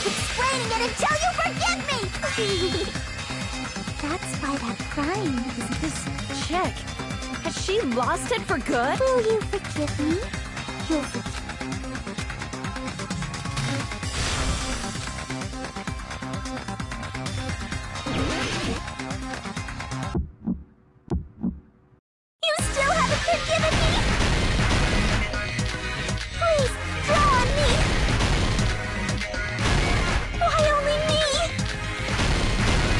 Explaining it until you forgive me! That's why that crying is... This chick, has she lost it for good? Will you forgive me? You'll forgive You still haven't forgiven me? Please, draw on me! Why only me?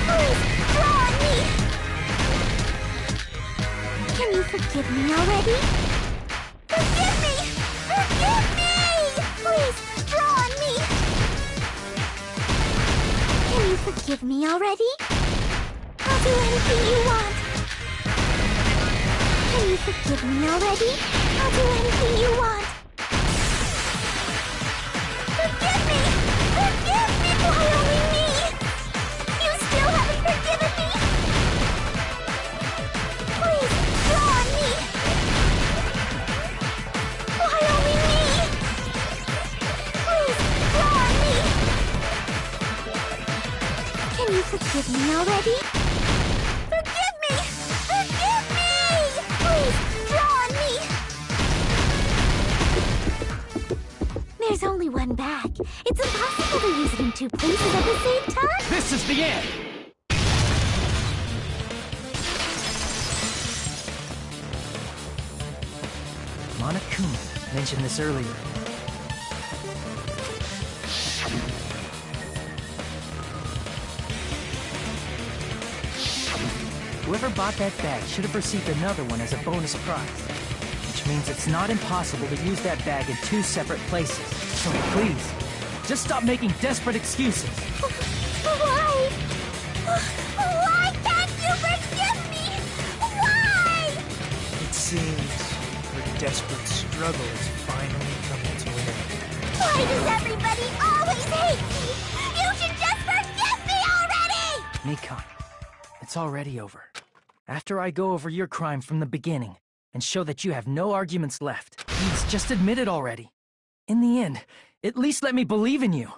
Please, draw on me! Can you forgive me already? Forgive me! Forgive me! Please, draw on me! Can you forgive me already? I'll do anything you want. Can you forgive me already? I'll do anything you want. Forgive me! Forgive me, already? Forgive me! Forgive me! Please, draw on me! There's only one bag. It's impossible to use it in two places at the same time. This is the end! Monokuma mentioned this earlier. Whoever bought that bag should have received another one as a bonus prize. Which means it's not impossible to use that bag in two separate places. So please, just stop making desperate excuses. Why? Why can't you forgive me? Why? It seems her desperate struggle is finally coming to an end. Why does everybody always hate me? You should just forgive me already! Mikan, it's already over. After I go over your crime from the beginning and show that you have no arguments left, please just admit it already. In the end, at least let me believe in you.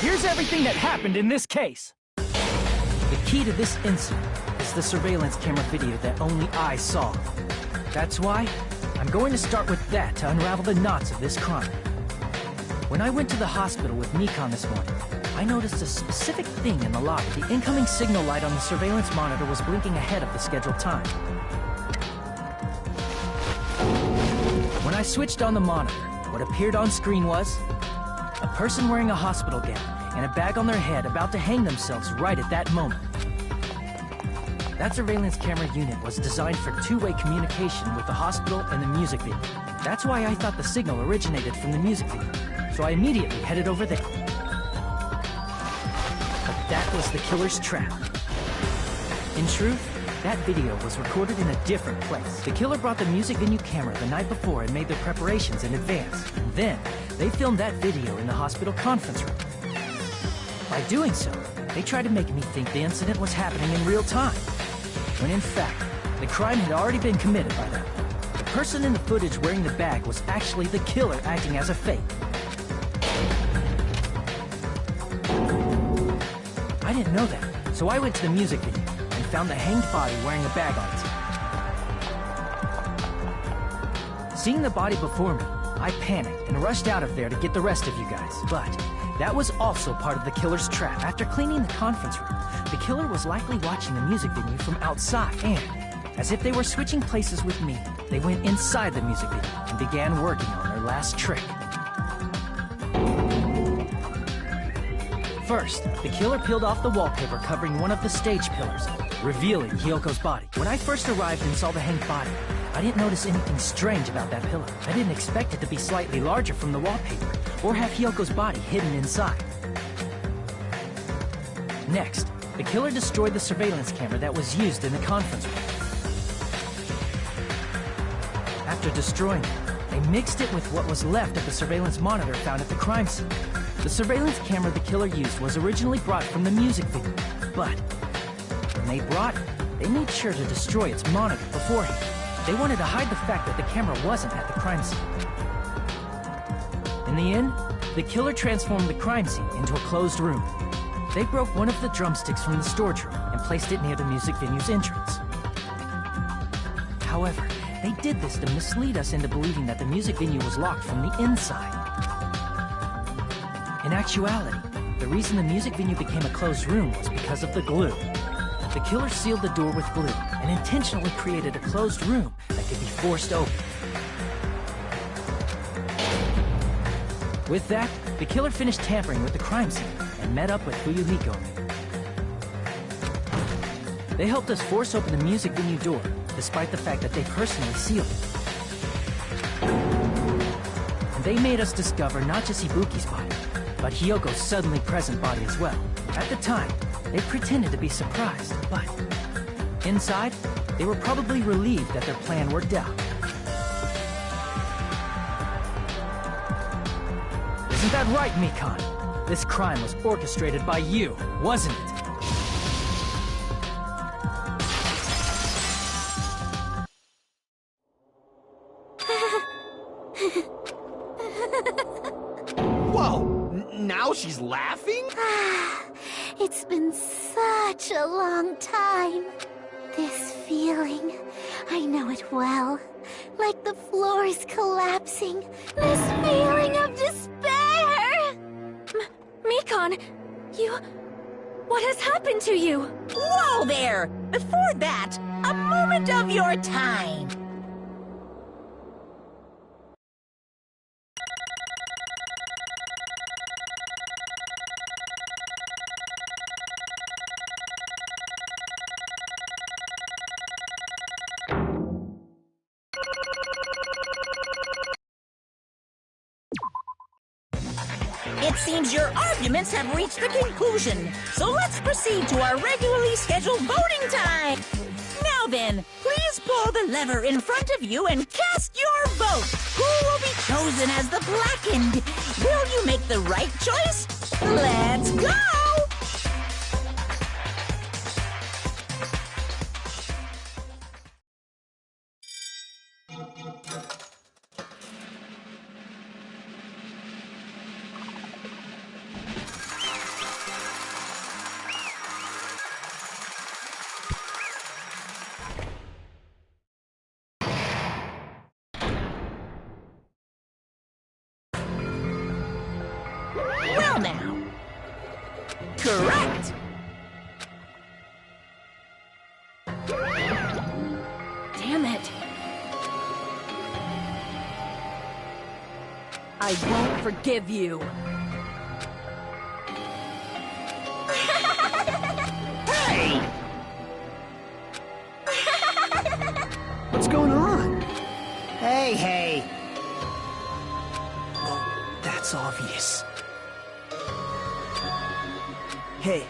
Here's everything that happened in this case. The key to this incident is the surveillance camera video that only I saw. That's why I'm going to start with that to unravel the knots of this crime. When I went to the hospital with Mikan this morning, I noticed a specific thing in the lobby. The incoming signal light on the surveillance monitor was blinking ahead of the scheduled time. When I switched on the monitor, what appeared on screen was a person wearing a hospital gown and a bag on their head about to hang themselves right at that moment. That surveillance camera unit was designed for two-way communication with the hospital and the music video. That's why I thought the signal originated from the music video, so I immediately headed over there. But that was the killer's trap. In truth, that video was recorded in a different place. The killer brought the music venue camera the night before and made their preparations in advance. And then, they filmed that video in the hospital conference room. By doing so, they tried to make me think the incident was happening in real time, when in fact, the crime had already been committed by them. The person in the footage wearing the bag was actually the killer acting as a fake. I didn't know that. So I went to the music venue and found the hanged body wearing a bag on its head. Seeing the body before me, I panicked and rushed out of there to get the rest of you guys. But that was also part of the killer's trap. After cleaning the conference room, the killer was likely watching the music venue from outside. And, as if they were switching places with me, they went inside the music venue and began working on their last trick. First, the killer peeled off the wallpaper covering one of the stage pillars, revealing Hyoko's body. When I first arrived and saw the hanged body, I didn't notice anything strange about that pillar. I didn't expect it to be slightly larger from the wallpaper, or have Hyoko's body hidden inside. Next, the killer destroyed the surveillance camera that was used in the conference room. After destroying it, they mixed it with what was left of the surveillance monitor found at the crime scene. The surveillance camera the killer used was originally brought from the music venue, but when they brought it, they made sure to destroy its monitor beforehand. They wanted to hide the fact that the camera wasn't at the crime scene. In the end, the killer transformed the crime scene into a closed room. They broke one of the drumsticks from the storage room and placed it near the music venue's entrance. However, they did this to mislead us into believing that the music venue was locked from the inside. In actuality, the reason the music venue became a closed room was because of the glue. The killer sealed the door with glue and intentionally created a closed room that could be forced open. With that, the killer finished tampering with the crime scene and met up with Fuyuhiko. They helped us force open the music venue door, despite the fact that they personally sealed it. And they made us discover not just Ibuki's body, but Hyoko's suddenly present body as well. At the time, they pretended to be surprised, but inside, they were probably relieved that their plan worked out. Isn't that right, Mikan? This crime was orchestrated by you, wasn't it? Whoa! Now she's laughing? It's been such a long time. This feeling, I know it well. Like the floor is collapsing. This feeling of despair! Mikan, what has happened to you? Whoa there! Before that, a moment of your time. It seems your arguments have reached a conclusion, so let's proceed to our regularly scheduled voting time. Now then, please pull the lever in front of you and cast your vote. Who will be chosen as the blackened? Will you make the right choice? Let's go! Well now. Correct! Damn it. I won't forgive you. Hey! What's going on? Hey. Oh, that's obvious. Hey.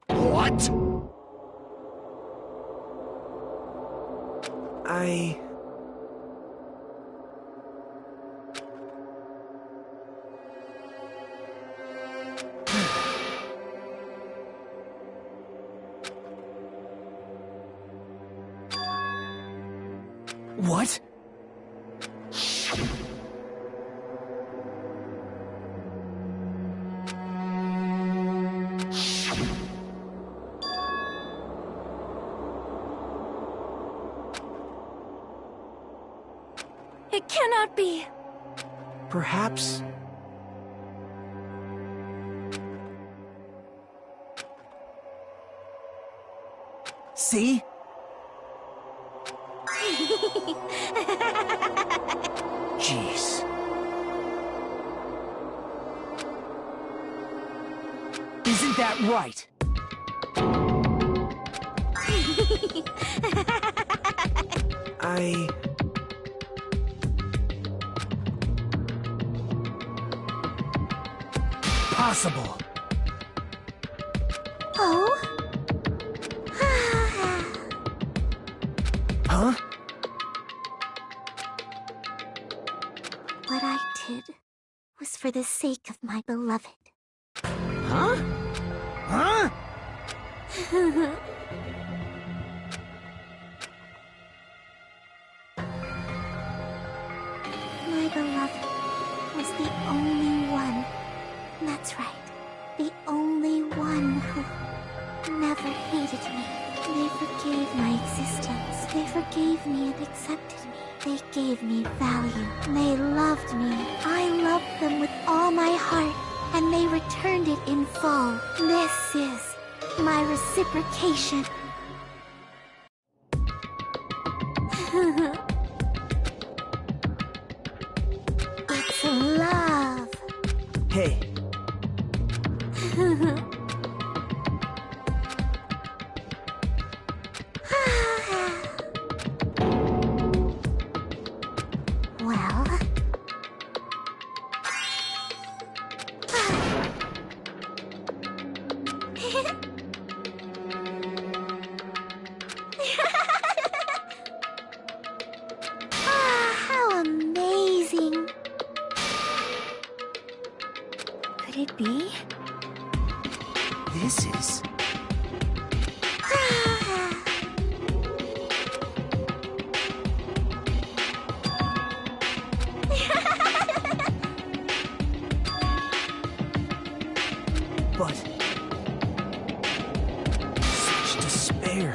What? cannot be. Perhaps... See? Jeez. Isn't that right? Possible. Oh? Huh? What I did was for the sake of my beloved. Huh? Huh? My beloved was the only one. That's right. The only one who never hated me. They forgave my existence. They forgave me and accepted me. They gave me value. They loved me. I loved them with all my heart, and they returned it in full. This is my reciprocation. It's love. Hey. Well... how amazing. Could it be? This is... But... such despair.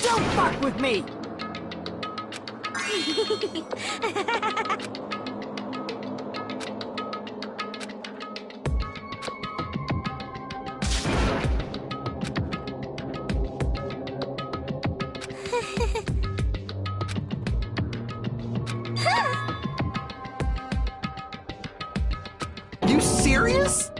Don't fuck with me! You serious?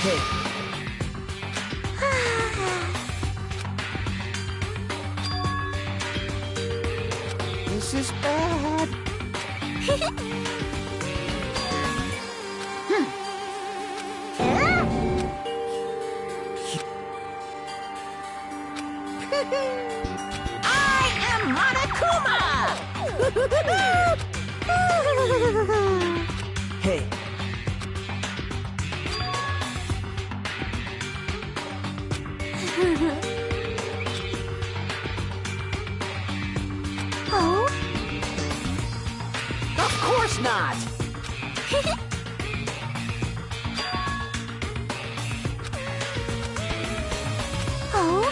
Hey. This is bad. I am Monokuma! Hey. Oh? Of course not! Oh?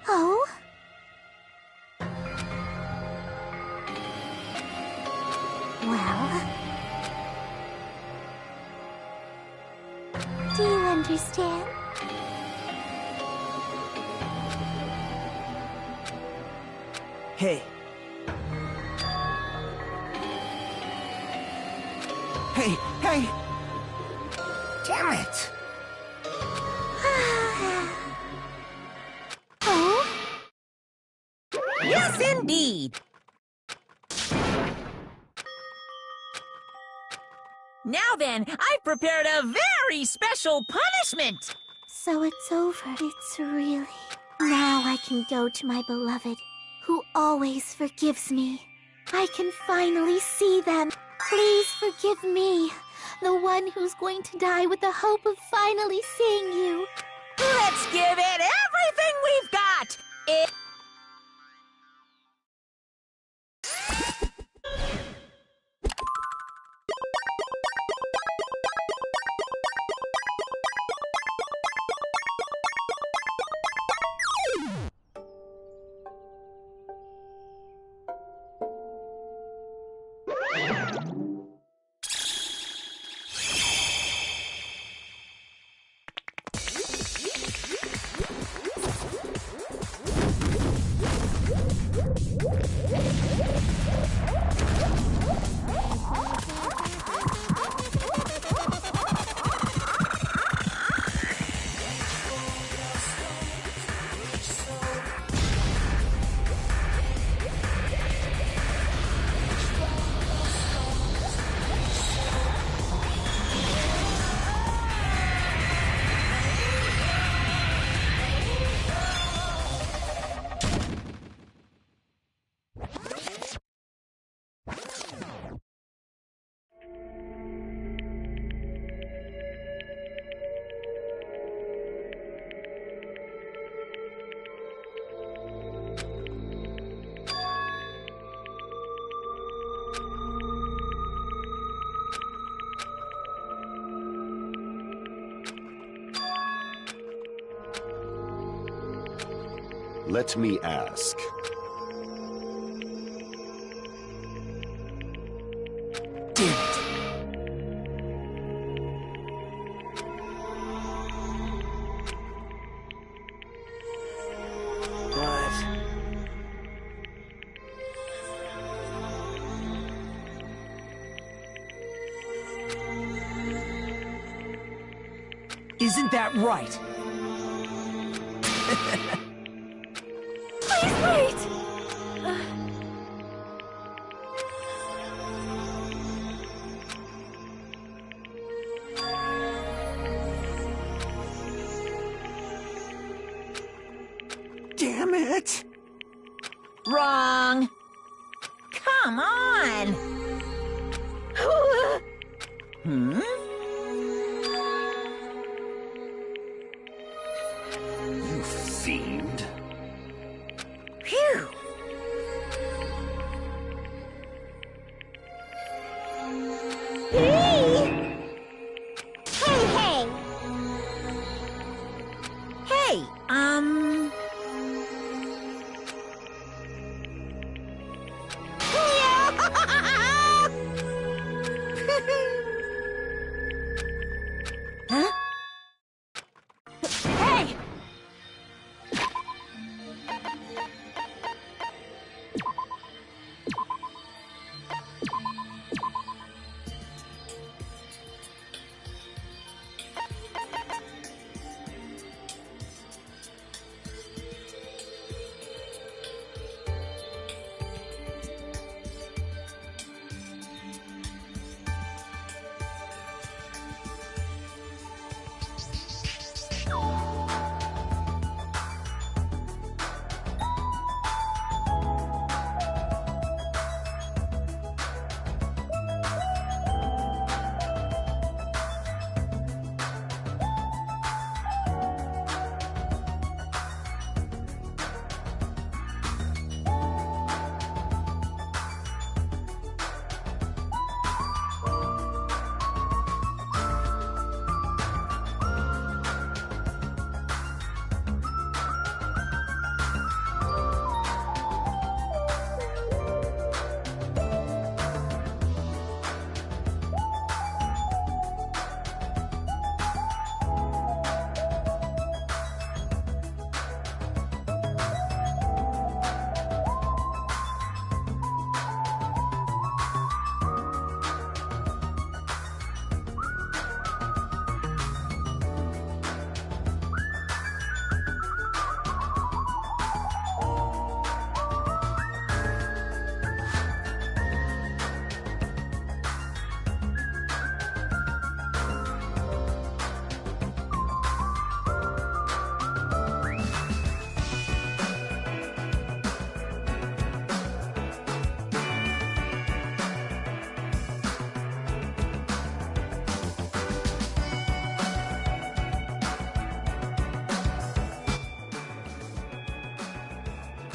Oh? Well... Do you understand? Hey. Hey! Damn it! Oh? Yes, indeed. Now then, I've prepared a very special punishment. So it's over. It's really... Now I can go to my beloved, who always forgives me. I can finally see them. Please forgive me, the one who's going to die with the hope of finally seeing you. Let's give it everything we've got. Let me ask. Damn it! But... Isn't that right? Please wait! Damn it! Wrong. Come on. Hmm? You fiend. Phew. Hey, Huh? Hey!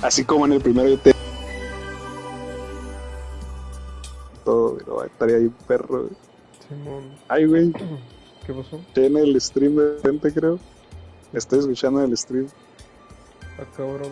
Así como en el primero te... Todo, pero estaría ahí un perro. Güey. Simón. Ay, güey. ¿Qué pasó? En el stream de gente, creo. Estoy escuchando el stream. Ah, cabrón.